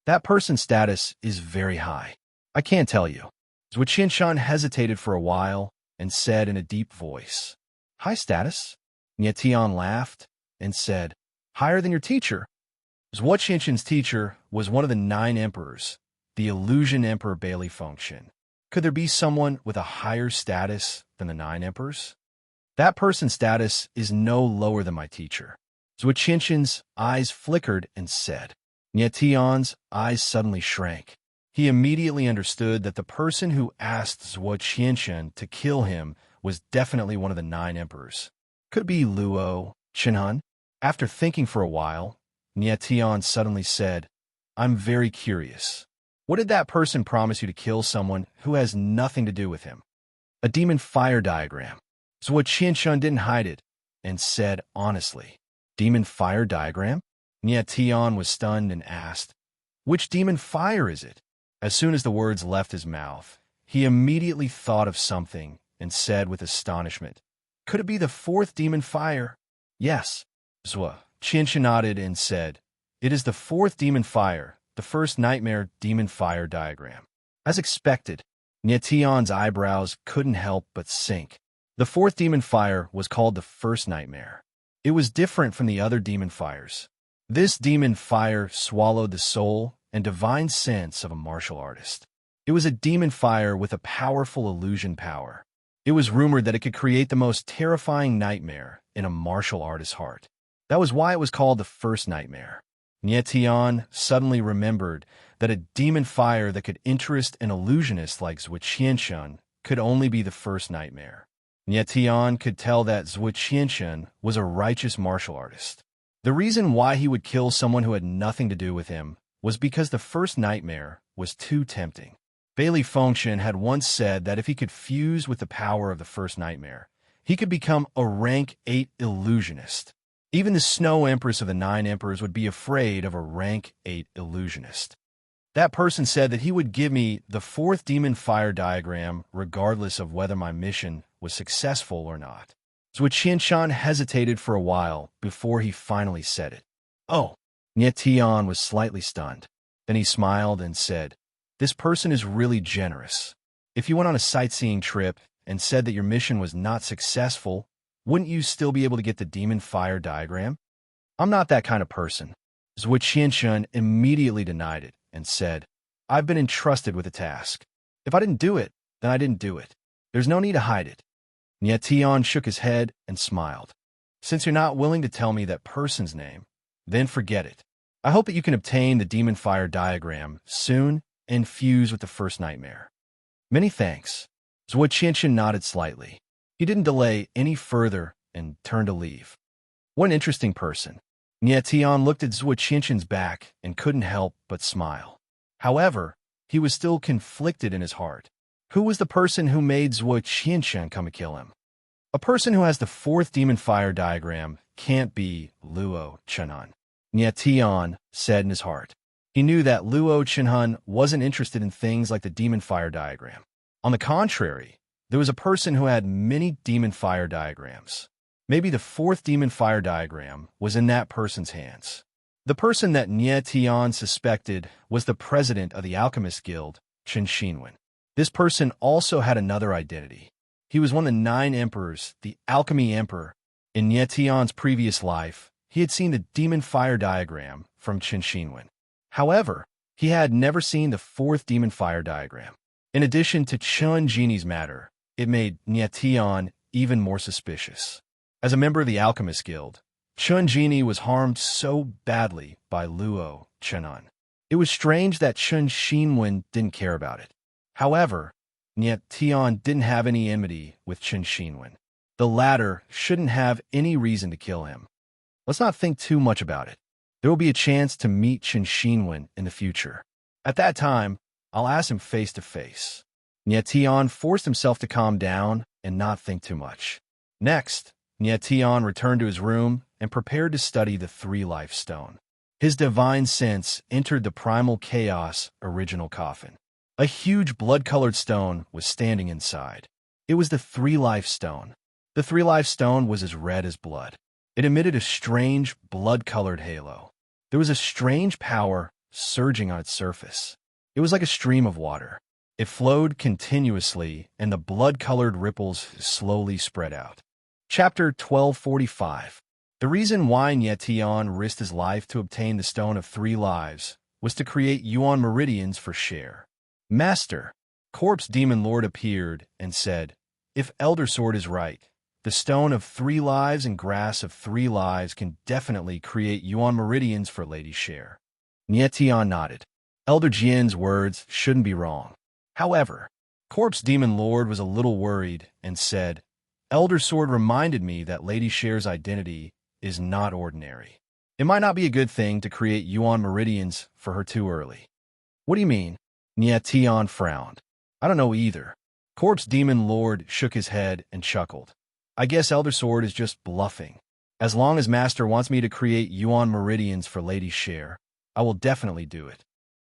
Speaker 1: That person's status is very high. I can't tell you." Zui Qianxun hesitated for a while and said in a deep voice, "High status?" Tian laughed and said, "Higher than your teacher." Zui Qianxun's teacher was one of the 9 emperors, the Illusion Emperor Bailey Fengxian. Could there be someone with a higher status than the 9 emperors? That person's status is no lower than my teacher. Zui Qianxun's eyes flickered and said. Tian's eyes suddenly shrank. He immediately understood that the person who asked Zui Qianxun to kill him was definitely one of the 9 emperors. Could be Luo Chenhun. After thinking for a while, Nietian suddenly said, I'm very curious. What did that person promise you to kill someone who has nothing to do with him? A demon fire diagram. So what Qianshun didn't hide it, and said honestly. Demon fire diagram? Nietian was stunned and asked, which demon fire is it? As soon as the words left his mouth, he immediately thought of something and said with astonishment, could it be the fourth demon fire? Yes. Zhua Qianshun nodded and said, it is the fourth demon fire, the first nightmare demon fire diagram. As expected, Nietian's eyebrows couldn't help but sink. The fourth demon fire was called the first nightmare. It was different from the other demon fires. This demon fire swallowed the soul and divine sense of a martial artist. It was a demon fire with a powerful illusion power. It was rumored that it could create the most terrifying nightmare in a martial artist's heart. That was why it was called the first nightmare. Nietian suddenly remembered that a demon fire that could interest an illusionist like Zhou Qianshun could only be the first nightmare. Nietian could tell that Zhou Qianshun was a righteous martial artist. The reason why he would kill someone who had nothing to do with him was because the first nightmare was too tempting. Bailey Fengshen had once said that if he could fuse with the power of the first nightmare, he could become a rank 8 illusionist. Even the Snow Empress of the 9 Emperors would be afraid of a rank 8 illusionist. That person said that he would give me the fourth demon fire diagram regardless of whether my mission was successful or not. Zhou Qianshun hesitated for a while before he finally said it. Oh, Nietian was slightly stunned. Then he smiled and said, this person is really generous. If you went on a sightseeing trip and said that your mission was not successful, wouldn't you still be able to get the demon fire diagram? I'm not that kind of person. Zhou Qianshun immediately denied it and said, I've been entrusted with a task. If I didn't do it, then I didn't do it. There's no need to hide it. Nietian shook his head and smiled. Since you're not willing to tell me that person's name, then forget it. I hope that you can obtain the demon fire diagram soon and fuse with the first nightmare. Many thanks. Zhou Qianshun nodded slightly. He didn't delay any further and turned to leave. What an interesting person. Nietian looked at Zhou Qianshun's back and couldn't help but smile. However, he was still conflicted in his heart. Who was the person who made Zhou Qianshun come and kill him? A person who has the fourth demon fire diagram can't be Luo Chenhun. Nietian said in his heart. He knew that Luo Chenhun wasn't interested in things like the demon fire diagram. On the contrary, there was a person who had many demon fire diagrams. Maybe the fourth demon fire diagram was in that person's hands. The person that Nietian suspected was the president of the Alchemist Guild, Chen Xinwen. This person also had another identity. He was one of the 9 emperors, the Alchemy Emperor. In Nietian's previous life, he had seen the demon fire diagram from Chen Xinwen. However, he had never seen the fourth demon fire diagram. In addition to Chen Jinyi's matter, it made Nietian even more suspicious. As a member of the Alchemist Guild, Chen Jinyi was harmed so badly by Luo Chenhun. It was strange that Chen Xinwen didn't care about it. However, Nietian didn't have any enmity with Chen Xinwen. The latter shouldn't have any reason to kill him. Let's not think too much about it. There will be a chance to meet Chen Xinwen in the future. At that time, I'll ask him face to face. Nietian forced himself to calm down and not think too much. Next, Nietian returned to his room and prepared to study the 3-life stone. His divine sense entered the primal chaos original coffin. A huge blood-colored stone was standing inside. It was the 3-life stone. The 3-life stone was as red as blood. It emitted a strange blood-colored halo. There was a strange power surging on its surface. It was like a stream of water. It flowed continuously, and the blood-colored ripples slowly spread out. Chapter 1245. The reason why Nietian risked his life to obtain the Stone of 3 Lives was to create Yuan meridians for share. Master, Corpse Demon Lord appeared and said, if Elder Sword is right, the Stone of 3 Lives and Grass of 3 Lives can definitely create Yuan meridians for Lady Share. Nietian nodded. Elder Jian's words shouldn't be wrong. However, Corpse Demon Lord was a little worried and said, Elder Sword reminded me that Lady Cher's identity is not ordinary. It might not be a good thing to create yuan meridians for her too early. What do you mean? Nye Tian frowned. I don't know either. Corpse Demon Lord shook his head and chuckled. I guess Elder Sword is just bluffing. As long as Master wants me to create yuan meridians for Lady Cher, I will definitely do it.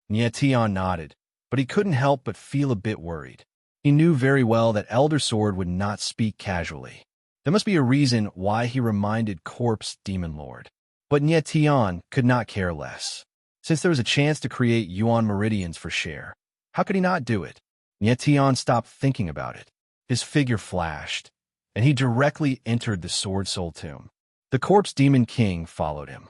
Speaker 1: Nye Tian nodded, but he couldn't help but feel a bit worried. He knew very well that Elder Sword would not speak casually. There must be a reason why he reminded Corpse Demon Lord. But Nye Tian could not care less. Since there was a chance to create yuan meridians for Cher, how could he not do it? Nye Tian stopped thinking about it. His figure flashed, and he directly entered the Sword Soul tomb. The Corpse Demon King followed him.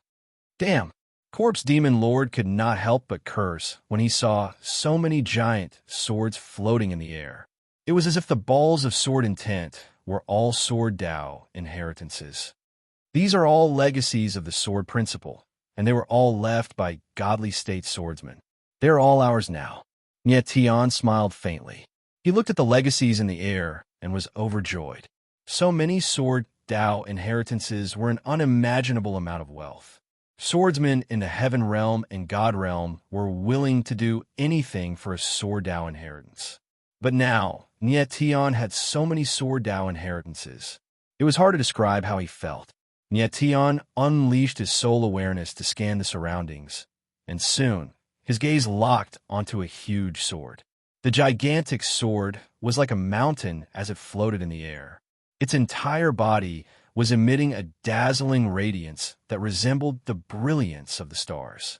Speaker 1: Damn! Corpse Demon Lord could not help but curse when he saw so many giant swords floating in the air. It was as if the balls of sword intent were all Sword Dao inheritances. These are all legacies of the sword principle, and they were all left by godly state swordsmen. They are all ours now. Nye Tian smiled faintly. He looked at the legacies in the air and was overjoyed. So many Sword Dao inheritances were an unimaginable amount of wealth. Swordsmen in the Heaven Realm and God Realm were willing to do anything for a Sword Dao inheritance. But now, Nye Tian had so many Sword Dao inheritances. It was hard to describe how he felt. Nye Tian unleashed his soul awareness to scan the surroundings, and soon, his gaze locked onto a huge sword. The gigantic sword was like a mountain as it floated in the air. Its entire body was emitting a dazzling radiance that resembled the brilliance of the stars.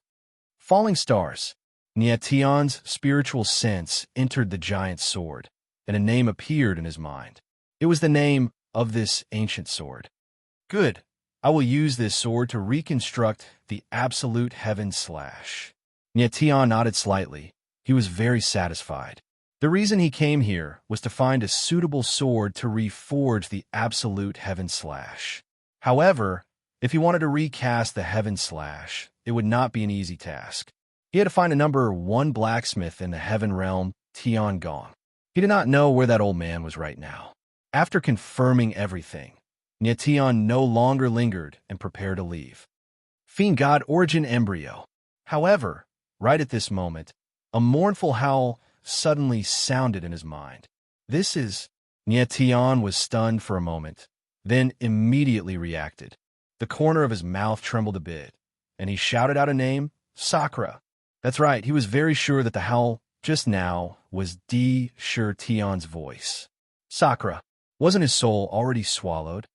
Speaker 1: Falling stars. Nye Tian's spiritual sense entered the giant sword, and a name appeared in his mind. It was the name of this ancient sword. Good. I will use this sword to reconstruct the absolute heaven slash. Nye Tian nodded slightly. He was very satisfied. The reason he came here was to find a suitable sword to reforge the absolute heaven slash. However, if he wanted to recast the heaven slash, it would not be an easy task. He had to find a number 1 blacksmith in the heaven realm, Tiangong. He did not know where that old man was right now. After confirming everything, Nye Tian no longer lingered and prepared to leave. Fiend God Origin Embryo. However, right at this moment, a mournful howl suddenly sounded in his mind. This is... Nye Tian was stunned for a moment, then immediately reacted. The corner of his mouth trembled a bit, and he shouted out a name, Sakura. That's right, he was very sure that the howl just now was Di Shi Tian's voice. Sakura. Wasn't his soul already swallowed?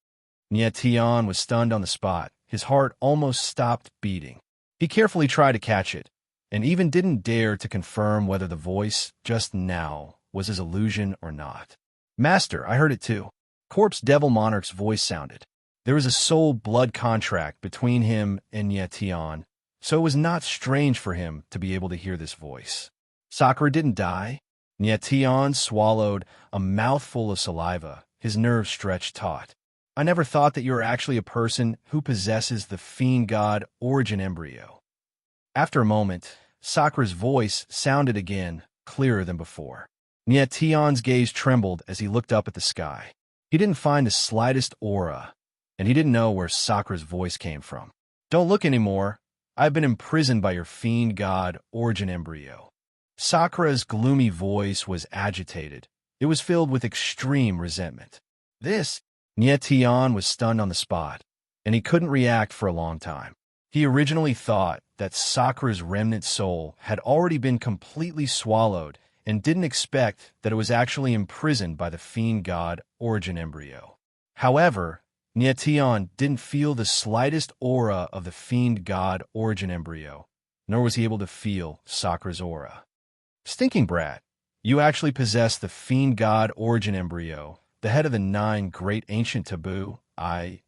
Speaker 1: Nye Tian was stunned on the spot. His heart almost stopped beating. He carefully tried to catch it, and even didn't dare to confirm whether the voice just now was his illusion or not. Master, I heard it too. Corpse Devil Monarch's voice sounded. There was a soul-blood contract between him and Nye Tian, so it was not strange for him to be able to hear this voice. Sakura didn't die. Nye Tian swallowed a mouthful of saliva, his nerves stretched taut. I never thought that you were actually a person who possesses the Fiend God Origin Embryo. After a moment, Sakura's voice sounded again, clearer than before. Nye Tian's gaze trembled as he looked up at the sky. He didn't find the slightest aura, and he didn't know where Sakura's voice came from. Don't look anymore. I've been imprisoned by your Fiend God Origin Embryo. Sakura's gloomy voice was agitated. It was filled with extreme resentment. This... Nye Tian was stunned on the spot, and he couldn't react for a long time. He originally thought that Sakura's remnant soul had already been completely swallowed and didn't expect that it was actually imprisoned by the Fiend God Origin Embryo. However, Nye Tian didn't feel the slightest aura of the Fiend God Origin Embryo, nor was he able to feel Sakura's aura. Stinking brat, you actually possess the Fiend God Origin Embryo, the head of the 9 great ancient taboo.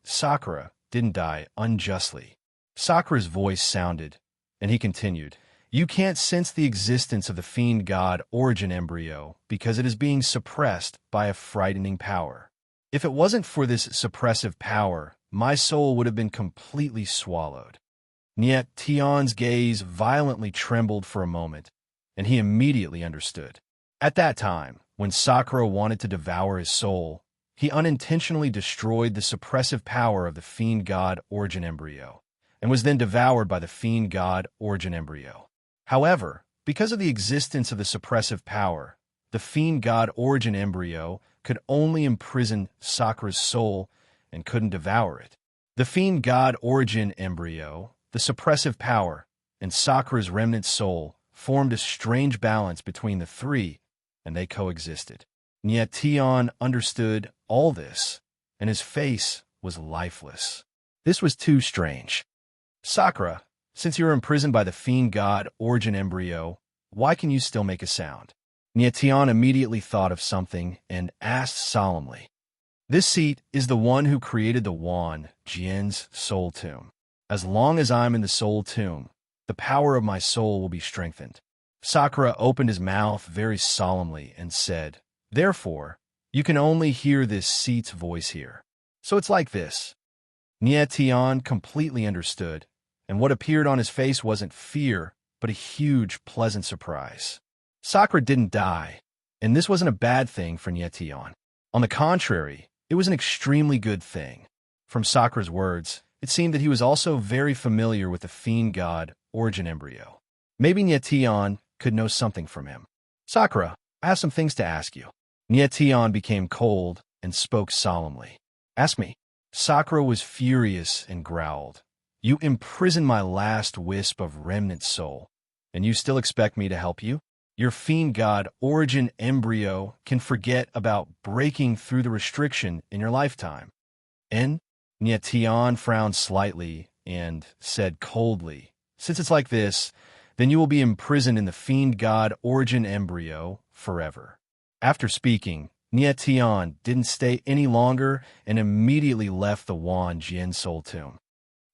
Speaker 1: Sakura, didn't die unjustly. Sakura's voice sounded, and he continued, You can't sense the existence of the Fiend God Origin Embryo because it is being suppressed by a frightening power. If it wasn't for this suppressive power, my soul would have been completely swallowed. Nye Tian's gaze violently trembled for a moment, and he immediately understood. At that time, when Sakura wanted to devour his soul, he unintentionally destroyed the suppressive power of the fiend god origin embryo, and was then devoured by the fiend god origin embryo. However, because of the existence of the suppressive power, the fiend god origin embryo could only imprison Sakura's soul and couldn't devour it. The fiend god origin embryo, the suppressive power, and Sakura's remnant soul formed a strange balance between the three, and they coexisted. Nyetion understood all this, and his face was lifeless. This was too strange. Sakura, since you are imprisoned by the fiend god origin embryo, why can you still make a sound? Nyetion immediately thought of something and asked solemnly. This seat is the one who created the wand, Jian's soul tomb. As long as I'm in the soul tomb, the power of my soul will be strengthened. Sakura opened his mouth very solemnly and said, therefore, you can only hear this seat's voice here. So it's like this. Nyetion completely understood, and what appeared on his face wasn't fear, but a huge, pleasant surprise. Sakura didn't die, and this wasn't a bad thing for Nyetion. On the contrary, it was an extremely good thing. From Sakura's words, it seemed that he was also very familiar with the fiend god origin embryo. Maybe Nyetion could know something from him. Sakura, I have some things to ask you. Nyetion became cold and spoke solemnly. Ask me. Sakura was furious and growled. You imprisoned my last wisp of remnant soul, and you still expect me to help you? Your fiend god origin embryo can forget about breaking through the restriction in your lifetime. And Nyetion frowned slightly and said coldly, since it's like this, then you will be imprisoned in the fiend god origin embryo forever. After speaking, Nyetion didn't stay any longer and immediately left the Wan Jian soul tomb.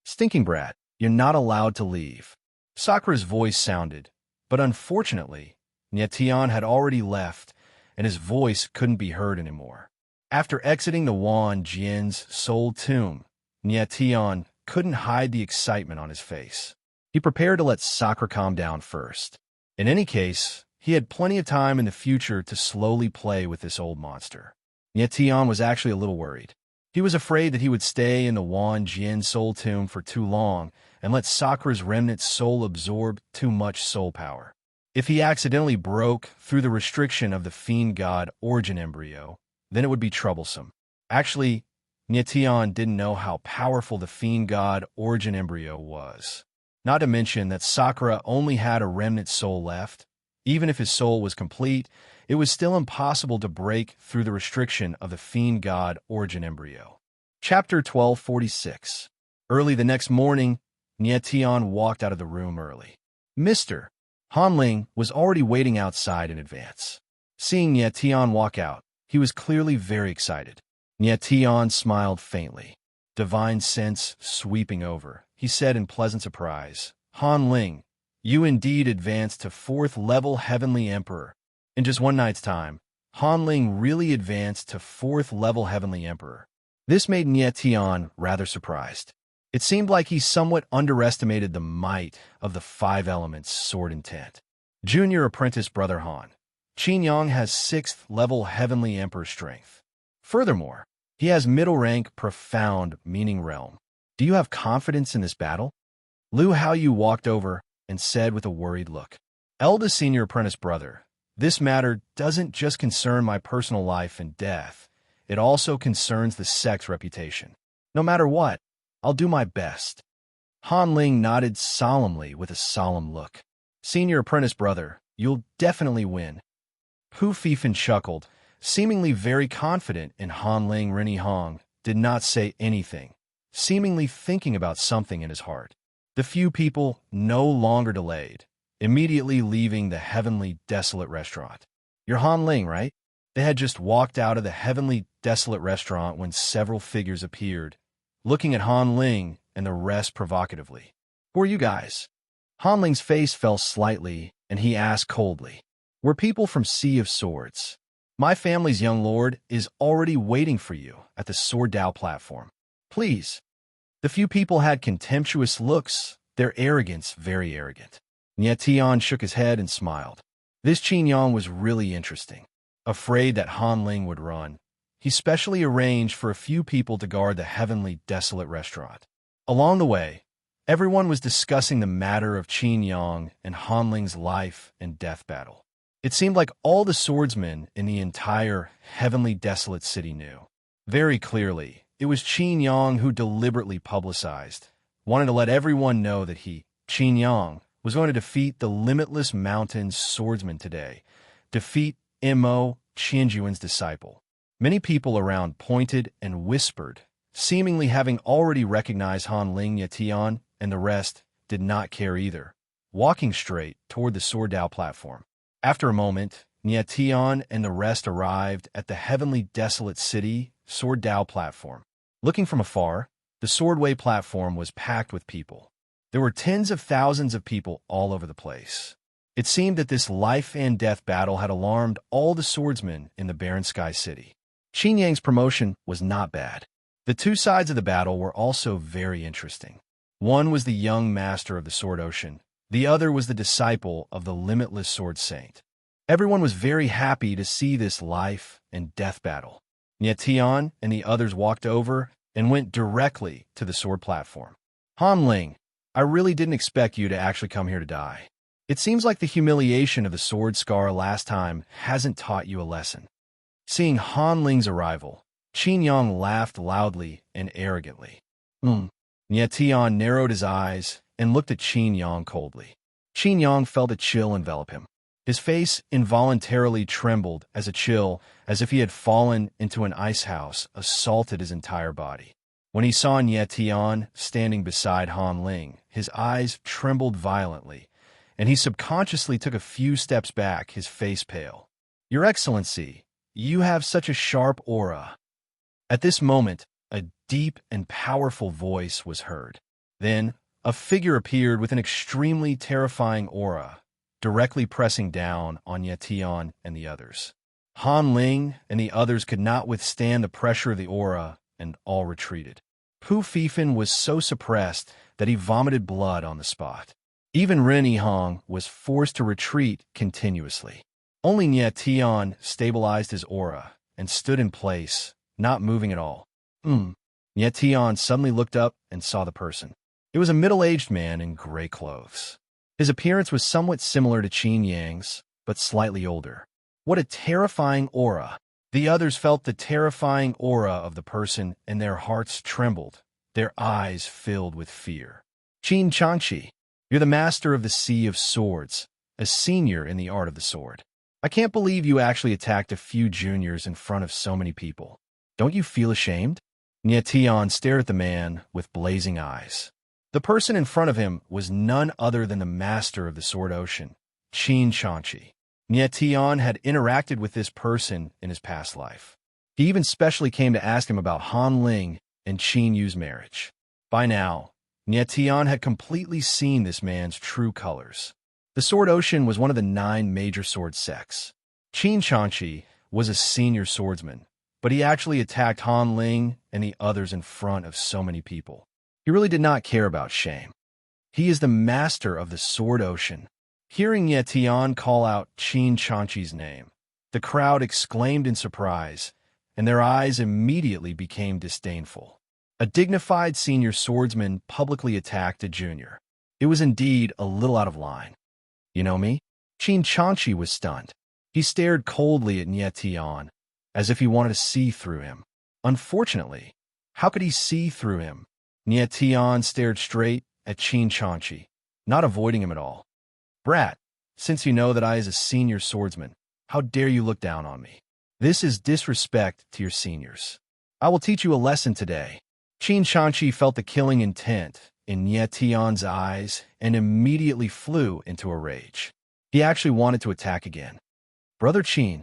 Speaker 1: Stinking brat, you're not allowed to leave. Sakura's voice sounded, but unfortunately, Nyetion had already left, and his voice couldn't be heard anymore. After exiting the Wan Jian's soul tomb, Nyetion couldn't hide the excitement on his face. He prepared to let Sakura calm down first. In any case, he had plenty of time in the future to slowly play with this old monster. Nyetion was actually a little worried. He was afraid that he would stay in the Wan Jian soul tomb for too long and let Sakura's remnant soul absorb too much soul power. If he accidentally broke through the restriction of the fiend god origin embryo, then it would be troublesome. Actually, Nyetion didn't know how powerful the fiend god origin embryo was. Not to mention that Sakura only had a remnant soul left. Even if his soul was complete, it was still impossible to break through the restriction of the fiend god origin embryo. Chapter 1246. Early the next morning, Nyetion walked out of the room early. Mr. Hanling was already waiting outside in advance. Seeing Nyetion walk out, he was clearly very excited. Nyetion smiled faintly. Divine sense sweeping over, he said in pleasant surprise, Hanling, you indeed advanced to 4th level Heavenly Emperor. In just one night's time, Hanling really advanced to 4th level Heavenly Emperor. This made Nyetion rather surprised. It seemed like he somewhat underestimated the might of the 5 elements sword intent. Junior apprentice Brother Han. Qinyang has 6th level Heavenly Emperor strength. Furthermore, he has middle rank profound meaning realm. Do you have confidence in this battle? Liu Haoyu walked over and said with a worried look. Eldest senior apprentice brother, this matter doesn't just concern my personal life and death. It also concerns the sect's reputation. No matter what, I'll do my best. Han Ling nodded solemnly with a solemn look. Senior apprentice brother, you'll definitely win. Hu Fifan chuckled, seemingly very confident in Han Ling. Rini Hong did not say anything, seemingly thinking about something in his heart. The few people no longer delayed, immediately leaving the heavenly desolate restaurant. You're Han Ling, right? They had just walked out of the heavenly desolate restaurant when several figures appeared, looking at Han Ling and the rest provocatively. Who are you guys? Han Ling's face fell slightly, and he asked coldly, we're people from Sea of Swords. My family's young lord is already waiting for you at the Sword Dao platform. Please. The few people had contemptuous looks, their arrogance very arrogant. Nyetion shook his head and smiled. This Qinyang was really interesting. Afraid that Han Ling would run, he specially arranged for a few people to guard the heavenly desolate restaurant. Along the way, everyone was discussing the matter of Qin Yang and Han Ling's life and death battle. It seemed like all the swordsmen in the entire heavenly desolate city knew. Very clearly, it was Qin Yang who deliberately publicized, wanted to let everyone know that he, Qin Yang, was going to defeat the Limitless Mountain's swordsman today, defeat Mo, Qianjuan's disciple. Many people around pointed and whispered, seemingly having already recognized Han Ling, Yetian, and the rest did not care either, walking straight toward the Sword Dao platform. After a moment, Nietian and the rest arrived at the heavenly desolate city Sword Dao platform. Looking from afar, the Swordway platform was packed with people. There were tens of thousands of people all over the place. It seemed that this life and death battle had alarmed all the swordsmen in the barren sky city. Qin Yang's promotion was not bad. The two sides of the battle were also very interesting. One was the young master of the Sword Ocean. The other was the disciple of the limitless Sword Saint. Everyone was very happy to see this life and death battle. Nietian and the others walked over and went directly to the sword platform. Han Ling, I really didn't expect you to actually come here to die. It seems like the humiliation of the sword scar last time hasn't taught you a lesson. Seeing Han Ling's arrival, Qin Yang laughed loudly and arrogantly. Nietian narrowed his eyes and looked at Qin Yang coldly. Qin Yang felt a chill envelop him. His face involuntarily trembled as if he had fallen into an ice house, assaulted his entire body. When he saw Nietian standing beside Han Ling, his eyes trembled violently, and he subconsciously took a few steps back, his face pale. Your Excellency, you have such a sharp aura. At this moment, a deep and powerful voice was heard. Then, a figure appeared with an extremely terrifying aura, directly pressing down on Yetian and the others. Han Ling and the others could not withstand the pressure of the aura and all retreated. Pu Fifan was so suppressed that he vomited blood on the spot. Even Ren Yihang was forced to retreat continuously. Only Nietian stabilized his aura and stood in place, not moving at all. Nietian suddenly looked up and saw the person. It was a middle-aged man in gray clothes. His appearance was somewhat similar to Qin Yang's, but slightly older. What a terrifying aura! The others felt the terrifying aura of the person, and their hearts trembled, their eyes filled with fear. Qin Changqi, you're the master of the Sea of Swords, a senior in the art of the sword. I can't believe you actually attacked a few juniors in front of so many people. Don't you feel ashamed? Nietian stared at the man with blazing eyes. The person in front of him was none other than the master of the Sword Ocean, Qin Changqi. Nietian had interacted with this person in his past life. He even specially came to ask him about Han Ling and Qin Yu's marriage. By now, Nietian had completely seen this man's true colors. The Sword Ocean was one of the 9 major sword sects. Qin Changqi was a senior swordsman, but he actually attacked Han Ling and the others in front of so many people. He really did not care about shame. He is the master of the Sword Ocean. Hearing Nietian call out Qin Changqi's name, the crowd exclaimed in surprise, and their eyes immediately became disdainful. A dignified senior swordsman publicly attacked a junior. It was indeed a little out of line. You know me? Qin Changqi was stunned. He stared coldly at Nietian, as if he wanted to see through him. Unfortunately, how could he see through him? Nietian stared straight at Qin Changqi, not avoiding him at all. Brat, since you know that I is a senior swordsman, how dare you look down on me? This is disrespect to your seniors. I will teach you a lesson today. Qin Changqi felt the killing intent in Nietian's eyes and immediately flew into a rage. He actually wanted to attack again. Brother Qin.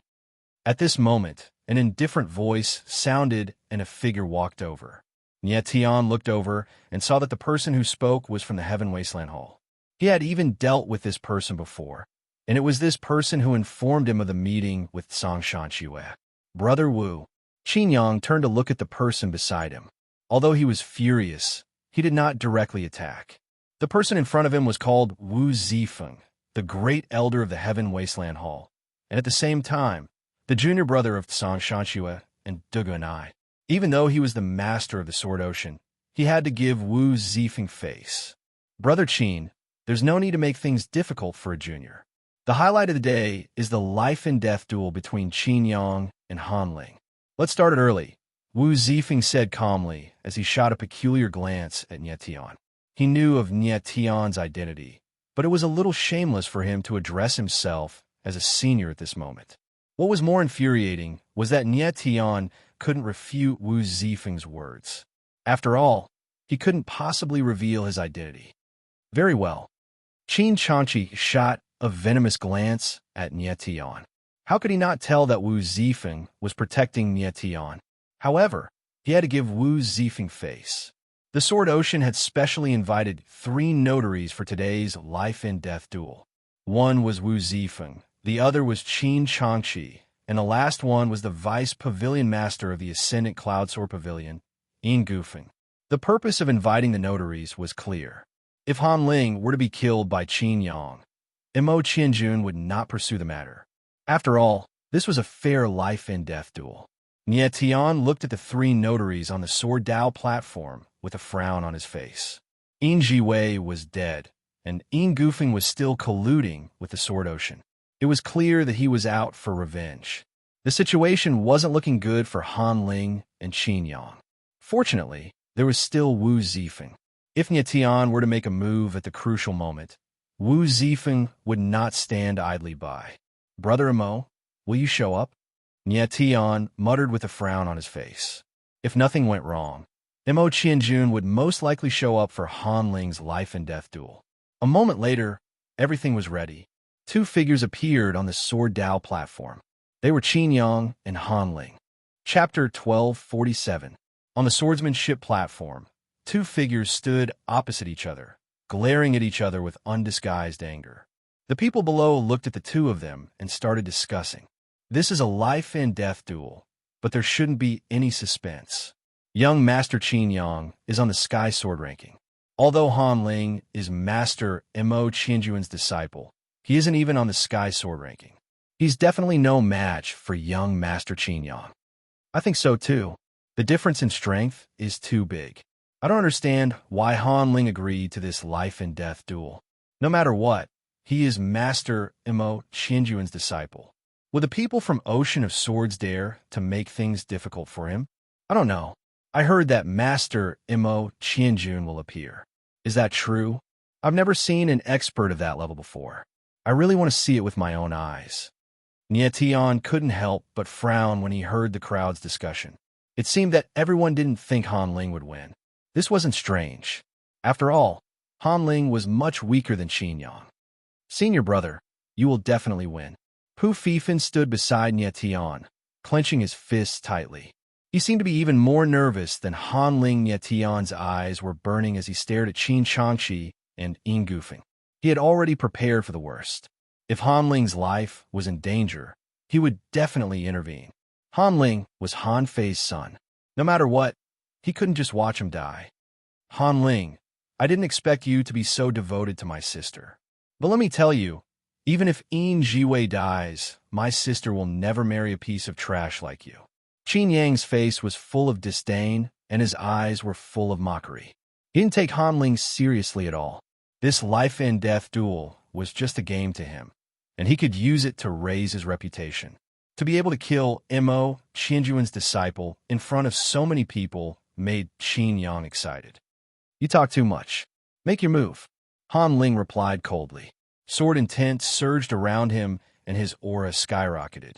Speaker 1: At this moment, an indifferent voice sounded and a figure walked over. Nietian looked over and saw that the person who spoke was from the Heaven Wasteland Hall. He had even dealt with this person before, and it was this person who informed him of the meeting with Song Shanxue. Brother Wu. Qin Yang turned to look at the person beside him. Although he was furious, he did not directly attack. The person in front of him was called Wu Zifeng, the great elder of the Heaven Wasteland Hall, and at the same time, the junior brother of Song Shanxue and Dugunai. Even though he was the master of the Sword Ocean, he had to give Wu Zifeng face. Brother Qin, there's no need to make things difficult for a junior. The highlight of the day is the life-and-death duel between Qin Yang and Han Ling. Let's start it early, Wu Zifeng said calmly as he shot a peculiar glance at Nie Tian. He knew of Nie Tian's identity, but it was a little shameless for him to address himself as a senior at this moment. What was more infuriating was that Nie Tian couldn't refute Wu Zifeng's words. After all, he couldn't possibly reveal his identity. Very well. Qin Changqi shot a venomous glance at Nie Tian. How could he not tell that Wu Zifeng was protecting Nie Tian? However, he had to give Wu Zifeng face. The Sword Ocean had specially invited 3 notaries for today's life-and-death duel. One was Wu Zifeng, the other was Qin Changqi, and the last one was the Vice Pavilion Master of the Ascendant Cloud Sword Pavilion, Gufeng. The purpose of inviting the notaries was clear. If Han Ling were to be killed by Qin Yang, Mo Qianjun would not pursue the matter. After all, this was a fair life-and-death duel. Nie Tian looked at the 3 notaries on the Sword Dao platform with a frown on his face. Jiwei was dead, and Gufeng was still colluding with the Sword Ocean. It was clear that he was out for revenge. The situation wasn't looking good for Han Ling and Qin Yang. Fortunately, there was still Wu Zifeng. If Nie Tian were to make a move at the crucial moment, Wu Zifeng would not stand idly by. Brother Mo, will you show up? Nie Tian muttered with a frown on his face. If nothing went wrong, Mo Qianjun would most likely show up for Han Ling's life-and-death duel. A moment later, everything was ready. 2 figures appeared on the Sword Dao platform. They were Qin Yang and Han Ling. Chapter 1247. On the swordsmanship platform, 2 figures stood opposite each other, glaring at each other with undisguised anger. The people below looked at the 2 of them and started discussing. This is a life-and-death duel, but there shouldn't be any suspense. Young Master Qin Yang is on the Sky Sword ranking. Although Han Ling is Master Mo Qianjun's disciple, he isn't even on the Sky Sword ranking. He's definitely no match for young Master Qin Yang. I think so too. The difference in strength is too big. I don't understand why Han Ling agreed to this life-and-death duel. No matter what, he is Master Mo Qianjun's disciple. Will the people from Ocean of Swords dare to make things difficult for him? I don't know. I heard that Master Mo Qianjun will appear. Is that true? I've never seen an expert of that level before. I really want to see it with my own eyes. Nie Tian couldn't help but frown when he heard the crowd's discussion. It seemed that everyone didn't think Han Ling would win. This wasn't strange. After all, Han Ling was much weaker than Qin Yang. Senior brother, you will definitely win. Pu Fifan stood beside Nie Tian, clenching his fists tightly. He seemed to be even more nervous than Han Ling. Nie Tian's eyes were burning as he stared at Qin Changqi and Gufeng. He had already prepared for the worst. If Han Ling's life was in danger, he would definitely intervene. Han Ling was Han Fei's son. No matter what, he couldn't just watch him die. Han Ling, I didn't expect you to be so devoted to my sister. But let me tell you, even if Jiwei dies, my sister will never marry a piece of trash like you. Qin Yang's face was full of disdain, and his eyes were full of mockery. He didn't take Han Ling seriously at all. This life-and-death duel was just a game to him, and he could use it to raise his reputation. To be able to kill Mo Qianjun's disciple in front of so many people made Qin Yang excited. You talk too much. Make your move. Han Ling replied coldly. Sword intent surged around him, and his aura skyrocketed.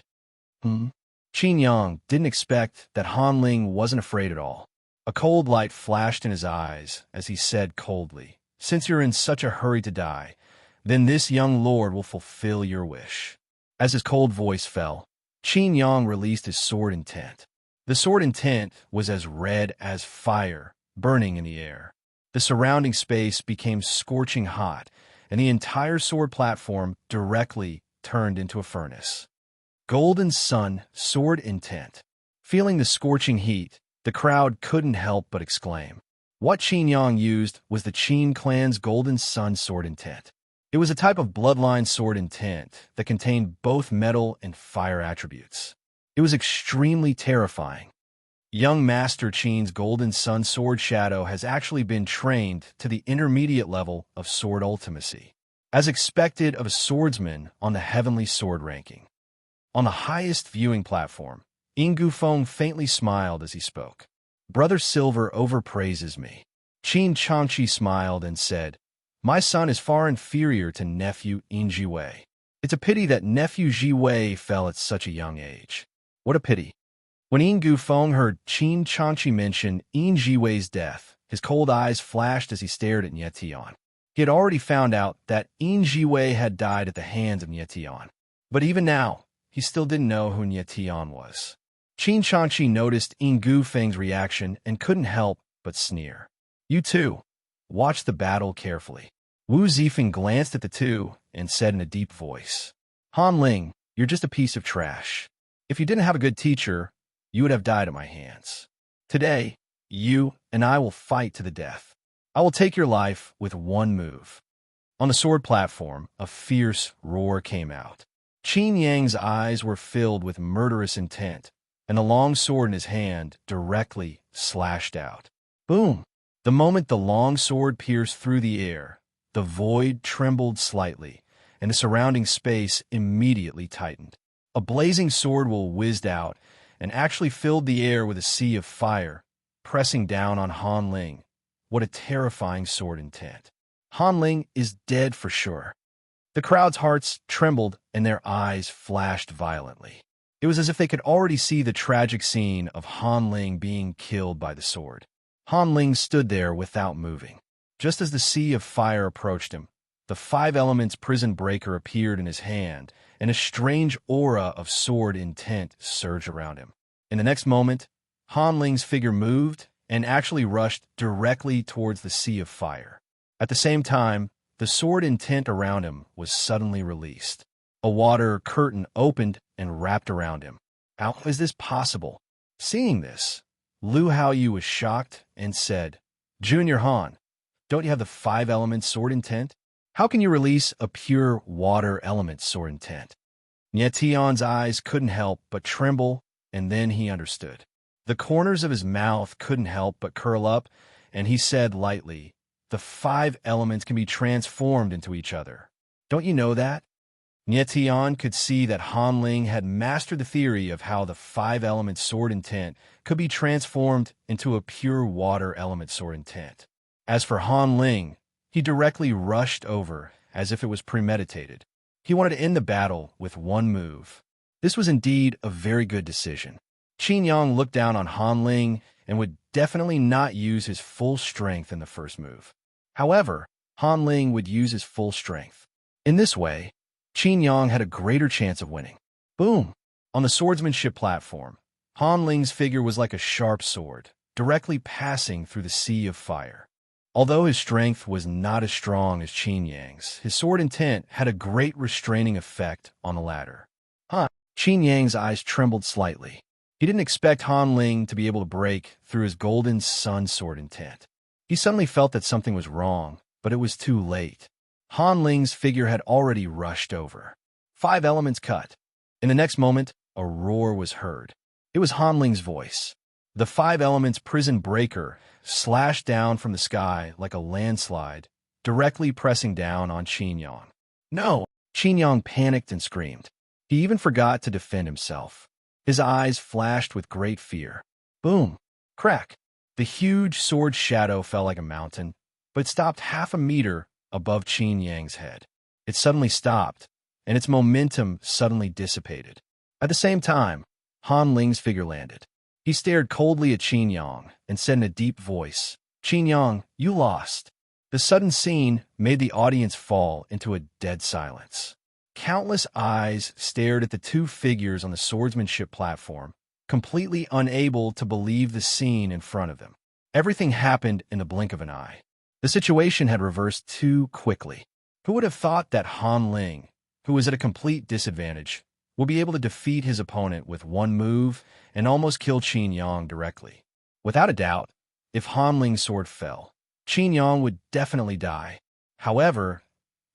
Speaker 1: Qin Yang didn't expect that Han Ling wasn't afraid at all. A cold light flashed in his eyes as he said coldly, "Since you're in such a hurry to die, then this young lord will fulfill your wish." As his cold voice fell, Qin Yang released his sword intent. The sword intent was as red as fire, burning in the air. The surrounding space became scorching hot, and the entire sword platform directly turned into a furnace. Golden Sun Sword Intent. Feeling the scorching heat, the crowd couldn't help but exclaim. What Qin Yang used was the Qin clan's Golden Sun Sword Intent. It was a type of bloodline sword intent that contained both metal and fire attributes. It was extremely terrifying. Young Master Qin's Golden Sun Sword Shadow has actually been trained to the intermediate level of sword ultimacy, as expected of a swordsman on the Heavenly Sword ranking. On the highest viewing platform, Ying Feng faintly smiled as he spoke. Brother Silver overpraises me. Qin Changqi smiled and said, My son is far inferior to nephew Ying Wei. It's a pity that nephew Ji Wei fell at such a young age. What a pity. When Ying Feng heard Qin Changqi mention Ying Wei's death, his cold eyes flashed as he stared at Nie Tian. He had already found out that Ying Wei had died at the hands of Nie Tian. But even now, he still didn't know who Nie Tian was. Qin Changqi noticed Ying Feng's reaction and couldn't help but sneer. You two, watch the battle carefully. Wu Zifeng glanced at the two and said in a deep voice, Han Ling, you're just a piece of trash. If you didn't have a good teacher, you would have died at my hands. Today, you and I will fight to the death. I will take your life with one move. On the sword platform, a fierce roar came out. Qin Yang's eyes were filled with murderous intent, and the long sword in his hand directly slashed out. Boom! The moment the long sword pierced through the air, the void trembled slightly, and the surrounding space immediately tightened. A blazing sword will whizzed out and actually filled the air with a sea of fire, pressing down on Han Ling. What a terrifying sword intent. Han Ling is dead for sure. The crowd's hearts trembled and their eyes flashed violently. It was as if they could already see the tragic scene of Han Ling being killed by the sword. Han Ling stood there without moving. Just as the sea of fire approached him, the five elements prison breaker appeared in his hand, and a strange aura of sword intent surged around him. In the next moment, Han Ling's figure moved and actually rushed directly towards the sea of fire. At the same time, the sword intent around him was suddenly released. A water curtain opened and wrapped around him. How is this possible? Seeing this, Lu Haoyu was shocked and said, Junior Han, don't you have the five elements sword intent? How can you release a pure water element sword intent? Nie Tian's eyes couldn't help but tremble, and then he understood. The corners of his mouth couldn't help but curl up, and he said lightly, The five elements can be transformed into each other. Don't you know that? Nie Tian could see that Han Ling had mastered the theory of how the five element sword intent could be transformed into a pure water element sword intent. As for Han Ling, he directly rushed over as if it was premeditated. He wanted to end the battle with one move. This was indeed a very good decision. Qin Yang looked down on Han Ling and would definitely not use his full strength in the first move. However, Han Ling would use his full strength. In this way, Qin Yang had a greater chance of winning. Boom! On the swordsmanship platform, Han Ling's figure was like a sharp sword, directly passing through the sea of fire. Although his strength was not as strong as Qin Yang's, his sword intent had a great restraining effect on the latter. Qin Yang's eyes trembled slightly. He didn't expect Han Ling to be able to break through his golden sun sword intent. He suddenly felt that something was wrong, but it was too late. Han Ling's figure had already rushed over. Five elements cut. In the next moment, a roar was heard. It was Han Ling's voice. The five elements prison breaker slashed down from the sky like a landslide, directly pressing down on Qin Yang. No! Qin Yang panicked and screamed. He even forgot to defend himself. His eyes flashed with great fear. Boom! Crack! The huge sword shadow fell like a mountain, but it stopped half a meter above Qin Yang's head. It suddenly stopped, and its momentum suddenly dissipated. At the same time, Han Ling's figure landed. He stared coldly at Qin Yang and said in a deep voice, Qin Yang, you lost. The sudden scene made the audience fall into a dead silence. Countless eyes stared at the two figures on the swordsmanship platform, completely unable to believe the scene in front of them. Everything happened in the blink of an eye. The situation had reversed too quickly. Who would have thought that Han Ling, who was at a complete disadvantage, would be able to defeat his opponent with one move and almost kill Qin Yang directly? Without a doubt, if Han Ling's sword fell, Qin Yang would definitely die. However,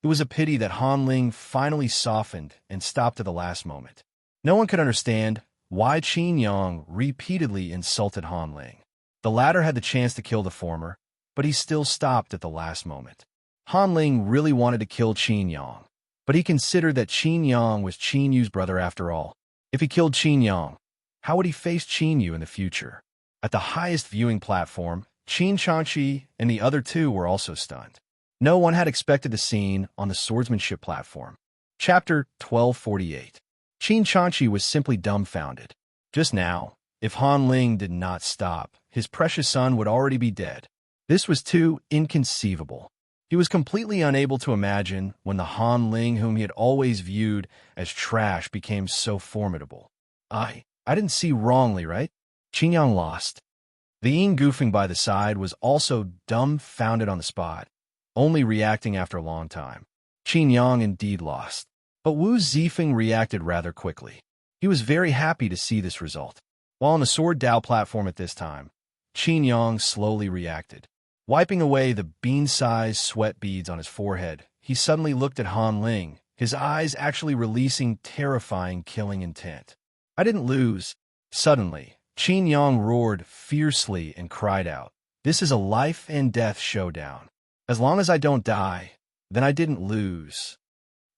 Speaker 1: it was a pity that Han Ling finally softened and stopped at the last moment. No one could understand why Qin Yang repeatedly insulted Han Ling. The latter had the chance to kill the former, but he still stopped at the last moment. Han Ling really wanted to kill Qin Yang, but he considered that Qin Yang was Qin Yu's brother after all. If he killed Qin Yang, how would he face Qin Yu in the future? At the highest viewing platform, Qin Chanchi and the other two were also stunned. No one had expected the scene on the swordsmanship platform. Chapter 1248. Qin Chanchi was simply dumbfounded. Just now, if Han Ling did not stop, his precious son would already be dead. This was too inconceivable. He was completely unable to imagine when the Han Ling whom he had always viewed as trash became so formidable. I didn't see wrongly, right? Qin Yang lost. The Yin goofing by the side was also dumbfounded on the spot, only reacting after a long time. Qin Yang indeed lost. But Wu Zifeng reacted rather quickly. He was very happy to see this result. While on the sword Dao platform at this time, Qin Yang slowly reacted. Wiping away the bean-sized sweat beads on his forehead, he suddenly looked at Han Ling, his eyes actually releasing terrifying killing intent. I didn't lose. Suddenly, Qin Yang roared fiercely and cried out, "This is a life and death showdown. As long as I don't die, then I didn't lose."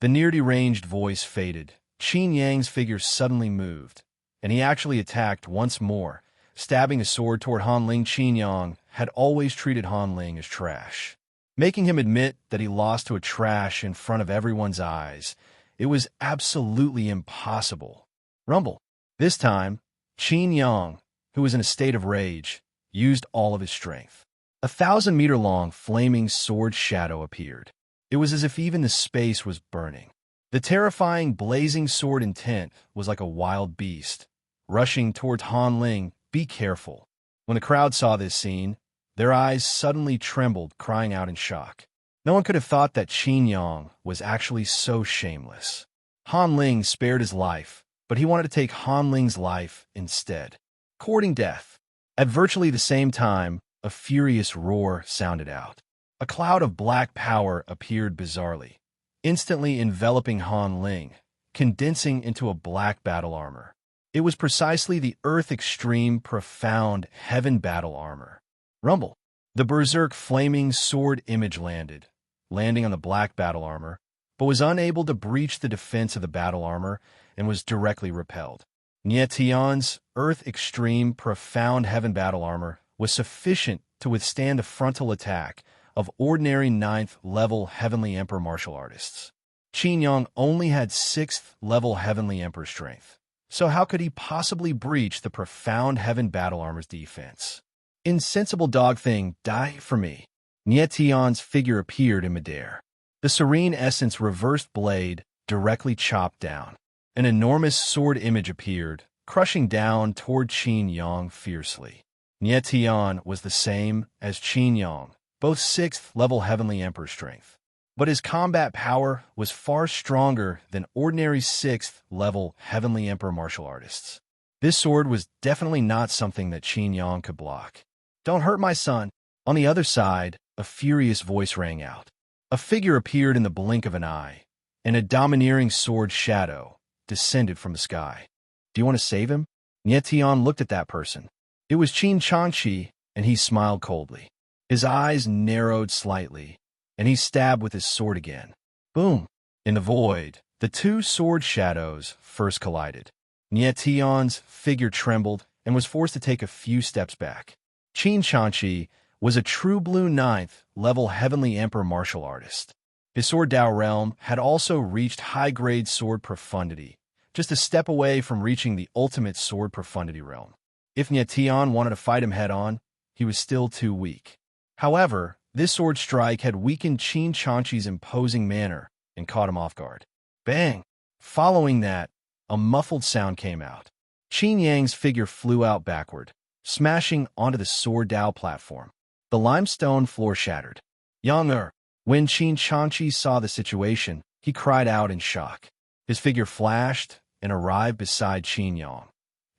Speaker 1: The near-deranged voice faded. Qin Yang's figure suddenly moved, and he actually attacked once more, stabbing a sword toward Han Ling. Qin Yang had always treated Han Ling as trash, making him admit that he lost to a trash in front of everyone's eyes. It was absolutely impossible. Rumble. This time, Qin Yang, who was in a state of rage, used all of his strength. A 1,000-meter-long flaming sword shadow appeared. It was as if even the space was burning. The terrifying blazing sword intent was like a wild beast, rushing towards Han Ling. Be careful. When the crowd saw this scene, their eyes suddenly trembled, crying out in shock. No one could have thought that Qin Yang was actually so shameless. Han Ling spared his life, but he wanted to take Han Ling's life instead. Courting death. At virtually the same time, a furious roar sounded out. A cloud of black power appeared bizarrely, instantly enveloping Han Ling, condensing into a black battle armor. It was precisely the Earth Extreme Profound Heaven Battle Armor. Rumble. The Berserk Flaming Sword image landing on the black battle armor, but was unable to breach the defense of the battle armor and was directly repelled. Nie Tian's Earth Extreme Profound Heaven Battle Armor was sufficient to withstand a frontal attack of ordinary 9th-level Heavenly Emperor martial artists. Qin Yang only had 6th-level Heavenly Emperor strength. So how could he possibly breach the Profound Heaven Battle Armor's defense? Insensible dog thing, die for me. Nie Tian's figure appeared in midair. The serene essence reversed blade directly chopped down. An enormous sword image appeared, crushing down toward Qin Yang fiercely. Nie Tian was the same as Qin Yang, both 6th-level Heavenly Emperor strength. But his combat power was far stronger than ordinary 6th-level Heavenly Emperor martial artists. This sword was definitely not something that Qin Yang could block. "Don't hurt my son." On the other side, a furious voice rang out. A figure appeared in the blink of an eye, and a domineering sword shadow descended from the sky. "Do you want to save him?" Nie Tian looked at that person. It was Qin Chanchi, and he smiled coldly. His eyes narrowed slightly, and he stabbed with his sword again. Boom! In the void, the two sword shadows first collided. Nie Tian's figure trembled and was forced to take a few steps back. Qin Chanchi was a true blue 9th-level Heavenly Emperor martial artist. His sword Dao realm had also reached high-grade sword profundity, just a step away from reaching the ultimate sword profundity realm. If Nie Tian wanted to fight him head-on, he was still too weak. However, this sword strike had weakened Qin Chanchi's imposing manner and caught him off guard. Bang! Following that, a muffled sound came out. Qin Yang's figure flew out backward, smashing onto the sword Dao platform. The limestone floor shattered. Yang. When Qin Chanchi saw the situation, he cried out in shock. His figure flashed and arrived beside Qin Yang,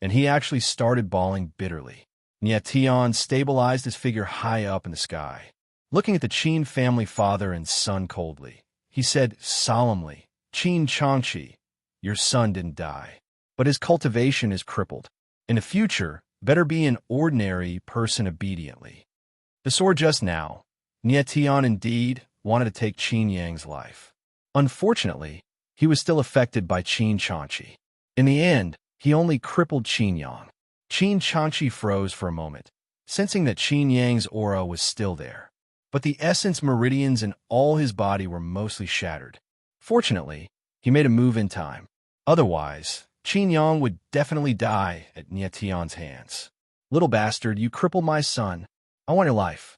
Speaker 1: and he actually started bawling bitterly. Nie Tian stabilized his figure high up in the sky. Looking at the Qin family father and son coldly, he said solemnly, "Qin Chanchi, your son didn't die. but his cultivation is crippled. In the future, better be an ordinary person obediently. The sword just now. Nie Tian indeed wanted to take Qin Yang's life. Unfortunately, he was still affected by Qin Chanchi. In the end, he only crippled Qin Yang. Qin Chanchi froze for a moment, sensing that Qin Yang's aura was still there. But the essence meridians in all his body were mostly shattered. Fortunately, he made a move in time. Otherwise, Qin Yang would definitely die at Nie Tian's hands. Little bastard, you crippled my son. I want your life.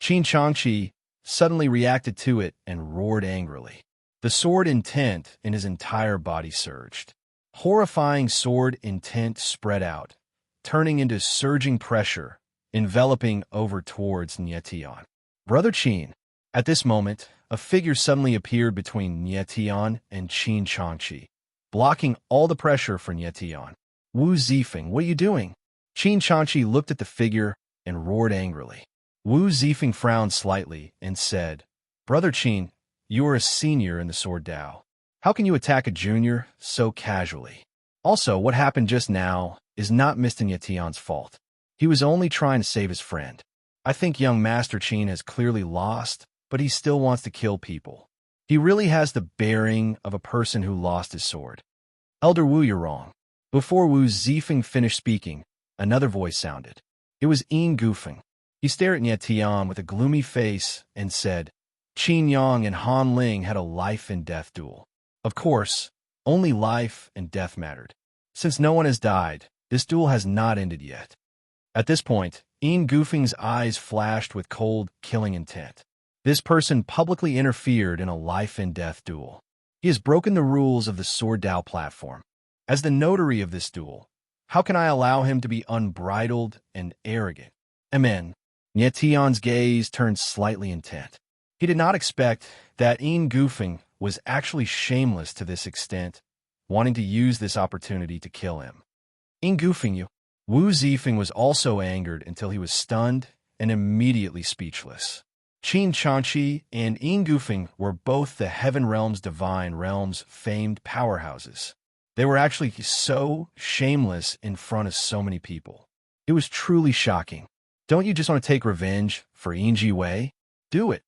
Speaker 1: Qin Changqi suddenly reacted to it and roared angrily. The sword intent in his entire body surged. Horrifying sword intent spread out, turning into surging pressure, enveloping over towards Nie Tian. Brother Qin. At this moment, a figure suddenly appeared between Nie Tian and Qin Changqi, blocking all the pressure for Nie Tian. Wu Zifeng, what are you doing? Qin Changqi looked at the figure and roared angrily. Wu Zifeng frowned slightly and said, Brother Qin, you are a senior in the Sword Dao. How can you attack a junior so casually? Also, what happened just now is not Mr. Nie Tian's fault. He was only trying to save his friend. I think young Master Qin has clearly lost, but he still wants to kill people. He really has the bearing of a person who lost his sword. Elder Wu, you're wrong. Before Wu Zifeng finished speaking, another voice sounded. It was Yin Gufeng. He stared at Nie Tian with a gloomy face and said, Qin Yang and Han Ling had a life-and-death duel. Of course, only life and death mattered. Since no one has died, this duel has not ended yet. At this point, Yin Gufeng's eyes flashed with cold, killing intent. This person publicly interfered in a life-and-death duel. He has broken the rules of the Sword Dao platform. As the notary of this duel, how can I allow him to be unbridled and arrogant? Amen. Nie Tian's gaze turned slightly intent. He did not expect that Yin Gufeng was actually shameless to this extent, wanting to use this opportunity to kill him. Yin Gufeng, you. Wu Zifeng was also angered until he was stunned and immediately speechless. Qin Changqi and Yin Gufeng were both the Heaven Realm's Divine Realm's famed powerhouses. They were actually so shameless in front of so many people. It was truly shocking. Don't you just want to take revenge for Yin Ji Wei? Do it.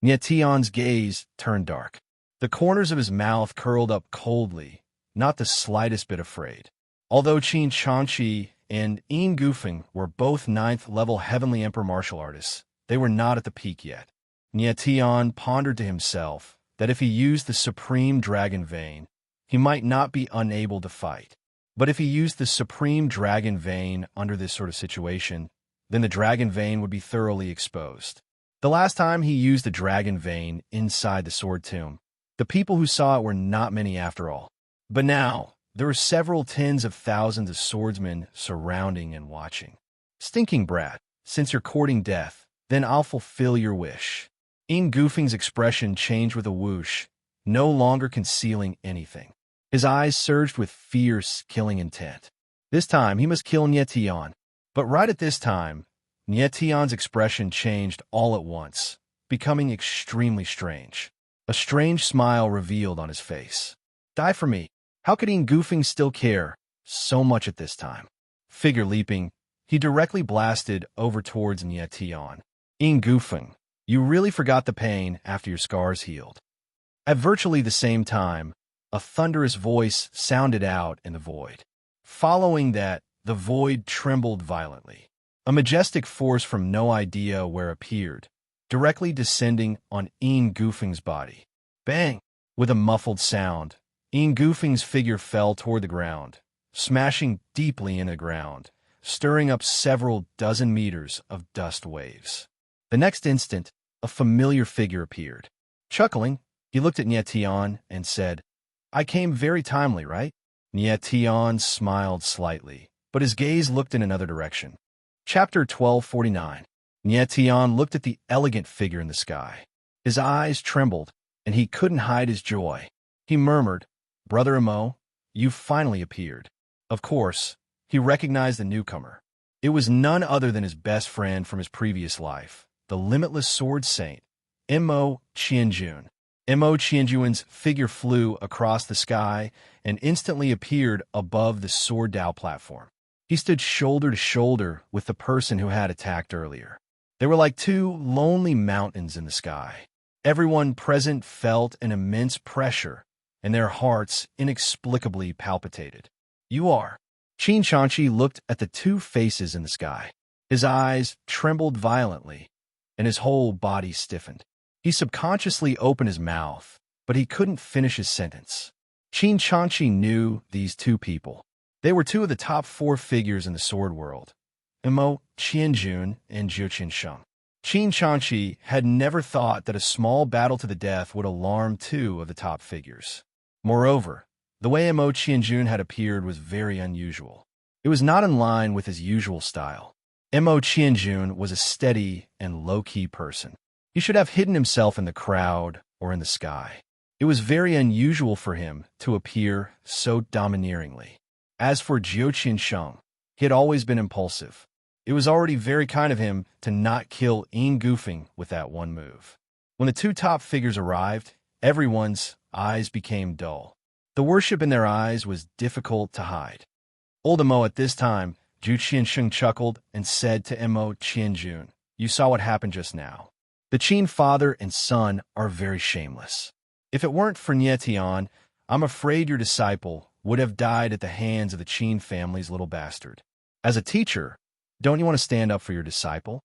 Speaker 1: Nie Tian's gaze turned dark. The corners of his mouth curled up coldly, not the slightest bit afraid. Although Qin Changqi and Yin Gufeng were both 9th-level Heavenly Emperor martial artists, they were not at the peak yet. Nie Tian pondered to himself that if he used the Supreme Dragon Vein, he might not be unable to fight. But if he used the Supreme Dragon Vein under this sort of situation, then the Dragon Vein would be thoroughly exposed. The last time he used the Dragon Vein inside the Sword Tomb, the people who saw it were not many after all. But now, there were several tens of thousands of swordsmen surrounding and watching. Stinking brat, since you're courting death, then I'll fulfill your wish. Yin Gufeng's expression changed with a whoosh, no longer concealing anything. His eyes surged with fierce, killing intent. This time, he must kill Nie Tian. But right at this time, Nie Tian's expression changed all at once, becoming extremely strange. A strange smile revealed on his face. Die for me. How could Yin Gufeng still care so much at this time? Figure leaping, he directly blasted over towards Nie Tian. Yin Gufeng, you really forgot the pain after your scars healed. At virtually the same time, a thunderous voice sounded out in the void. Following that, the void trembled violently. A majestic force from no idea where appeared, directly descending on Yin Gufeng's body. Bang! With a muffled sound, Yin Gufeng's figure fell toward the ground, smashing deeply into the ground, stirring up several dozen meters of dust waves. The next instant, a familiar figure appeared. Chuckling, he looked at Nie Tian and said, I came very timely, right? Nie Tian smiled slightly, but his gaze looked in another direction. Chapter 1249. Nie Tian looked at the elegant figure in the sky. His eyes trembled, and he couldn't hide his joy. He murmured, Brother Amo, you finally appeared. Of course, he recognized the newcomer. It was none other than his best friend from his previous life, the limitless sword saint, Mo Qianjun. Mo Qianjuan's figure flew across the sky and instantly appeared above the sword Dao platform. He stood shoulder to shoulder with the person who had attacked earlier. They were like two lonely mountains in the sky. Everyone present felt an immense pressure, and their hearts inexplicably palpitated. "You are." Qin Shanqi looked at the two faces in the sky. His eyes trembled violently, and his whole body stiffened. He subconsciously opened his mouth, but he couldn't finish his sentence. Qin Shanqi knew these two people. They were two of the top 4 figures in the sword world, Mo Qianjun and Zhou Qinsheng. Qin Shanqi had never thought that a small battle to the death would alarm 2 of the top figures. Moreover, the way Mo Qianjun had appeared was very unusual. It was not in line with his usual style. Mo Qianjun was a steady and low-key person. He should have hidden himself in the crowd or in the sky. It was very unusual for him to appear so domineeringly. As for Zhou Qinsheng, he had always been impulsive. It was already very kind of him to not kill Yin Gufeng with that one move. When the 2 top figures arrived, everyone's eyes became dull. The worship in their eyes was difficult to hide. Old Mo at this time, Zhou Qinsheng chuckled and said to Mo Qianjun, "You saw what happened just now. The Qin father and son are very shameless. If it weren't for Nie Tian, I'm afraid your disciple would have died at the hands of the Qin family's little bastard. As a teacher, don't you want to stand up for your disciple?"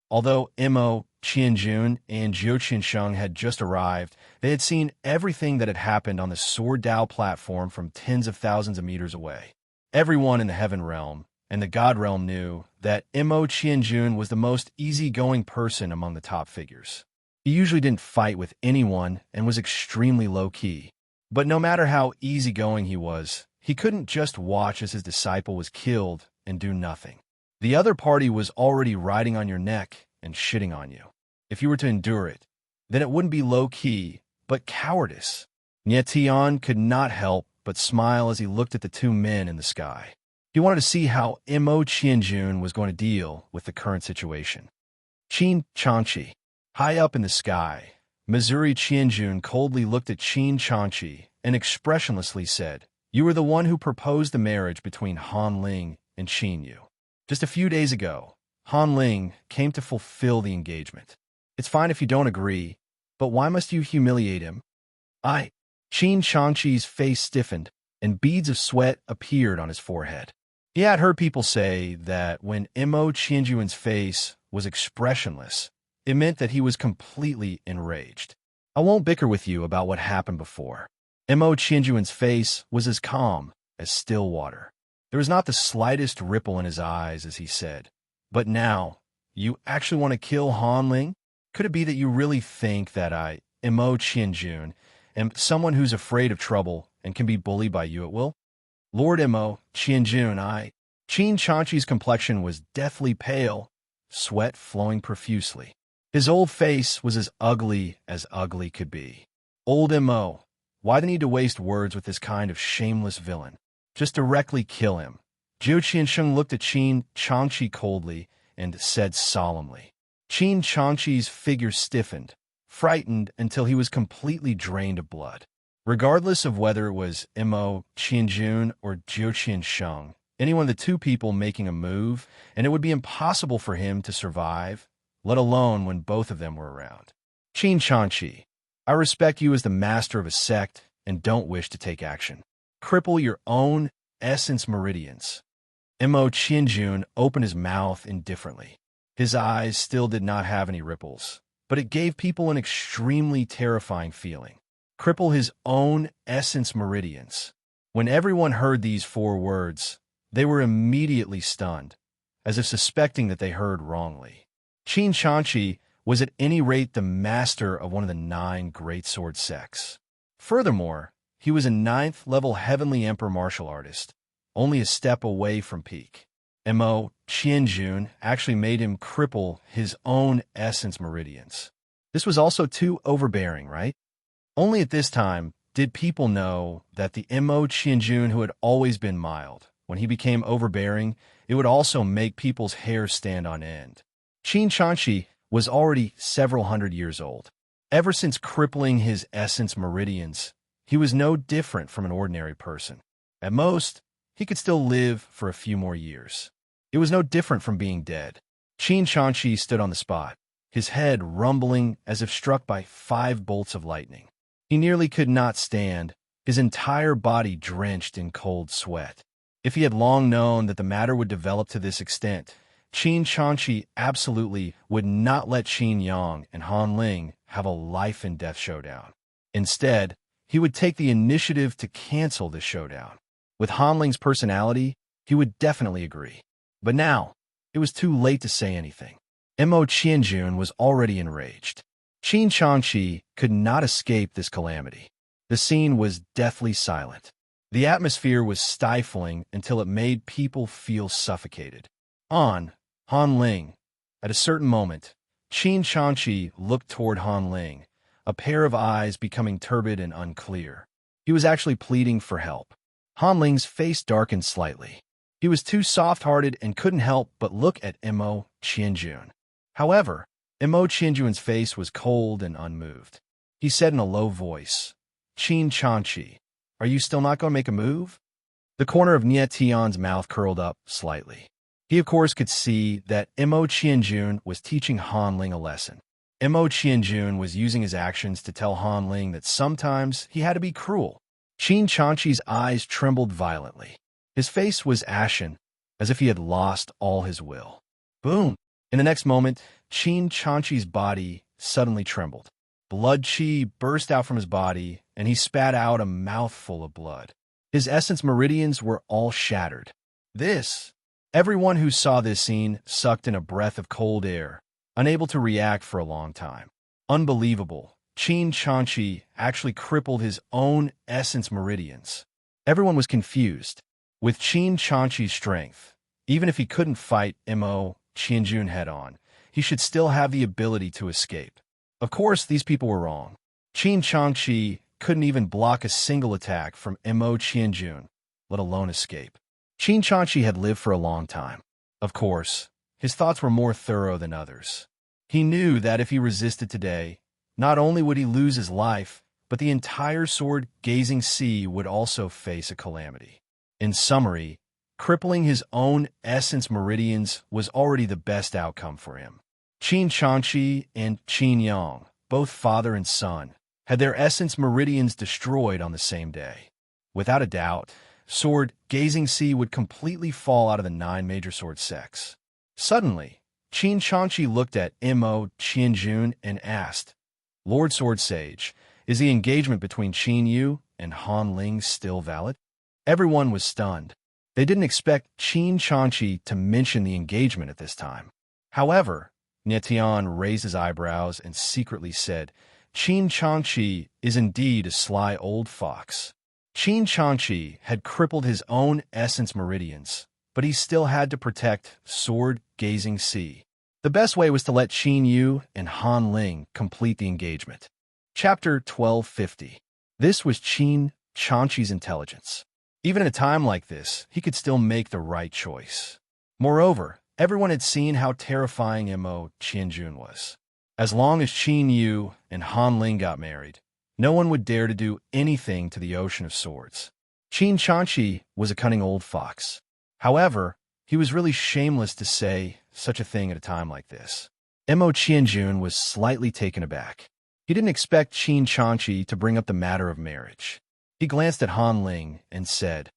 Speaker 1: Although Mo Qianjun and Zhou Qinsheng had just arrived, they had seen everything that had happened on the Sword Dao platform from tens of thousands of meters away. Everyone in the Heaven Realm and the God Realm knew that Mo Qianjun was the most easygoing person among the top figures. He usually didn't fight with anyone and was extremely low-key. But no matter how easygoing he was, he couldn't just watch as his disciple was killed and do nothing. The other party was already riding on your neck and shitting on you. If you were to endure it, then it wouldn't be low-key, but cowardice. Nie Tian could not help but smile as he looked at the 2 men in the sky. He wanted to see how Mo Qianjun was going to deal with the current situation. Qin Shanqi. High up in the sky, Missouri Qianjun coldly looked at Qin Shanqi and expressionlessly said, "You were the one who proposed the marriage between Han Ling and Qin Yu. Just a few days ago, Han Ling came to fulfill the engagement. It's fine if you don't agree, but why must you humiliate him?" Qin Shanqi's face stiffened, and beads of sweat appeared on his forehead. He had heard people say that when Mo Qianjuan's face was expressionless, it meant that he was completely enraged. "I won't bicker with you about what happened before." Mo Qianjuan's face was as calm as still water. There was not the slightest ripple in his eyes as he said, "But now, you actually want to kill Han Ling? Could it be that you really think that I, Mo Qianjun, am someone who's afraid of trouble and can be bullied by you at will?" "Lord Mo Qianjun, Qin Shanqi's complexion was deathly pale, sweat flowing profusely. His old face was as ugly could be. "Old Mo, why the need to waste words with this kind of shameless villain? Just directly kill him." Zhou Qinsheng looked at Qin Shanqi coldly and said solemnly. Qin Shanqi's figure stiffened, frightened until he was completely drained of blood. Regardless of whether it was Mo Qianjun or Zhou Qinsheng, any one of the 2 people making a move, and it would be impossible for him to survive, let alone when both of them were around. "Qin Shanqi, I respect you as the master of a sect and don't wish to take action. Cripple your own essence meridians." Mo Qianjun opened his mouth indifferently. His eyes still did not have any ripples, but it gave people an extremely terrifying feeling. Cripple his own essence meridians. When everyone heard these 4 words, they were immediately stunned, as if suspecting that they heard wrongly. Qin Shanqi was at any rate the master of one of the 9 great sword sects. Furthermore, he was a 9th-level Heavenly Emperor martial artist, only a step away from peak. Mo Qianjun actually made him cripple his own essence meridians. This was also too overbearing, right? Only at this time did people know that the Mo Qianjun who had always been mild, when he became overbearing, it would also make people's hair stand on end. Qin Shanqi was already several hundred years old. Ever since crippling his essence meridians, he was no different from an ordinary person. At most, he could still live for a few more years. It was no different from being dead. Qin Shanxi stood on the spot, his head rumbling as if struck by 5 bolts of lightning. He nearly could not stand, his entire body drenched in cold sweat. If he had long known that the matter would develop to this extent, Qin Shanxi absolutely would not let Qin Yang and Han Ling have a life-and-death showdown. Instead, he would take the initiative to cancel this showdown. With Han Ling's personality, he would definitely agree. But now, it was too late to say anything. Mo Qianjun was already enraged. Qin Shanxi could not escape this calamity. The scene was deathly silent. The atmosphere was stifling until it made people feel suffocated. Han Ling. At a certain moment, Qin Shanxi looked toward Han Ling, a pair of eyes becoming turbid and unclear. He was actually pleading for help. Han Ling's face darkened slightly. He was too soft-hearted and couldn't help but look at Mo Qianjun. However, Mo Qianjun's face was cold and unmoved. He said in a low voice, "Qin Shanxi, are you still not going to make a move?" The corner of Nie Tian's mouth curled up slightly. He, of course, could see that Mo Qianjun was teaching Han Ling a lesson. Mo Qianjun was using his actions to tell Han Ling that sometimes he had to be cruel. Qin Shanxi's eyes trembled violently. His face was ashen, as if he had lost all his will. Boom! In the next moment, Qin Shanxi's body suddenly trembled. Blood qi burst out from his body, and he spat out a mouthful of blood. His essence meridians were all shattered. Everyone who saw this scene sucked in a breath of cold air, unable to react for a long time. Unbelievable. Qin Shanxi actually crippled his own essence meridians. Everyone was confused. With Qin Shanxi's strength, even if he couldn't fight Mo Qianjun head-on, he should still have the ability to escape. Of course, these people were wrong. Qin Shanxi couldn't even block a single attack from Mo Qianjun, let alone escape. Qin Shanxi had lived for a long time. Of course, his thoughts were more thorough than others. He knew that if he resisted today, not only would he lose his life, but the entire sword-gazing sea would also face a calamity. In summary, crippling his own essence meridians was already the best outcome for him. Qin Shanxi and Qin Yang, both father and son, had their essence meridians destroyed on the same day. Without a doubt, sword-gazing sea would completely fall out of the 9 major sword sects. Suddenly, Qin Shanxi looked at Mo Qianjun and asked, "Lord Sword Sage, is the engagement between Qin Yu and Han Ling still valid?" Everyone was stunned. They didn't expect Qin Shanxi to mention the engagement at this time. However, Nie Tian raised his eyebrows and secretly said, "Qin Shanxi is indeed a sly old fox." Qin Shanxi had crippled his own essence meridians, but he still had to protect sword-gazing sea. The best way was to let Qin Yu and Han Ling complete the engagement. Chapter 1250. This was Qin Shanxi's intelligence. Even in a time like this, he could still make the right choice. Moreover, everyone had seen how terrifying Mo Qianjun was. As long as Qin Yu and Han Ling got married, no one would dare to do anything to the Ocean of Swords. Qin Shanxi was a cunning old fox. However, he was really shameless to say such a thing at a time like this. Mo Qianjun was slightly taken aback. He didn't expect Qin Shanxi to bring up the matter of marriage. He glanced at Han Ling and said,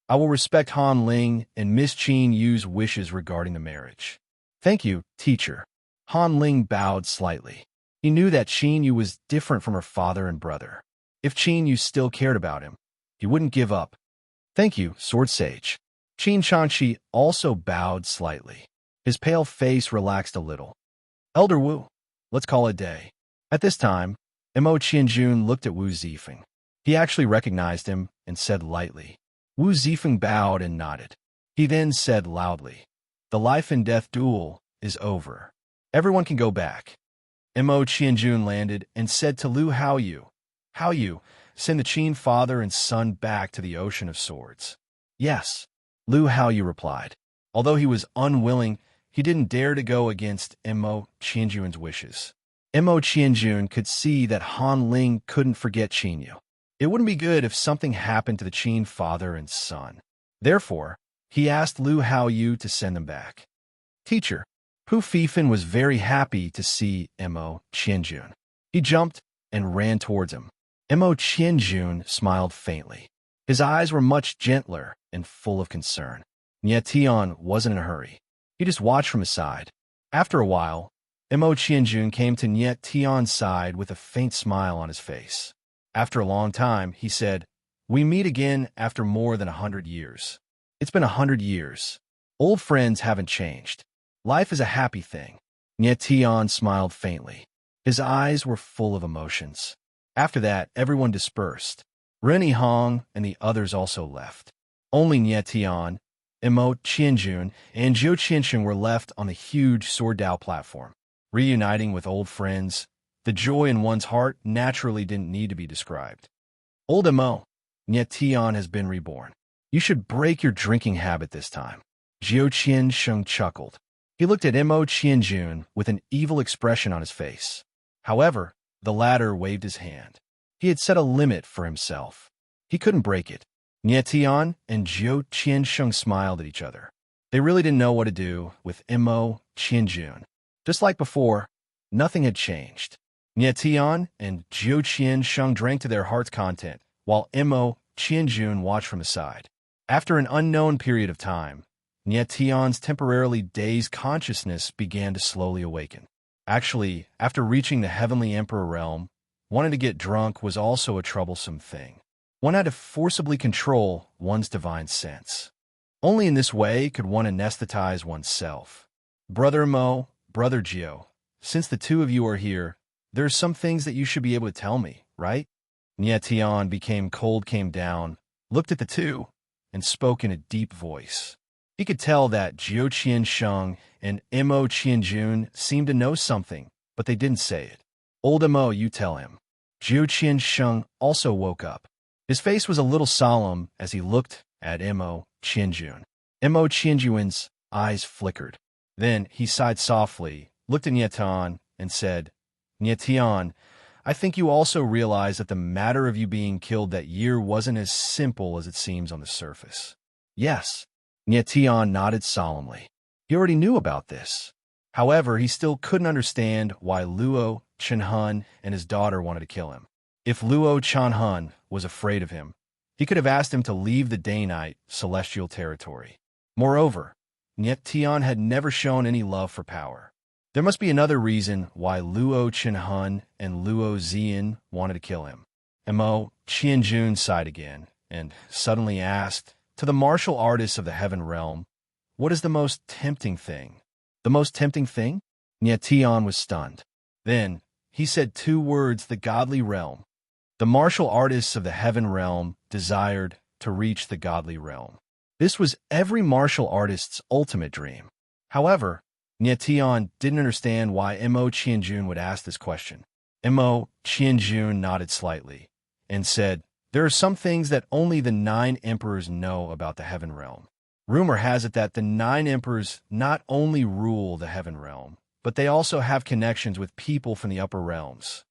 Speaker 1: "I will respect Han Ling and Miss Qin Yu's wishes regarding the marriage." "Thank you, teacher." Han Ling bowed slightly. He knew that Qin Yu was different from her father and brother. If Qin Yu still cared about him, he wouldn't give up. "Thank you, Sword Sage." Qin Shanxi also bowed slightly. His pale face relaxed a little. "Elder Wu, let's call it a day." At this time, Mo Qianjun looked at Wu Zifeng. He actually recognized him and said lightly. Wu Zifeng bowed and nodded. He then said loudly, "The life-and-death duel is over. Everyone can go back." Mo Qianjun landed and said to Lu Haoyu, "Haoyu, send the Qin father and son back to the Ocean of Swords." "Yes," Lu Haoyu replied. Although he was unwilling, he didn't dare to go against Mo Qianjun's wishes. Mo Qianjun could see that Han Ling couldn't forget Qinyu. It wouldn't be good if something happened to the Qin father and son. Therefore, he asked Lu Haoyu to send them back. Teacher, Pu Fifan was very happy to see Mo Qianjun. He jumped and ran towards him. Mo Qianjun smiled faintly. His eyes were much gentler and full of concern. Nie Tian wasn't in a hurry. He just watched from his side. After a while, Mo Qianjun came to Nie Tian's side with a faint smile on his face. After a long time, he said, "We meet again after more than 100 years. It's been 100 years. Old friends haven't changed. Life is a happy thing." Nie Tian smiled faintly. His eyes were full of emotions. After that, everyone dispersed. Rennie Hong and the others also left. Only Nie Tian, Mo Qianjun, and Zhou Qiansheng were left on the huge Sword Dao platform. Reuniting with old friends, the joy in one's heart naturally didn't need to be described. Old Mo, Nie Tian has been reborn. You should break your drinking habit this time. Zhou Qiansheng chuckled. He looked at Mo Qianjun with an evil expression on his face. However, the latter waved his hand. He had set a limit for himself. He couldn't break it. Nie Tian and Zhou Qiansheng smiled at each other. They really didn't know what to do with Mo Qianjun. Just like before, nothing had changed. Nie Tian and Zhou Qiansheng drank to their heart's content, while Mo Qianjun watched from the side. After an unknown period of time, Nie Tian's temporarily dazed consciousness began to slowly awaken. Actually, after reaching the Heavenly Emperor realm, wanting to get drunk was also a troublesome thing. One had to forcibly control one's divine sense. Only in this way could one anesthetize oneself. Brother Mo, Brother Jiao, since the two of you are here, there are some things that you should be able to tell me, right? Nie Tian came down, looked at the two, and spoke in a deep voice. He could tell that Zhou Qiansheng and Mo Qianjun seemed to know something, but they didn't say it. Old Mo, you tell him. Zhou Qiansheng also woke up. His face was a little solemn as he looked at Mo Qianjun. Mo Qianjun's eyes flickered. Then he sighed softly, looked at Nie Tian, and said, Nie Tian, I think you also realize that the matter of you being killed that year wasn't as simple as it seems on the surface. Yes. Nie Tian nodded solemnly. He already knew about this. However, he still couldn't understand why Luo Chenhun and his daughter wanted to kill him. If Luo Chenhun was afraid of him, he could have asked him to leave the Daynite celestial territory. Moreover, Nie Tian had never shown any love for power. There must be another reason why Luo Chenhun and Luo Zian wanted to kill him. Mo Qianjun sighed again and suddenly asked, to the martial artists of the Heaven Realm, what is the most tempting thing? The most tempting thing? Nie Tian was stunned. Then, he said two words, the godly realm. The martial artists of the Heaven Realm desired to reach the godly realm. This was every martial artist's ultimate dream. However, Nie Tian didn't understand why Mo Qianjun would ask this question. Mo Qianjun nodded slightly and said, there are some things that only the 9 emperors know about the Heaven Realm. Rumor has it that the 9 emperors not only rule the Heaven Realm, but they also have connections with people from the upper realms.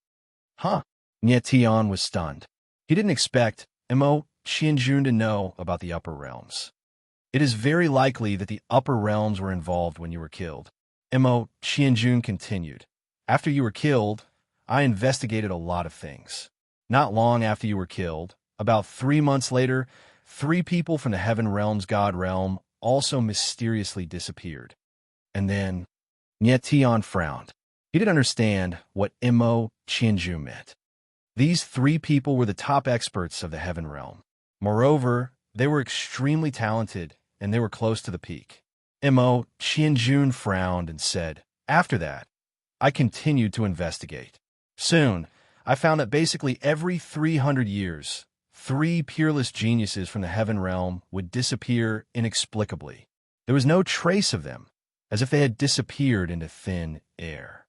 Speaker 1: Huh? Nie Tian was stunned. He didn't expect Mo Qianjun to know about the upper realms. It is very likely that the upper realms were involved when you were killed. Mo Qianjun continued. After you were killed, I investigated a lot of things. Not long after you were killed, about 3 months later, 3 people from the Heaven Realm's God Realm also mysteriously disappeared. And then, Nie Tian frowned. He didn't understand what Mo Qianjun meant. These 3 people were the top experts of the Heaven Realm. Moreover, they were extremely talented, and they were close to the peak. Mo Qianjun frowned and said, after that, I continued to investigate. Soon, I found that basically every 300 years, 3 peerless geniuses from the Heaven Realm would disappear inexplicably. There was no trace of them, as if they had disappeared into thin air.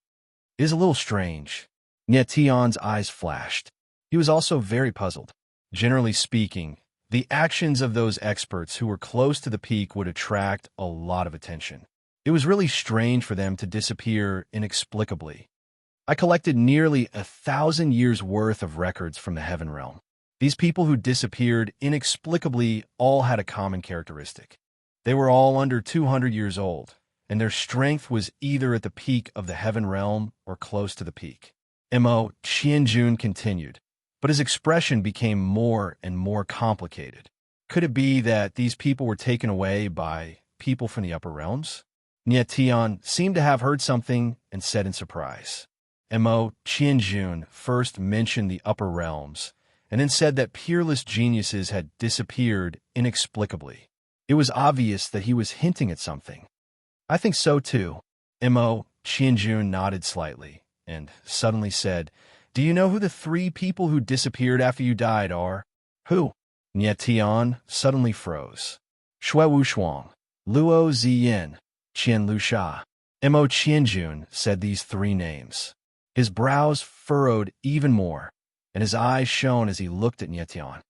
Speaker 1: It is a little strange. Nie Tian's eyes flashed. He was also very puzzled. Generally speaking, the actions of those experts who were close to the peak would attract a lot of attention. It was really strange for them to disappear inexplicably. I collected nearly 1,000 years' worth of records from the heaven realm. These people who disappeared inexplicably all had a common characteristic. They were all under 200 years old, and their strength was either at the peak of the heaven realm or close to the peak. Mo Qianjun continued, but his expression became more and more complicated. Could it be that these people were taken away by people from the upper realms? Nie Tian seemed to have heard something and said in surprise. Mo Qianjun first mentioned the upper realms, and then said that peerless geniuses had disappeared inexplicably. It was obvious that he was hinting at something. I think so too. Mo Qianjun nodded slightly, and suddenly said, "Do you know who the 3 people who disappeared after you died are?" "Who?" Nie Tian suddenly froze. Shui Wushuang, Luo Ziyin, Qian Lusha. Mo Qianjun said these 3 names. His brows furrowed even more, and his eyes shone as he looked at Nie Tian.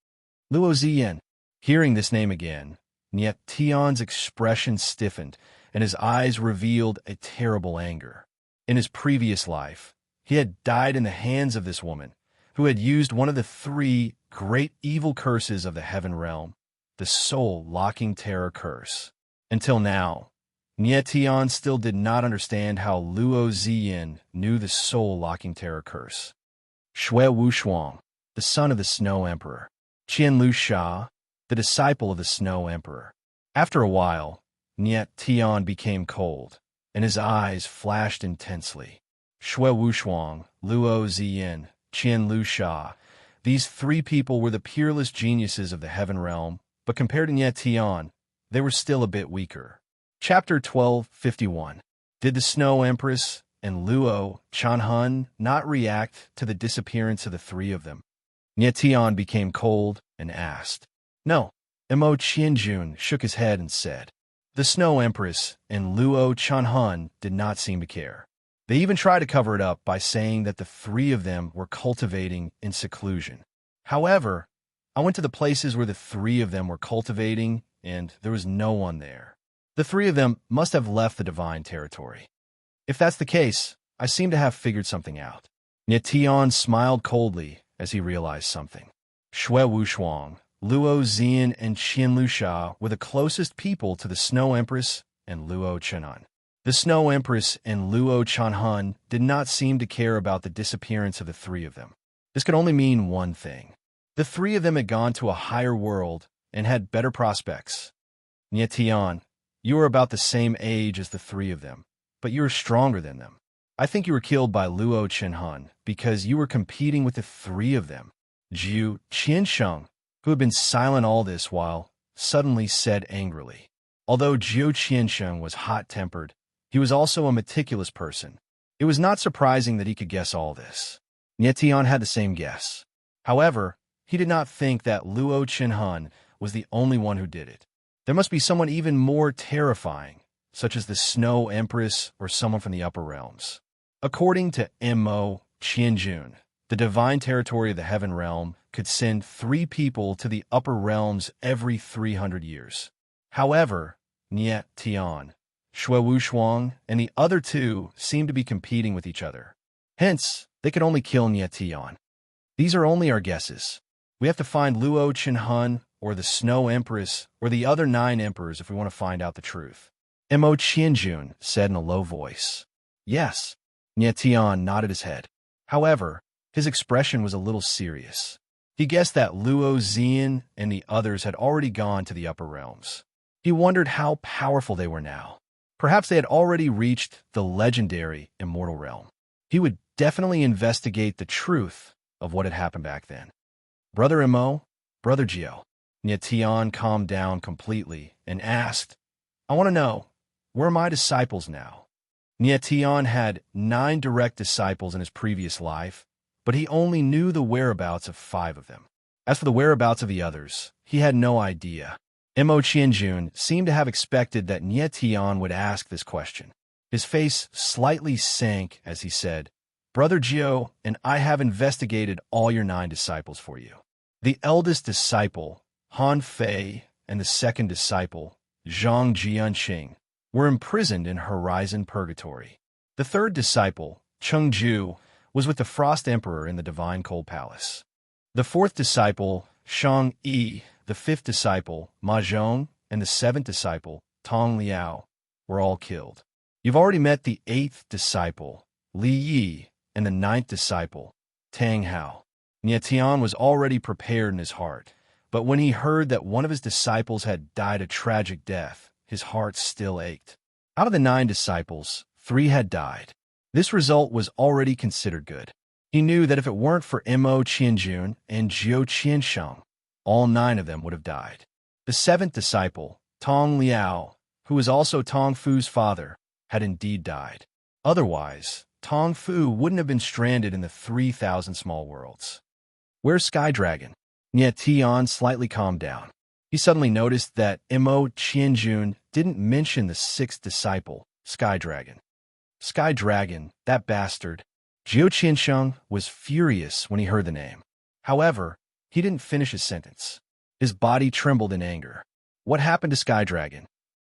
Speaker 1: Luo Ziyin. Hearing this name again, Nie Tian's expression stiffened, and his eyes revealed a terrible anger. In his previous life, he had died in the hands of this woman, who had used one of the 3 great evil curses of the heaven realm, the soul-locking terror curse. Until now, Nie Tian still did not understand how Luo Ziyin knew the soul-locking terror curse. Shui Wushuang, the son of the Snow Emperor. Qian Lusha, the disciple of the Snow Emperor. After a while, Nie Tian became cold, and his eyes flashed intensely. Shui Wushuang, Luo Ziyin, Qian Lusha. These 3 people were the peerless geniuses of the heaven realm, but compared to Nie Tian, they were still a bit weaker. Chapter 1251. Did the Snow Empress and Luo Chanhun not react to the disappearance of the 3 of them? Nie Tian became cold and asked. No. Mo Qianjun shook his head and said, the Snow Empress and Luo Chanhun did not seem to care. They even tried to cover it up by saying that the 3 of them were cultivating in seclusion. However, I went to the places where the 3 of them were cultivating, and there was no one there. The 3 of them must have left the divine territory. If that's the case, I seem to have figured something out. Nie Tian smiled coldly as he realized something. Shui Wushuang, Luo Ziyin, and Qian Lusha were the closest people to the Snow Empress and Luo Chanhun. The Snow Empress and Luo Chanhun did not seem to care about the disappearance of the 3 of them. This could only mean one thing. The 3 of them had gone to a higher world and had better prospects. Nie Tian, you are about the same age as the 3 of them, but you are stronger than them. I think you were killed by Luo Chanhun because you were competing with the 3 of them. Jiu Qiansheng, who had been silent all this while, suddenly said angrily. Although Jiu Qiansheng was hot-tempered, he was also a meticulous person. It was not surprising that he could guess all this. Nie Tian had the same guess. However, he did not think that Luo Chanhun was the only one who did it. There must be someone even more terrifying, such as the Snow Empress or someone from the upper realms. According to Mo Qianjun, the divine territory of the heaven realm could send 3 people to the upper realms every 300 years. However, Nie Tian, Shui Wushuang, and the other 2 seemed to be competing with each other. Hence, they could only kill Nie Tian. These are only our guesses. We have to find Luo Chanhun or the Snow Empress or the other 9 emperors if we want to find out the truth. Mo Qianjun said in a low voice. Yes. Nie Tian nodded his head. However, his expression was a little serious. He guessed that Luo Ziyin and the others had already gone to the upper realms. He wondered how powerful they were now. Perhaps they had already reached the legendary immortal realm. He would definitely investigate the truth of what had happened back then. Brother Mo, Brother Jiao. Nie Tian calmed down completely and asked, I want to know, where are my disciples now? Nie Tian had 9 direct disciples in his previous life, but he only knew the whereabouts of 5 of them. As for the whereabouts of the others, he had no idea. Mo Qianjun seemed to have expected that Nie Tian would ask this question. His face slightly sank as he said, Brother Jiao and I have investigated all your 9 disciples for you. The eldest disciple, Han Fei, and the second disciple, Zhang Jianqing, were imprisoned in Horizon Purgatory. The third disciple, Cheng Ju, was with the Frost Emperor in the Divine Cold Palace. The fourth disciple, Shang Yi, the fifth disciple, Ma Zhong, and the seventh disciple, Tong Liao, were all killed. You've already met the eighth disciple, Li Yi, and the ninth disciple, Tang Hao. Nie Tian was already prepared in his heart, but when he heard that one of his disciples had died a tragic death, his heart still ached. Out of the 9 disciples, 3 had died. This result was already considered good. He knew that if it weren't for Mo Qianjun and Jiu Qiansheng, all 9 of them would have died. The 7th disciple, Tong Liao, who was also Tong Fu's father, had indeed died. Otherwise, Tong Fu wouldn't have been stranded in the 3,000 small worlds. Where's Sky Dragon? Nie Tian slightly calmed down. He suddenly noticed that Mo Qianjun didn't mention the 6th disciple, Sky Dragon. Sky Dragon, that bastard. Jiu Qiansheng was furious when he heard the name. However, he didn't finish his sentence. His body trembled in anger. What happened to Sky Dragon?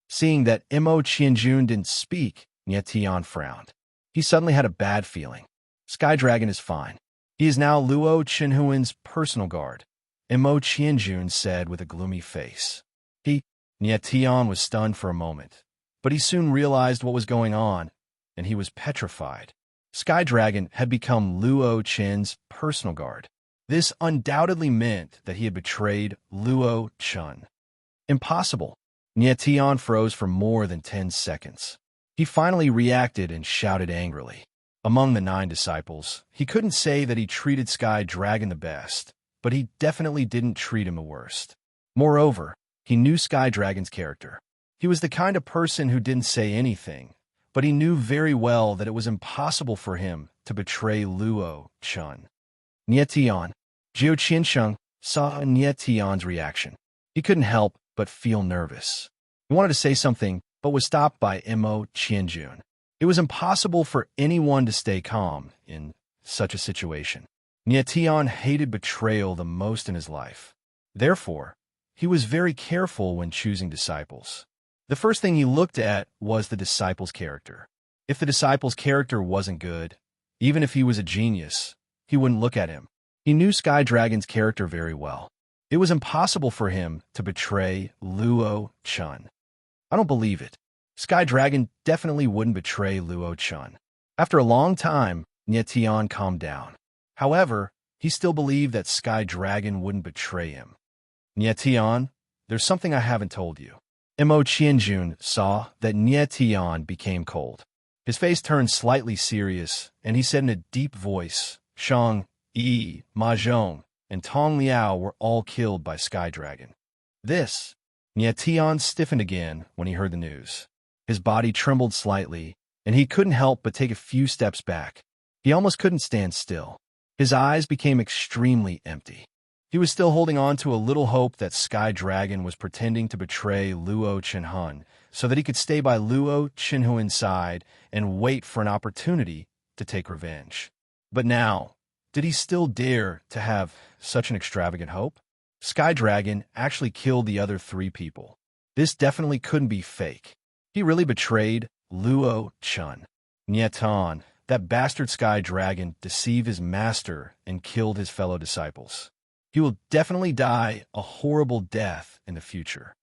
Speaker 1: Seeing that Mo Qianjun didn't speak, Nie Tian frowned. He suddenly had a bad feeling. Sky Dragon is fine. He is now Luo Chenhuan's personal guard, Mo Qianjun said with a gloomy face. Nie Tian was stunned for a moment, but he soon realized what was going on, and he was petrified. Sky Dragon had become Luo Chen's personal guard. This undoubtedly meant that he had betrayed Luo Chen. Impossible. Nie Tian froze for more than 10 seconds. He finally reacted and shouted angrily. Among the 9 disciples, he couldn't say that he treated Sky Dragon the best, but he definitely didn't treat him the worst. Moreover, he knew Sky Dragon's character. He was the kind of person who didn't say anything, but he knew very well that it was impossible for him to betray Luo Chen. Nie Tian. Jiu Qiansheng saw Nie Tian's reaction. He couldn't help but feel nervous. He wanted to say something, but was stopped by Mo Qianjun. It was impossible for anyone to stay calm in such a situation. Nie Tian hated betrayal the most in his life. Therefore, he was very careful when choosing disciples. The first thing he looked at was the disciple's character. If the disciple's character wasn't good, even if he was a genius, he wouldn't look at him. He knew Sky Dragon's character very well. It was impossible for him to betray Luo Chen. I don't believe it. Sky Dragon definitely wouldn't betray Luo Chen. After a long time, Nie Tian calmed down. However, he still believed that Sky Dragon wouldn't betray him. Nie Tian, there's something I haven't told you. Mo Qianjun saw that Nie Tian became cold. His face turned slightly serious, and he said in a deep voice, Shang Yi, Ma Zhong, and Tong Liao were all killed by Sky Dragon. This. Nie Tian stiffened again when he heard the news. His body trembled slightly, and he couldn't help but take a few steps back. He almost couldn't stand still. His eyes became extremely empty. He was still holding on to a little hope that Sky Dragon was pretending to betray Luo Chenhuan so that he could stay by Luo Chenhuan's side and wait for an opportunity to take revenge. But now, did he still dare to have such an extravagant hope? Sky Dragon actually killed the other 3 people. This definitely couldn't be fake. He really betrayed Luo Chen. Nie Tian, that bastard Sky Dragon, deceived his master and killed his fellow disciples. He will definitely die a horrible death in the future.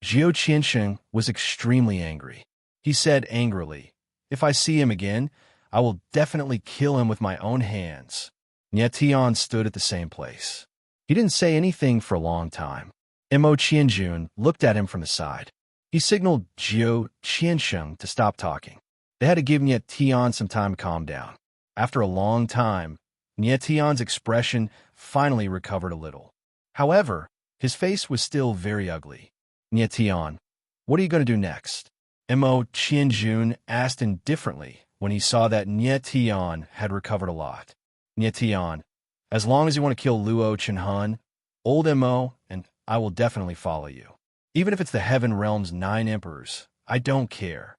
Speaker 1: Jiu Qiansheng was extremely angry. He said angrily, if I see him again, I will definitely kill him with my own hands. Nie Tian stood at the same place. He didn't say anything for a long time. Mo Qianjun looked at him from the side. He signaled Jiu Qiansheng to stop talking. They had to give Nie Tian some time to calm down. After a long time, Nie Tian's expression finally recovered a little. However, his face was still very ugly. Nie Tian, what are you going to do next? Mo Qianjun asked indifferently when he saw that Nie Tian had recovered a lot. Nie Tian, as long as you want to kill Luo Chenhuan, old Mo, and I will definitely follow you. Even if it's the Heaven Realm's 9 emperors, I don't care.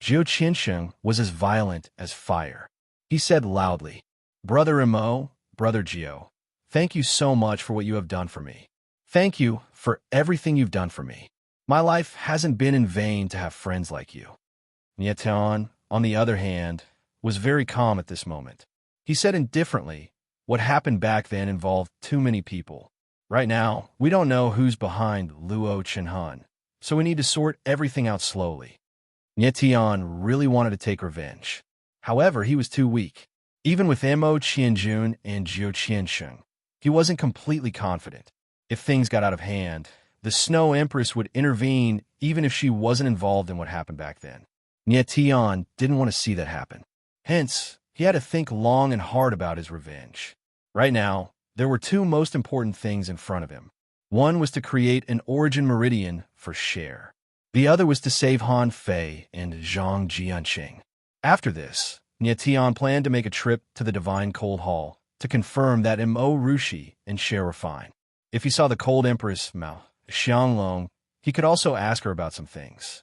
Speaker 1: Jiu Qiansheng was as violent as fire. He said loudly, Brother Mo, Brother Jiu, thank you so much for what you have done for me. Thank you for everything you've done for me. My life hasn't been in vain to have friends like you. Nie Tian, on the other hand, was very calm at this moment. He said indifferently, what happened back then involved too many people. Right now, we don't know who's behind Luo Chenhan, so we need to sort everything out slowly. Nie Tian really wanted to take revenge. However, he was too weak. Even with Mo Qianjun and Zhou Qiansheng, he wasn't completely confident. If things got out of hand, the Snow Empress would intervene even if she wasn't involved in what happened back then. Nie Tian didn't want to see that happen. Hence, he had to think long and hard about his revenge. Right now, there were two most important things in front of him. One was to create an origin meridian for Cher. The other was to save Han Fei and Zhang Jianqing. After this, Nie Tian planned to make a trip to the Divine Cold Hall to confirm that Mo Rushi and Cher were fine. If he saw the Cold Empress Mao Xianglong, he could also ask her about some things.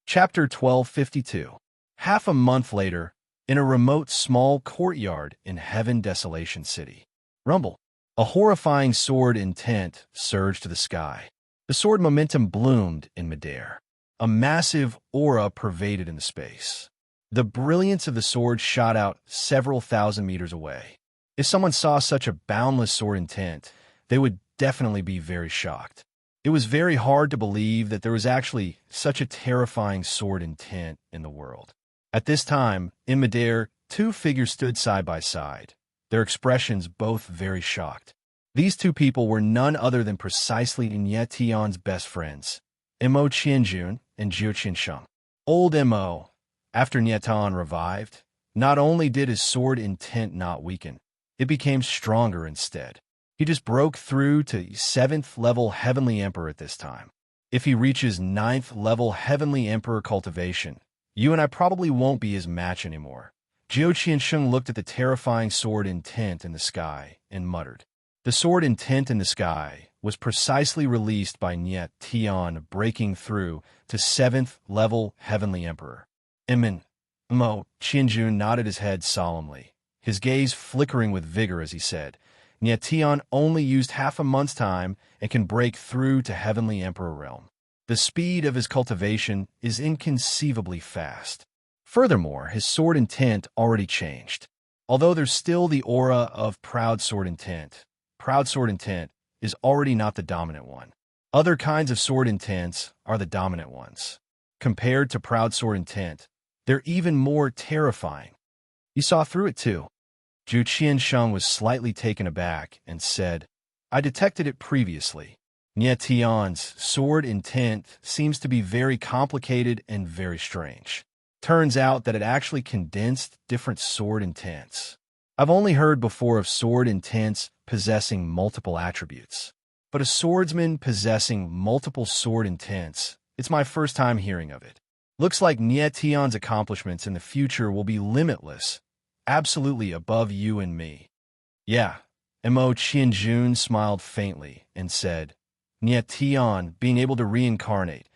Speaker 1: Chapter 1252. Half a month later, in a remote small courtyard in Heaven Desolation City. Rumble. A horrifying sword intent surged to the sky. The sword momentum bloomed in midair. A massive aura pervaded in the space. The brilliance of the sword shot out several thousand meters away. If someone saw such a boundless sword intent, they would definitely be very shocked. It was very hard to believe that there was actually such a terrifying sword intent in the world. At this time, in midair, two figures stood side by side, their expressions both very shocked. These two people were none other than precisely Nie Tian's best friends, Mo Qianjun and Zhou Qiansheng. Old Mo, after Nie Tian revived, not only did his sword intent not weaken, it became stronger instead. He just broke through to 7th level Heavenly Emperor at this time. If he reaches 9th level Heavenly Emperor cultivation, you and I probably won't be his match anymore. Zhou Qiansheng looked at the terrifying sword intent in the sky and muttered. The sword intent in the sky was precisely released by Nie Tian breaking through to 7th level Heavenly Emperor. Mo Qianjun nodded his head solemnly, his gaze flickering with vigor as he said, Nie Tian only used half a month's time and can break through to Heavenly Emperor realm. The speed of his cultivation is inconceivably fast. Furthermore, his sword intent already changed. Although there's still the aura of Proud Sword Intent is already not the dominant one. Other kinds of sword intents are the dominant ones. Compared to Proud Sword Intent, they're even more terrifying. You saw through it too. Zhou Qiansheng was slightly taken aback and said, I detected it previously. Nie Tian's sword intent seems to be very complicated and very strange. Turns out that it actually condensed different sword intents. I've only heard before of sword intents possessing multiple attributes. But a swordsman possessing multiple sword intents, it's my first time hearing of it. Looks like Nie Tian's accomplishments in the future will be limitless, absolutely above you and me. Yeah, Mo Qianjun smiled faintly and said, Nie Tian being able to reincarnate,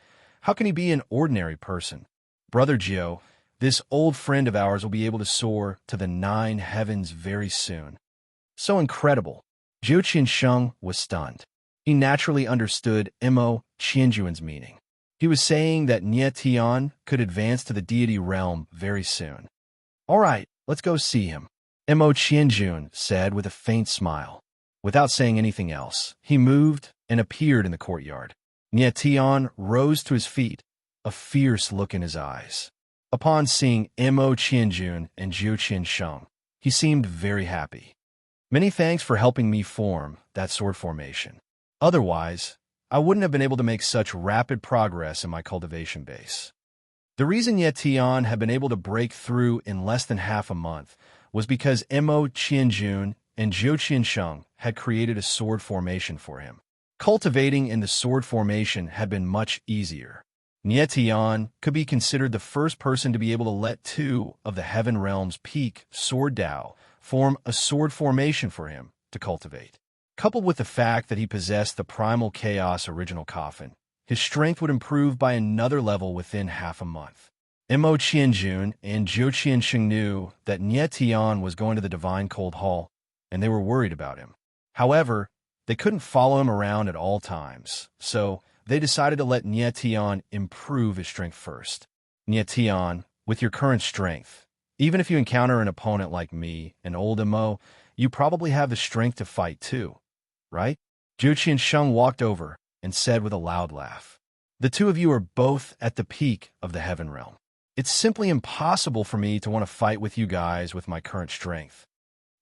Speaker 1: how can he be an ordinary person? Brother Jiu, this old friend of ours will be able to soar to the 9 heavens very soon. So incredible. Zhou Qiansheng was stunned. He naturally understood Mo Qianjun's meaning. He was saying that Nie Tian could advance to the deity realm very soon. All right, let's go see him, Mo Qianjun said with a faint smile. Without saying anything else, he moved and appeared in the courtyard. Nie Tian rose to his feet, a fierce look in his eyes. Upon seeing Mo Qianjun and Zhou Qiansheng, he seemed very happy. Many thanks for helping me form that sword formation. Otherwise, I wouldn't have been able to make such rapid progress in my cultivation base. The reason Nie Tian had been able to break through in less than half a month was because Mo Qianjun and Zhou Qiansheng had created a sword formation for him. Cultivating in the sword formation had been much easier. Nie Tian could be considered the first person to be able to let two of the Heaven Realm's peak sword Dao form a sword formation for him to cultivate. Coupled with the fact that he possessed the Primal Chaos original coffin, his strength would improve by another level within half a month. Mo Qianjun and Zhou Qiansheng knew that Nie Tian was going to the Divine Cold Hall, and they were worried about him. However, they couldn't follow him around at all times, so they decided to let Nie Tian improve his strength first. Nie Tian, with your current strength, Even if you encounter an opponent like me, an old MO, you probably have the strength to fight too, right? Zhou Qiansheng walked over and said with a loud laugh, "The two of you are both at the peak of the heaven realm. It's simply impossible for me to want to fight with you guys with my current strength."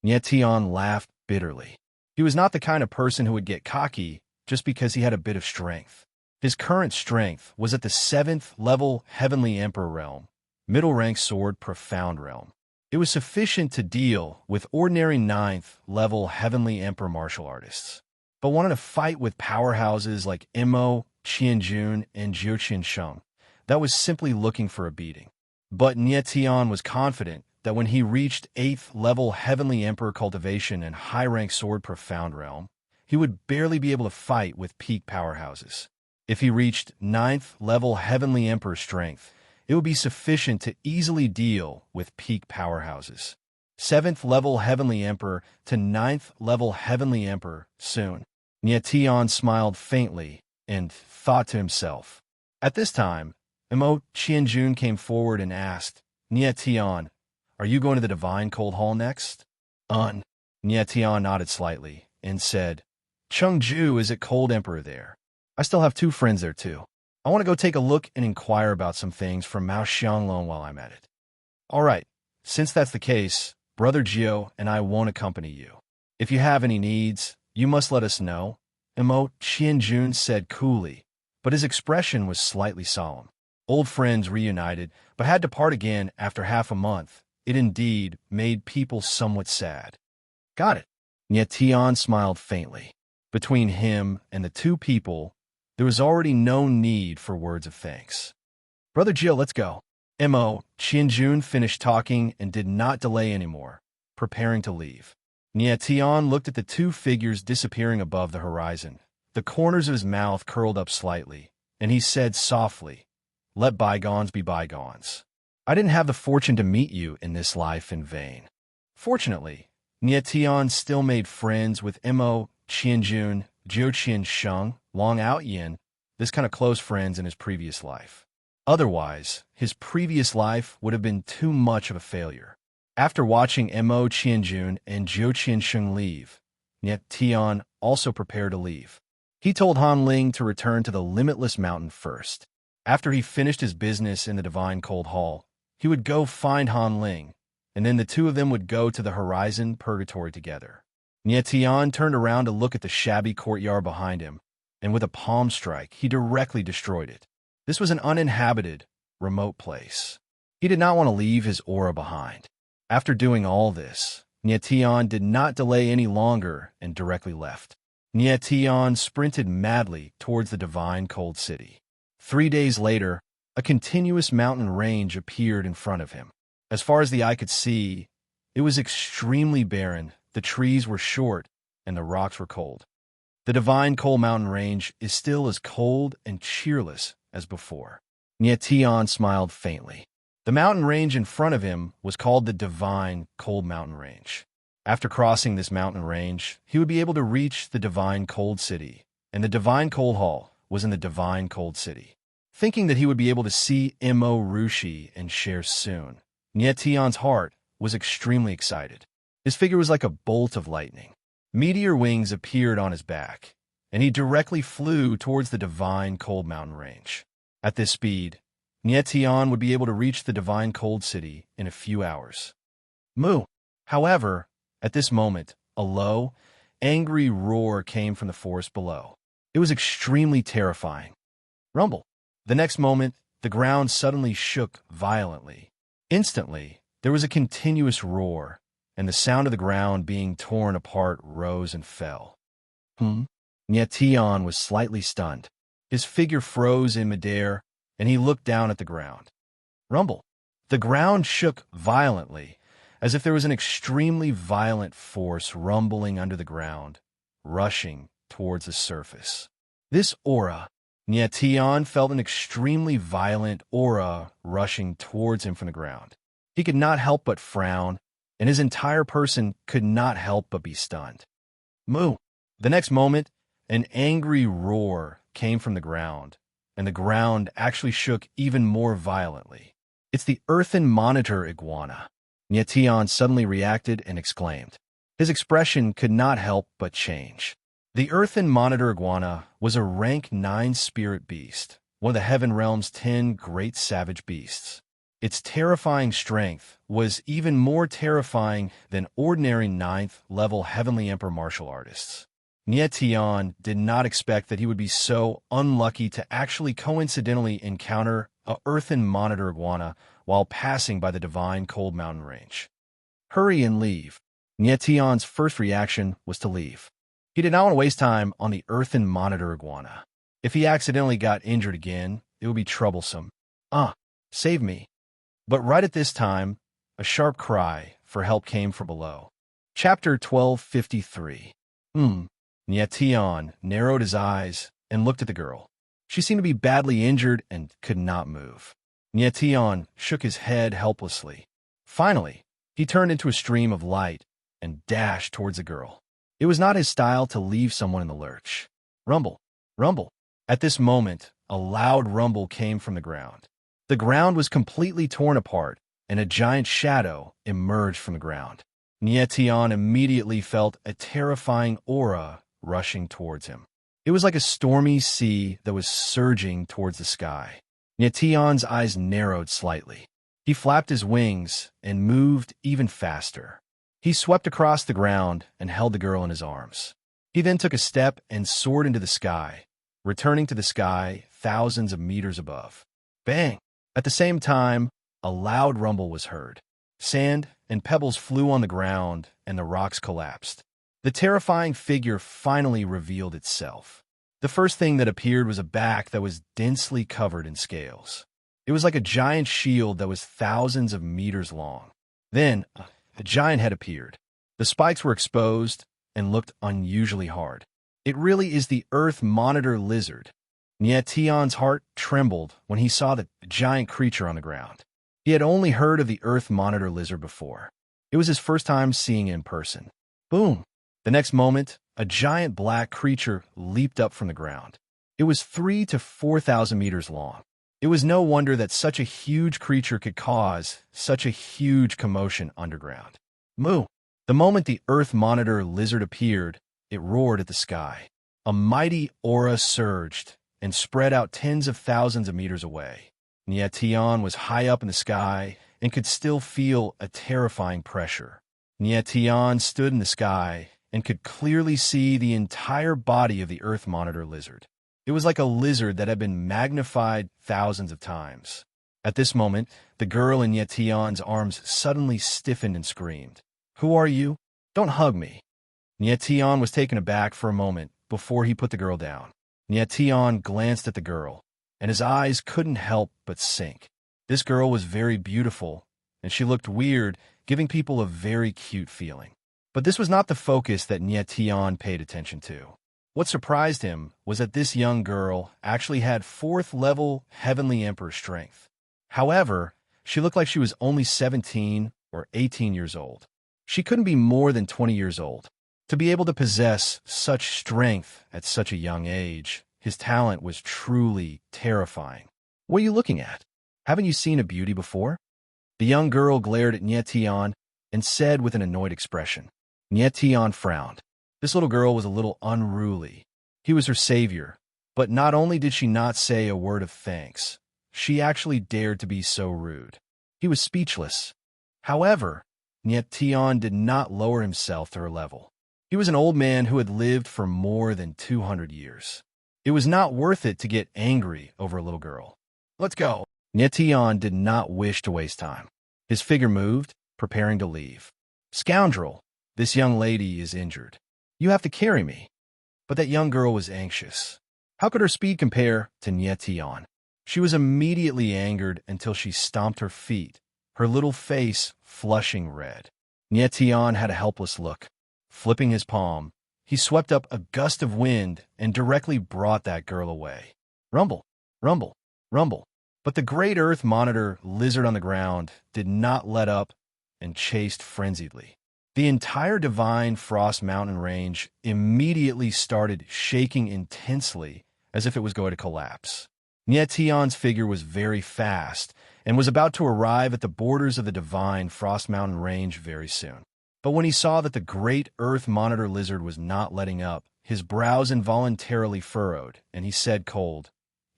Speaker 1: Nie Tian laughed bitterly. He was not the kind of person who would get cocky just because he had a bit of strength. His current strength was at the 7th level Heavenly Emperor realm, middle rank sword profound realm. It was sufficient to deal with ordinary 9th level Heavenly Emperor martial artists. But wanted to fight with powerhouses like Imo, Qianjun, and Zhou Qiansheng, that was simply looking for a beating. But Nie Tian was confident that when he reached 8th level Heavenly Emperor cultivation and high-rank sword profound realm, he would barely be able to fight with peak powerhouses. If he reached 9th level Heavenly Emperor strength, it would be sufficient to easily deal with peak powerhouses. 7th level Heavenly Emperor to 9th level Heavenly Emperor soon. Nie Tian smiled faintly and thought to himself. At this time, Mo Qianjun came forward and asked, "Nie Tian, are you going to the Divine Cold Hall next?" Nie Tian nodded slightly and said, "Chengju is at Cold Emperor there. I still have 2 friends there too. I want to go take a look and inquire about some things from Mao Xianglong while I'm at it." "All right, since that's the case, Brother Gio and I won't accompany you. If you have any needs, you must let us know," Mo Qianjun said coolly, but his expression was slightly solemn. Old friends reunited, but had to part again after half a month. It indeed made people somewhat sad. "Got it." Nie Tian smiled faintly. Between him and the 2 people, there was already no need for words of thanks. "Brother Gio, let's go." Mo Qianjun finished talking and did not delay anymore, preparing to leave. Nie Tian looked at the 2 figures disappearing above the horizon. The corners of his mouth curled up slightly, and he said softly, "Let bygones be bygones. I didn't have the fortune to meet you in this life in vain." Fortunately, Nie Tian still made friends with Mo Qianjun, Zhou Qiansheng, Long Outyin, this kind of close friends in his previous life. Otherwise, his previous life would have been too much of a failure. After watching Mo Qianjun and Zhou Qiansheng leave, Nie Tian also prepared to leave. He told Han Ling to return to the Limitless Mountain first. After he finished his business in the Divine Cold Hall, he would go find Han Ling, and then the 2 of them would go to the Horizon Purgatory together. Nie Tian turned around to look at the shabby courtyard behind him, and with a palm strike, he directly destroyed it. This was an uninhabited, remote place. He did not want to leave his aura behind. After doing all this, Nie Tian did not delay any longer and directly left. Nie Tian sprinted madly towards the Divine Cold City. 3 days later, a continuous mountain range appeared in front of him. As far as the eye could see, it was extremely barren, the trees were short, and the rocks were cold. The Divine Cold Mountain Range is still as cold and cheerless as before. Nie Tian smiled faintly. The mountain range in front of him was called the Divine Cold Mountain Range. After crossing this mountain range, he would be able to reach the Divine Cold City, and the Divine Cold Hall was in the Divine Cold City. Thinking that he would be able to see Mo Rushi and share soon, Nie Tian's heart was extremely excited. His figure was like a bolt of lightning. Meteor wings appeared on his back, and he directly flew towards the Divine Cold Mountain Range. At this speed, Nie Tian would be able to reach the Divine Cold City in a few hours. Moo! However, at this moment, a low, angry roar came from the forest below. It was extremely terrifying. Rumble! The next moment, the ground suddenly shook violently. Instantly, there was a continuous roar, and the sound of the ground being torn apart rose and fell. Nie Tian was slightly stunned. His figure froze in midair, and he looked down at the ground. Rumble! The ground shook violently, as if there was an extremely violent force rumbling under the ground, rushing towards the surface. This aura, Nie Tian felt an extremely violent aura rushing towards him from the ground. He could not help but frown, and his entire person could not help but be stunned. Moo! The next moment, an angry roar came from the ground, and the ground actually shook even more violently. It's the earthen monitor iguana. Nietion suddenly reacted and exclaimed. His expression could not help but change. The earthen monitor iguana was a rank 9 spirit beast, one of the heaven realm's 10 great savage beasts. Its terrifying strength was even more terrifying than ordinary 9th level Heavenly Emperor martial artists. Nietion did not expect that he would be so unlucky to actually coincidentally encounter a earthen monitor iguana while passing by the divine cold mountain range. Hurry and leave. Nietion's first reaction was to leave. He did not want to waste time on the earthen monitor iguana. If he accidentally got injured again, it would be troublesome. Save me. But right at this time, a sharp cry for help came from below. Chapter 1253. Nietion narrowed his eyes and looked at the girl. She seemed to be badly injured and could not move. Nietion shook his head helplessly. Finally, he turned into a stream of light and dashed towards the girl. It was not his style to leave someone in the lurch. Rumble, rumble. At this moment, a loud rumble came from the ground. The ground was completely torn apart, and a giant shadow emerged from the ground. Nietion immediately felt a terrifying aura rushing towards him. It was like a stormy sea that was surging towards the sky. Nietion's eyes narrowed slightly. He flapped his wings and moved even faster. He swept across the ground and held the girl in his arms. He then took a step and soared into the sky, returning to the sky thousands of meters above. Bang! At the same time, a loud rumble was heard. Sand and pebbles flew on the ground, and the rocks collapsed. The terrifying figure finally revealed itself. The first thing that appeared was a back that was densely covered in scales. It was like a giant shield that was thousands of meters long. Then, a giant head appeared. The spikes were exposed and looked unusually hard. It really is the Earth Monitor lizard. Nietion's heart trembled when he saw the giant creature on the ground. He had only heard of the Earth Monitor lizard before. It was his first time seeing it in person. Boom! The next moment, a giant black creature leaped up from the ground. It was 3,000 to 4,000 meters long. It was no wonder that such a huge creature could cause such a huge commotion underground. Moo! The moment the Earth Monitor lizard appeared, it roared at the sky. A mighty aura surged and spread out tens of thousands of meters away. Nietion was high up in the sky and could still feel a terrifying pressure. Nietion stood in the sky and could clearly see the entire body of the Earth Monitor lizard. It was like a lizard that had been magnified thousands of times. At this moment, the girl in Nietion's arms suddenly stiffened and screamed. Who are you? Don't hug me. Nietion was taken aback for a moment before he put the girl down. Nietion glanced at the girl, and his eyes couldn't help but sink. This girl was very beautiful, and she looked weird, giving people a very cute feeling. But this was not the focus that Nietion paid attention to. What surprised him was that this young girl actually had 4th level Heavenly Emperor strength. However, she looked like she was only 17 or 18 years old. She couldn't be more than 20 years old. To be able to possess such strength at such a young age, his talent was truly terrifying. What are you looking at? Haven't you seen a beauty before? The young girl glared at Nietion and said with an annoyed expression. Nietion frowned. This little girl was a little unruly. He was her savior, but not only did she not say a word of thanks, she actually dared to be so rude. He was speechless. However, Nietion did not lower himself to her level. He was an old man who had lived for more than 200 years. It was not worth it to get angry over a little girl. Let's go. Nietion did not wish to waste time. His figure moved, preparing to leave. Scoundrel, this young lady is injured. You have to carry me. But that young girl was anxious. How could her speed compare to Nietion? She was immediately angered until she stomped her feet, her little face flushing red. Nietion had a helpless look. Flipping his palm, he swept up a gust of wind and directly brought that girl away. Rumble, rumble, rumble. But the great Earth Monitor lizard on the ground did not let up and chased frenziedly. The entire divine Frost Mountain range immediately started shaking intensely as if it was going to collapse. Nietion's figure was very fast, and was about to arrive at the borders of the divine Frost Mountain range very soon. But when he saw that the great Earth Monitor lizard was not letting up, his brows involuntarily furrowed, and he said cold,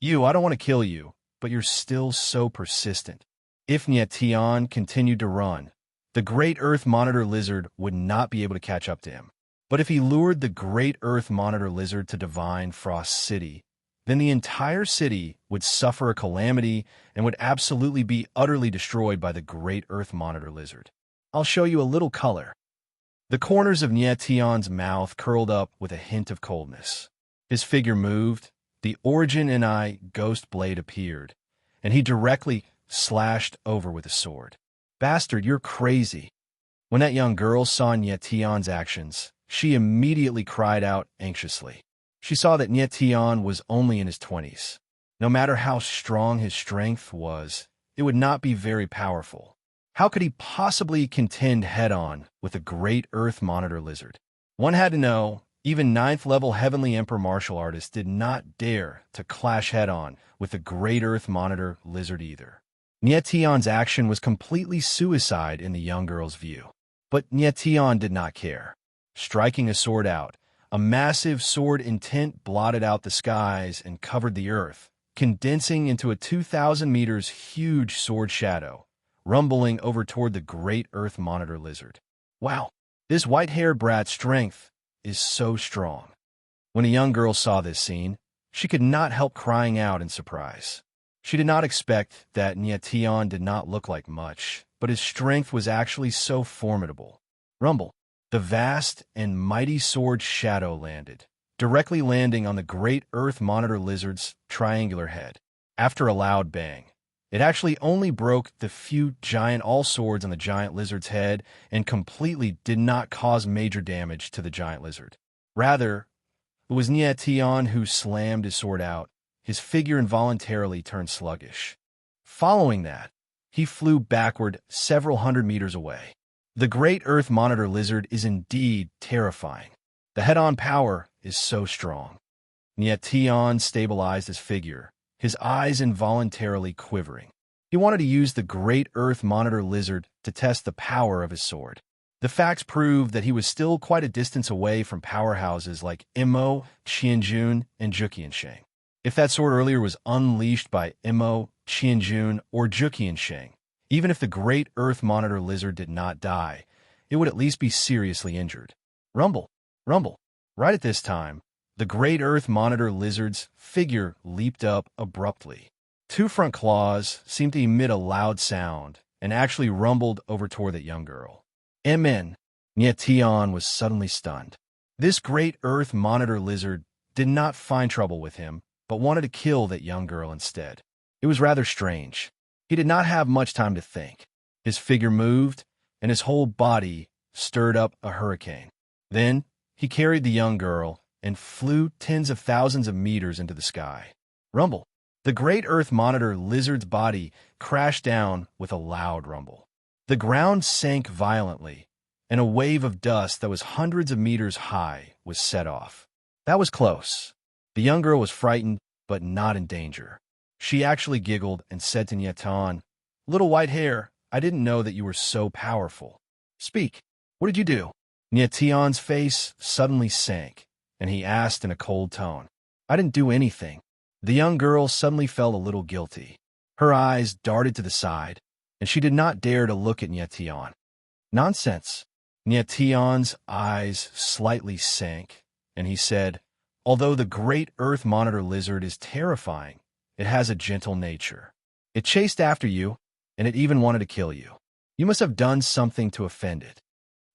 Speaker 1: I don't want to kill you, but you're still so persistent. If Nyetian continued to run, the great Earth Monitor lizard would not be able to catch up to him. But if he lured the great Earth Monitor lizard to Divine Frost City, then the entire city would suffer a calamity and would absolutely be utterly destroyed by the great Earth Monitor lizard. I'll show you a little color. The corners of Nyetian's mouth curled up with a hint of coldness. His figure moved, the Origin and I ghost blade appeared, and he directly slashed over with a sword. Bastard, you're crazy. When that young girl saw Nyetian's actions, she immediately cried out anxiously. She saw that Nyetian was only in his 20s. No matter how strong his strength was, it would not be very powerful. How could he possibly contend head-on with a great Earth Monitor lizard? One had to know, even 9th-level Heavenly Emperor martial artists did not dare to clash head-on with the great Earth Monitor lizard either. Nyetian's action was completely suicide in the young girl's view. But Nyetian did not care. Striking a sword out, a massive sword intent blotted out the skies and covered the earth, condensing into a 2,000 meters huge sword shadow, rumbling over toward the great Earth Monitor lizard. Wow, this white-haired brat's strength is so strong. When a young girl saw this scene, she could not help crying out in surprise. She did not expect that Nyetian did not look like much, but his strength was actually so formidable. Rumble. The vast and mighty sword shadow landed, directly landing on the great Earth Monitor lizard's triangular head. After a loud bang, it actually only broke the few giant all-swords on the giant lizard's head and completely did not cause major damage to the giant lizard. Rather, it was Nyetian who slammed his sword out. His figure involuntarily turned sluggish. Following that, he flew backward several hundred meters away. The great Earth Monitor lizard is indeed terrifying. The head-on power is so strong. Nyetian stabilized his figure, his eyes involuntarily quivering. He wanted to use the great Earth Monitor lizard to test the power of his sword. The facts proved that he was still quite a distance away from powerhouses like Imo, Qianjun, and Juqiansheng. If that sword earlier was unleashed by Imo, Qianjun, or Juqiansheng, even if the great Earth Monitor lizard did not die, it would at least be seriously injured. Rumble, rumble. Right at this time, the great Earth Monitor lizard's figure leaped up abruptly. Two front claws seemed to emit a loud sound and actually rumbled over toward that young girl. Amen. Nyetian was suddenly stunned. This great Earth Monitor lizard did not find trouble with him, but wanted to kill that young girl instead. It was rather strange. He did not have much time to think. His figure moved, and his whole body stirred up a hurricane. Then, he carried the young girl and flew tens of thousands of meters into the sky. Rumble. The great Earth Monitor lizard's body crashed down with a loud rumble. The ground sank violently, and a wave of dust that was hundreds of meters high was set off. That was close. The young girl was frightened, but not in danger. She actually giggled and said to Nyetian, "Little white hair, I didn't know that you were so powerful. Speak, what did you do?" Nyetian's face suddenly sank, and he asked in a cold tone, "I didn't do anything." The young girl suddenly felt a little guilty. Her eyes darted to the side, and she did not dare to look at Nyetian. Nonsense. Nyetian's eyes slightly sank, and he said, "Although the great Earth Monitor lizard is terrifying, it has a gentle nature. It chased after you, and it even wanted to kill you. You must have done something to offend it."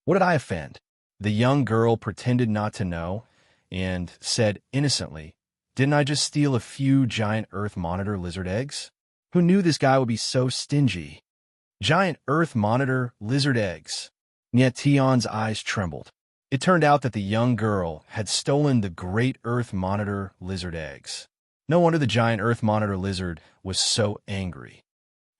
Speaker 1: "What did I offend?" The young girl pretended not to know and said innocently, "Didn't I just steal a few giant Earth Monitor lizard eggs? Who knew this guy would be so stingy?" Giant Earth Monitor lizard eggs. Nyetian's eyes trembled. It turned out that the young girl had stolen the great Earth Monitor lizard eggs. No wonder the giant Earth Monitor lizard was so angry.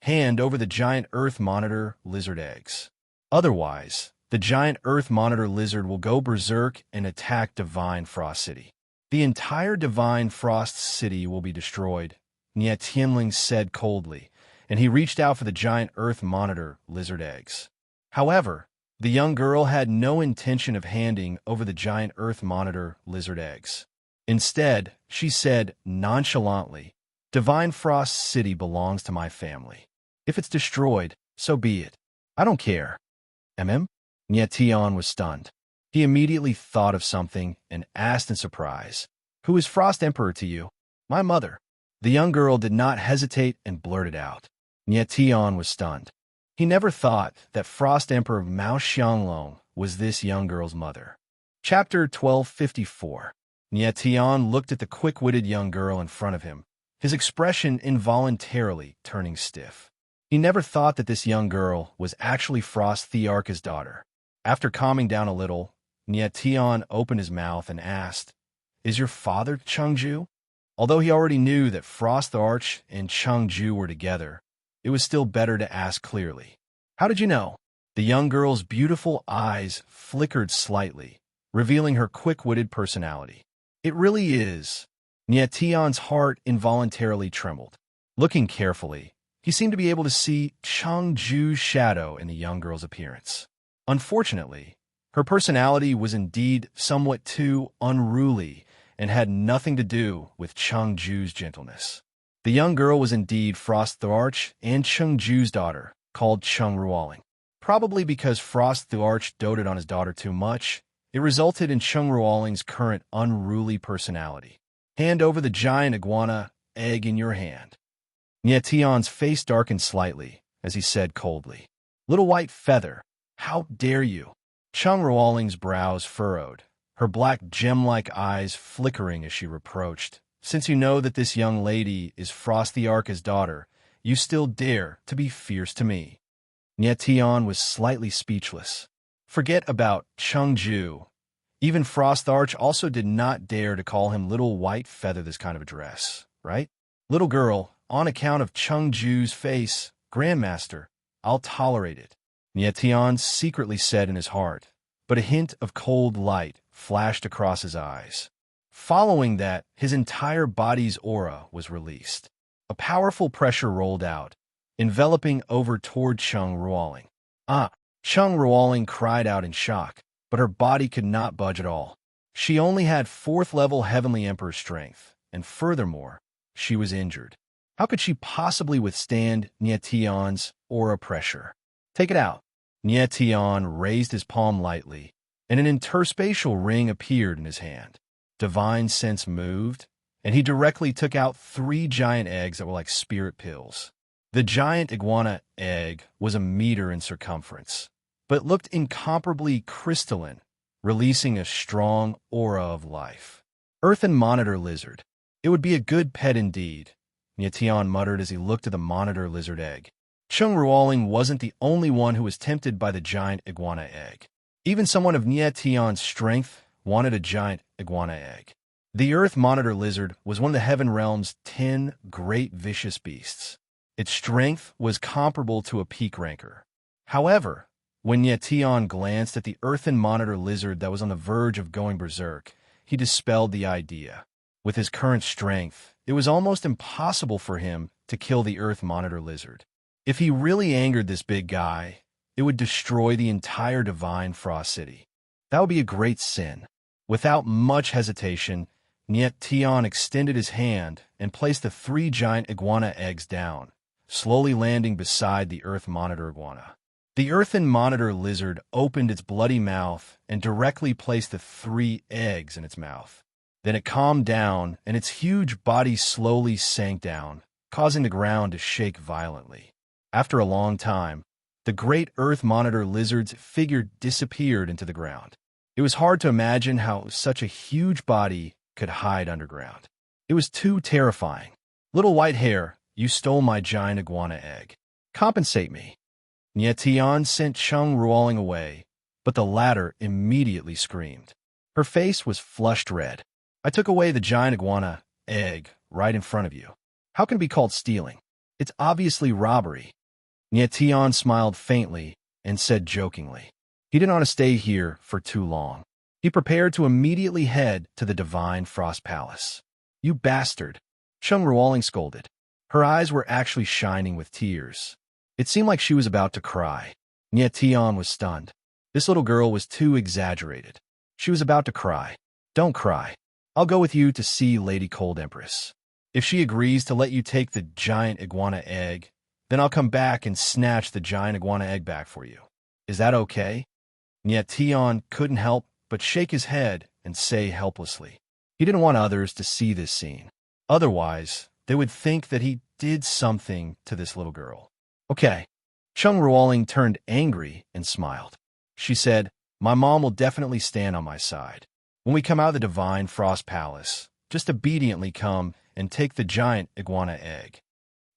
Speaker 1: Hand over the giant Earth Monitor lizard eggs. Otherwise, the giant Earth Monitor lizard will go berserk and attack Divine Frost City. The entire Divine Frost City will be destroyed, Nyetianling said coldly, and he reached out for the giant earth monitor lizard eggs. However, the young girl had no intention of handing over the giant earth monitor lizard eggs. Instead, she said nonchalantly, "Divine Frost City belongs to my family. If it's destroyed, so be it. I don't care." Tian was stunned. He immediately thought of something and asked in surprise, "Who is Frost Emperor to you?" "My mother." The young girl did not hesitate and blurted out. Tian was stunned. He never thought that Frost Emperor Mao Xianglong was this young girl's mother. Chapter 1254. Tian looked at the quick-witted young girl in front of him, his expression involuntarily turning stiff. He never thought that this young girl was actually Frost Thearch's daughter. After calming down a little, Tian opened his mouth and asked, "Is your father Chengju?" Although he already knew that Frost Arch and Chengju were together, it was still better to ask clearly. "How did you know?" The young girl's beautiful eyes flickered slightly, revealing her quick-witted personality. "It really is." Tian's heart involuntarily trembled. Looking carefully, he seemed to be able to see Chengju's shadow in the young girl's appearance. Unfortunately, her personality was indeed somewhat too unruly and had nothing to do with Chengju's gentleness. The young girl was indeed Frost Thearch and Chengju's daughter, called Cheng Ruoling. Probably because Frost Thearch doted on his daughter too much, it resulted in Cheng Ruoling's current unruly personality. "Hand over the giant iguana egg in your hand." Tian's face darkened slightly as he said coldly, "Little white feather, how dare you?" Cheng Ruoling's brows furrowed, her black gem-like eyes flickering as she reproached, "Since you know that this young lady is Frost Thearch's daughter, you still dare to be fierce to me." Tian was slightly speechless. Forget about Chengju. Even Frost Arch also did not dare to call him Little White Feather this kind of address, right? "Little girl, on account of Chengju's face, Grandmaster, I'll tolerate it," Tian secretly said in his heart, but a hint of cold light flashed across his eyes. Following that, his entire body's aura was released. A powerful pressure rolled out, enveloping over toward Cheng Ruoling. "Ah!" Cheng Ruoling cried out in shock, but her body could not budge at all. She only had 4th-level Heavenly Emperor strength, and furthermore, she was injured. How could she possibly withstand Tian's aura pressure? "Take it out." Tian raised his palm lightly, and an interspatial ring appeared in his hand. Divine sense moved, and he directly took out 3 giant eggs that were like spirit pills. The giant iguana egg was a meter in circumference, but looked incomparably crystalline, releasing a strong aura of life. "Earthen monitor lizard. It would be a good pet indeed," Tian muttered as he looked at the monitor lizard egg. Cheng Ruoling wasn't the only one who was tempted by the giant iguana egg. Even someone of Tian's strength wanted a giant iguana egg. The Earth Monitor Lizard was one of the Heaven Realm's 10 great vicious beasts. Its strength was comparable to a peak ranker. However, when Tian glanced at the Earthen Monitor Lizard that was on the verge of going berserk, he dispelled the idea. With his current strength, it was almost impossible for him to kill the Earth Monitor Lizard. If he really angered this big guy, it would destroy the entire Divine Frost City. That would be a great sin. Without much hesitation, Tian extended his hand and placed the 3 giant iguana eggs down, slowly landing beside the Earth Monitor iguana. The Earthen Monitor Lizard opened its bloody mouth and directly placed the 3 eggs in its mouth. Then it calmed down, and its huge body slowly sank down, causing the ground to shake violently. After a long time, the great Earth Monitor Lizard's figure disappeared into the ground. It was hard to imagine how such a huge body could hide underground. It was too terrifying. "Little white hair, you stole my giant iguana egg. Compensate me." Tian sent Cheng Ruoling away, but the latter immediately screamed. Her face was flushed red. "I took away the giant iguana egg right in front of you. How can it be called stealing? It's obviously robbery." Tian smiled faintly and said jokingly, he didn't want to stay here for too long. He prepared to immediately head to the Divine Frost Palace. "You bastard," Cheng Ruoling scolded. Her eyes were actually shining with tears. It seemed like she was about to cry. Nye Tian was stunned. This little girl was too exaggerated. She was about to cry. Don't cry. I'll go with you to see Lady Cold Empress. If she agrees to let you take the giant iguana egg, then I'll come back and snatch the giant iguana egg back for you. Is that okay? Nye Tian couldn't help but shake his head and say helplessly. He didn't want others to see this scene. Otherwise, they would think that he did something to this little girl. Okay. Cheng Ruoling turned angry and smiled. She said, my mom will definitely stand on my side. When we come out of the Divine Frost Palace, just obediently come and take the giant iguana egg.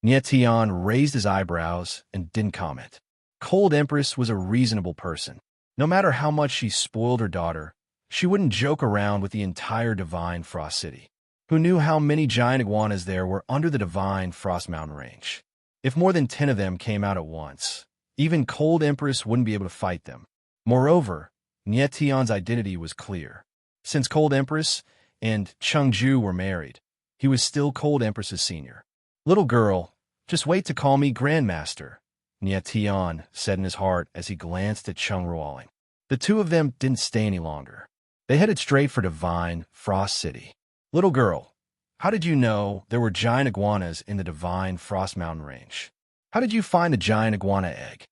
Speaker 1: Nye Tian raised his eyebrows and didn't comment. Cold Empress was a reasonable person. No matter how much she spoiled her daughter, she wouldn't joke around with the entire Divine Frost City. Who knew how many giant iguanas there were under the Divine Frost Mountain Range? If more than 10 of them came out at once, even Cold Empress wouldn't be able to fight them. Moreover, Nye Tian's identity was clear. Since Cold Empress and Chengju were married, he was still Cold Empress's senior. Little girl, just wait to call me Grandmaster, Nye Tian said in his heart as he glanced at Cheng Ruoling. The two of them didn't stay any longer. They headed straight for Divine Frost City. Little girl, how did you know there were giant iguanas in the Divine Frost Mountain Range? How did you find a giant iguana egg?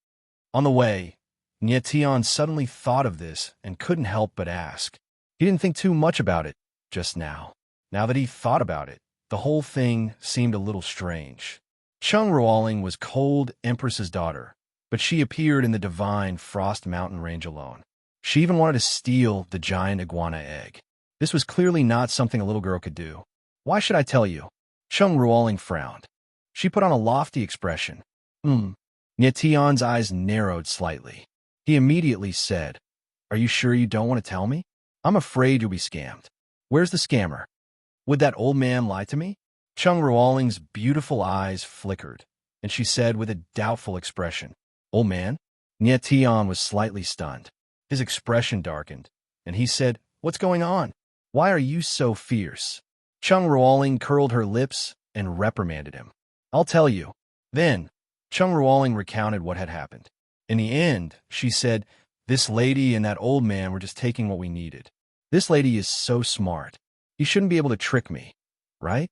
Speaker 1: On the way, Nye Tian suddenly thought of this and couldn't help but ask. He didn't think too much about it just now. Now that he thought about it, the whole thing seemed a little strange. Cheng Ruoling was Cold Empress's daughter, but she appeared in the Divine Frost Mountain Range alone. She even wanted to steal the giant iguana egg. This was clearly not something a little girl could do. Why should I tell you? Cheng Ruoling frowned. She put on a lofty expression. Nye Tian's eyes narrowed slightly. He immediately said, are you sure you don't want to tell me? I'm afraid you'll be scammed. Where's the scammer? Would that old man lie to me? Cheng Ruoling's beautiful eyes flickered, and she said with a doubtful expression, old man? Nye Tian was slightly stunned. His expression darkened, and he said, what's going on? Why are you so fierce? Cheng Ruoling curled her lips and reprimanded him. I'll tell you. Then, Cheng Ruoling recounted what had happened. In the end, she said, this lady and that old man were just taking what we needed. This lady is so smart. He shouldn't be able to trick me, right?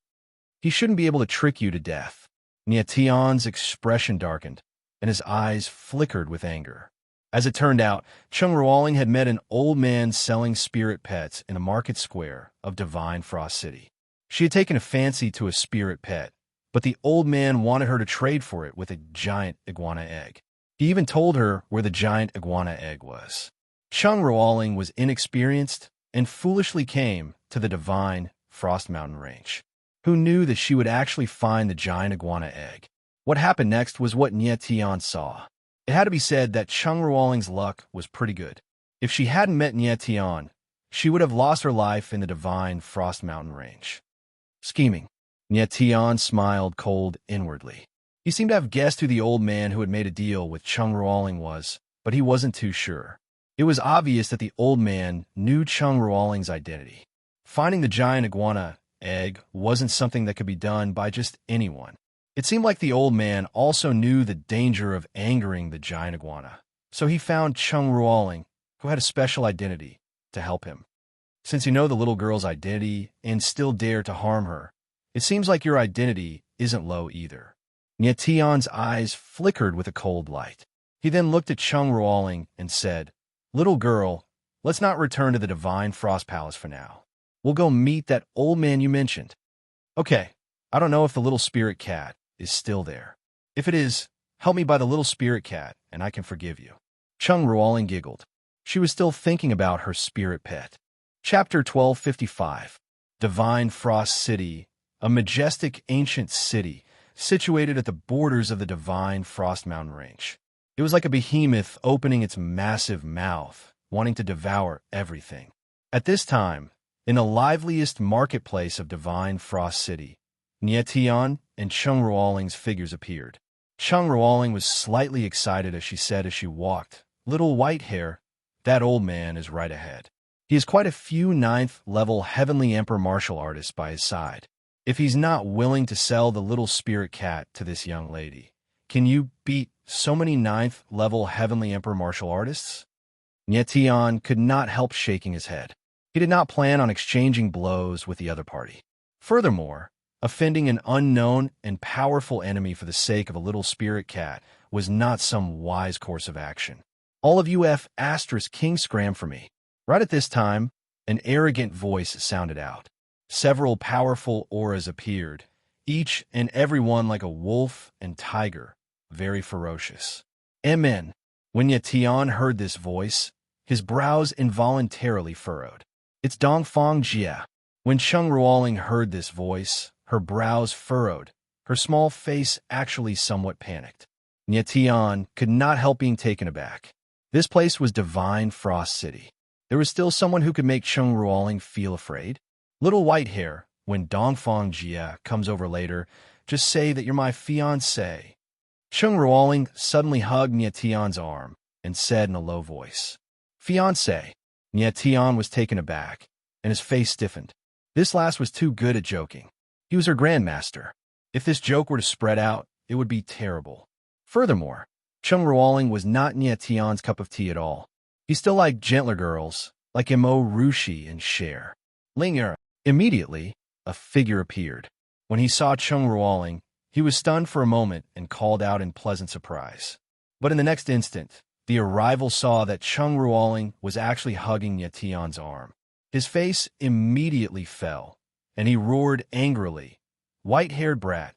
Speaker 1: He shouldn't be able to trick you to death. Nye Tian's expression darkened, and his eyes flickered with anger. As it turned out, Cheng Ruoling had met an old man selling spirit pets in the market square of Divine Frost City. She had taken a fancy to a spirit pet, but the old man wanted her to trade for it with a giant iguana egg. He even told her where the giant iguana egg was. Cheng Ruoling was inexperienced and foolishly came to the Divine Frost Mountain Range. Who knew that she would actually find the giant iguana egg? What happened next was what Nye Tian saw. It had to be said that Cheng Ruoling's luck was pretty good. If she hadn't met Nye Tian, she would have lost her life in the Divine Frost Mountain Range. Scheming. Nye Tian smiled cold inwardly. He seemed to have guessed who the old man who had made a deal with Cheng Ruoling was, but he wasn't too sure. It was obvious that the old man knew Cheng Ruoling's identity. Finding the giant iguana egg wasn't something that could be done by just anyone. It seemed like the old man also knew the danger of angering the giant iguana, so he found Cheng Ruoling, who had a special identity, to help him. Since you know the little girl's identity and still dare to harm her, it seems like your identity isn't low either. Nye Tian's eyes flickered with a cold light. He then looked at Cheng Ruoling and said, little girl, let's not return to the Divine Frost Palace for now. We'll go meet that old man you mentioned. Okay, I don't know if the little spirit cat is still there. If it is, help me by the little spirit cat, and I can forgive you. Cheng Ruoling giggled. She was still thinking about her spirit pet. Chapter 1255. Divine Frost City, a majestic ancient city situated at the borders of the Divine Frost Mountain Range. It was like a behemoth opening its massive mouth, wanting to devour everything. At this time, in the liveliest marketplace of Divine Frost City, Nye Tian and Cheng Ruoling's figures appeared. Cheng Ruoling was slightly excited as she said as she walked, little white hair, that old man is right ahead. He has quite a few 9th-level Heavenly Emperor martial artists by his side. If he's not willing to sell the little spirit cat to this young lady, can you beat so many ninth-level Heavenly Emperor martial artists? Tian could not help shaking his head. He did not plan on exchanging blows with the other party. Furthermore, offending an unknown and powerful enemy for the sake of a little spirit cat was not some wise course of action. All of you King scram for me. Right at this time, an arrogant voice sounded out. Several powerful auras appeared, each and every one like a wolf and tiger, very ferocious. Amen. When Tian heard this voice, his brows involuntarily furrowed. It's Dongfang Jie. When Cheng Ruoling heard this voice, her brows furrowed, her small face actually somewhat panicked. Tian could not help being taken aback. This place was Divine Frost City. There was still someone who could make Cheng Ruoling feel afraid. Little white hair, when Dongfang Jie comes over later, just say that you're my fiancé. Cheng Ruoling suddenly hugged Tian's arm and said in a low voice, Fiancé. Tian was taken aback, and his face stiffened. This last was too good at joking. He was her grandmaster. If this joke were to spread out, it would be terrible. Furthermore, Cheng Ruoling was not Tian's cup of tea at all. He still liked gentler girls, like Mo Rushi and Cher. Linger. Immediately, a figure appeared. When he saw Cheng Ruoling, he was stunned for a moment and called out in pleasant surprise. But in the next instant, the arrival saw that Cheng Ruoling was actually hugging Tian's arm. His face immediately fell, and he roared angrily, White-haired brat,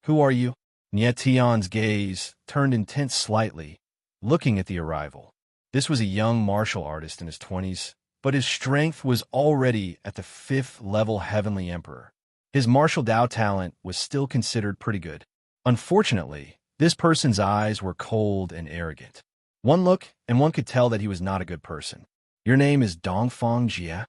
Speaker 1: who are you? Tian's gaze turned intense slightly, looking at the arrival. This was a young martial artist in his 20s, but his strength was already at the 5th-level Heavenly Emperor. His martial Dao talent was still considered pretty good. Unfortunately, this person's eyes were cold and arrogant. One look, and one could tell that he was not a good person. Your name is Dongfang Jie?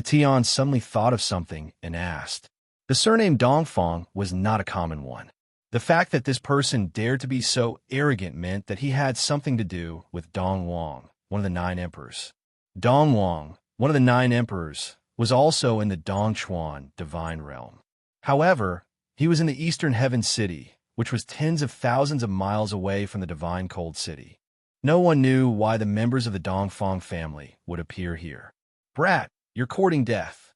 Speaker 1: Tian suddenly thought of something and asked. The surname Dongfang was not a common one. The fact that this person dared to be so arrogant meant that he had something to do with Dong Wang, one of the 9 emperors. Dong Wang, one of the 9 emperors, was also in the Dongchuan divine realm. However, he was in the Eastern Heaven City, which was tens of thousands of miles away from the divine Cold City. No one knew why the members of the Dongfang family would appear here. Brat, you're courting death.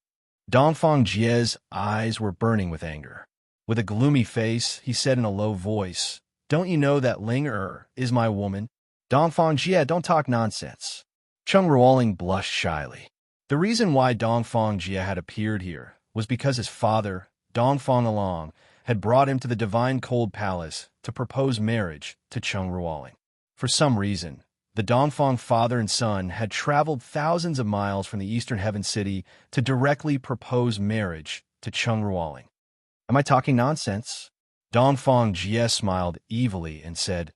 Speaker 1: Dongfang Jie's eyes were burning with anger. With a gloomy face, he said in a low voice, Don't you know that Ling is my woman? Dongfang Jie, don't talk nonsense. Cheng Ruoling blushed shyly. The reason why Dongfang Jie had appeared here was because his father, Dongfang Along, had brought him to the Divine Cold Palace to propose marriage to Cheng Ruoling. For some reason, the Dongfang father and son had traveled thousands of miles from the Eastern Heaven City to directly propose marriage to Cheng Ruoling. Am I talking nonsense? Dongfang Jie smiled evilly and said,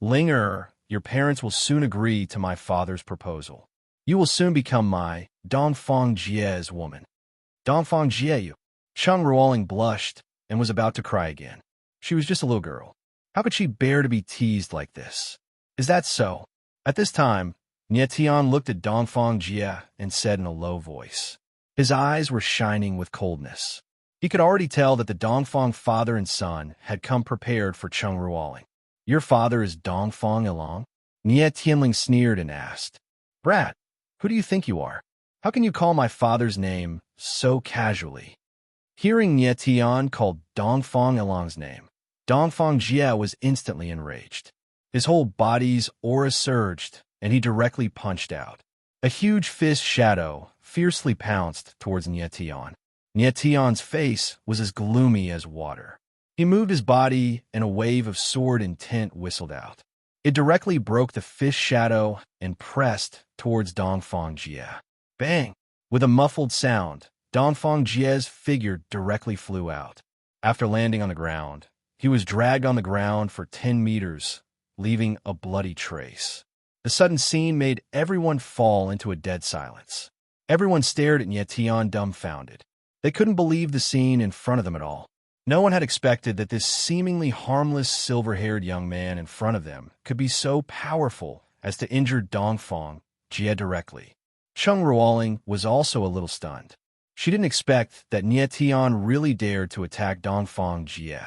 Speaker 1: Linger, your parents will soon agree to my father's proposal. You will soon become my Dongfang Jie's woman. Dongfang Jie, you. Cheng Ruoling blushed and was about to cry again. She was just a little girl. How could she bear to be teased like this? Is that so? At this time, Tian looked at Dongfang Jie and said in a low voice. His eyes were shining with coldness. He could already tell that the Dongfang father and son had come prepared for Cheng Ruoling. Your father is Dongfang Along? Tianling sneered and asked. Brat, who do you think you are? How can you call my father's name so casually? Hearing Tian called Dongfang Along's name, Dongfang Jie was instantly enraged. His whole body's aura surged, and he directly punched out. A huge fist shadow fiercely pounced towards Tian. Tian's face was as gloomy as water. He moved his body, and a wave of sword intent whistled out. It directly broke the fist shadow and pressed towards Dongfang Jie. Bang! With a muffled sound, Dongfang Jie's figure directly flew out. After landing on the ground, he was dragged on the ground for 10 meters, leaving a bloody trace. The sudden scene made everyone fall into a dead silence. Everyone stared at Tian dumbfounded. They couldn't believe the scene in front of them at all. No one had expected that this seemingly harmless silver-haired young man in front of them could be so powerful as to injure Dongfang Jie directly. Cheng Ruoling was also a little stunned. She didn't expect that Nie Tian really dared to attack Dongfang Jie.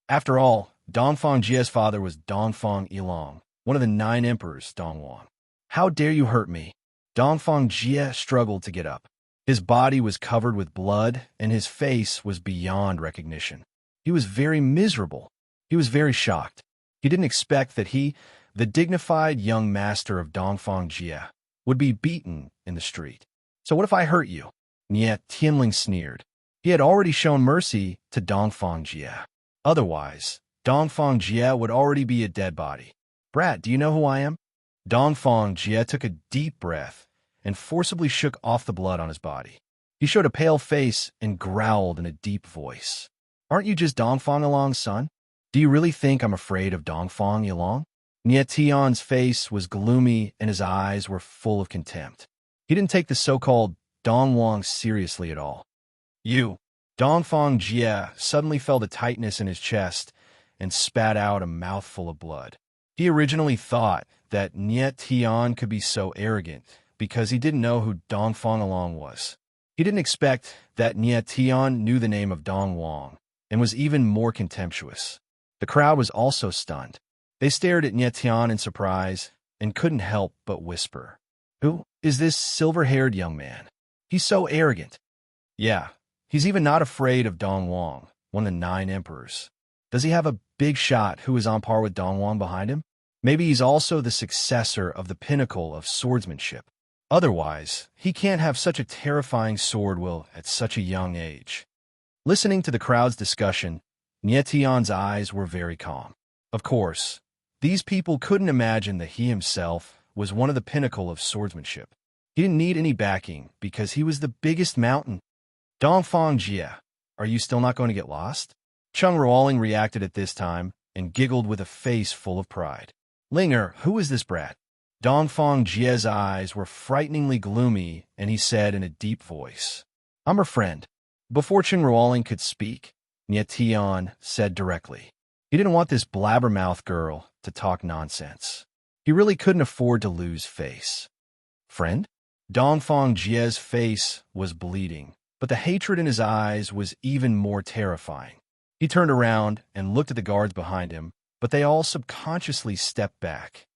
Speaker 1: After all, Dongfang Jie's father was Dongfang Yilong, one of the 9 emperors, Dongwang. How dare you hurt me? Dongfang Jie struggled to get up. His body was covered with blood, and his face was beyond recognition. He was very miserable. He was very shocked. He didn't expect that he, the dignified young master of Dongfang Jie, would be beaten in the street. So what if I hurt you? Nie Tianling sneered. He had already shown mercy to Dongfang Jie. Otherwise, Dongfang Jie would already be a dead body. Brat, do you know who I am? Dongfang Jie took a deep breath and forcibly shook off the blood on his body. He showed a pale face and growled in a deep voice. Aren't you just Dongfang Yilong's son? Do you really think I'm afraid of Dongfang Yilong? Nie Tian's face was gloomy and his eyes were full of contempt. He didn't take the so-called Dongwang seriously at all. You. Dongfang Jie suddenly felt a tightness in his chest and spat out a mouthful of blood. He originally thought that Nie Tian could be so arrogant because he didn't know who Dongfang Yilong was. He didn't expect that Nie Tian knew the name of Dongwang and was even more contemptuous. The crowd was also stunned. They stared at Nie Tian in surprise and couldn't help but whisper, "Who is this silver-haired young man? He's so arrogant." Yeah, he's even not afraid of Dongwang, one of the 9 emperors. Does he have a big shot who is on par with Dongwang behind him? Maybe he's also the successor of the pinnacle of swordsmanship. Otherwise, he can't have such a terrifying sword will at such a young age. Listening to the crowd's discussion, Nie Tian's eyes were very calm. Of course, these people couldn't imagine that he himself was one of the pinnacle of swordsmanship. He didn't need any backing because he was the biggest mountain. Dongfang Jie, are you still not going to get lost? Cheng Ruoling reacted at this time and giggled with a face full of pride. Linger, who is this brat? Dongfang Jie's eyes were frighteningly gloomy, and he said in a deep voice, I'm her friend. Before Cheng Ruoling could speak, Nie Tian said directly. He didn't want this blabbermouth girl to talk nonsense. He really couldn't afford to lose face. Friend? Dongfang Jie's face was bleeding, but the hatred in his eyes was even more terrifying. He turned around and looked at the guards behind him, but they all subconsciously stepped back.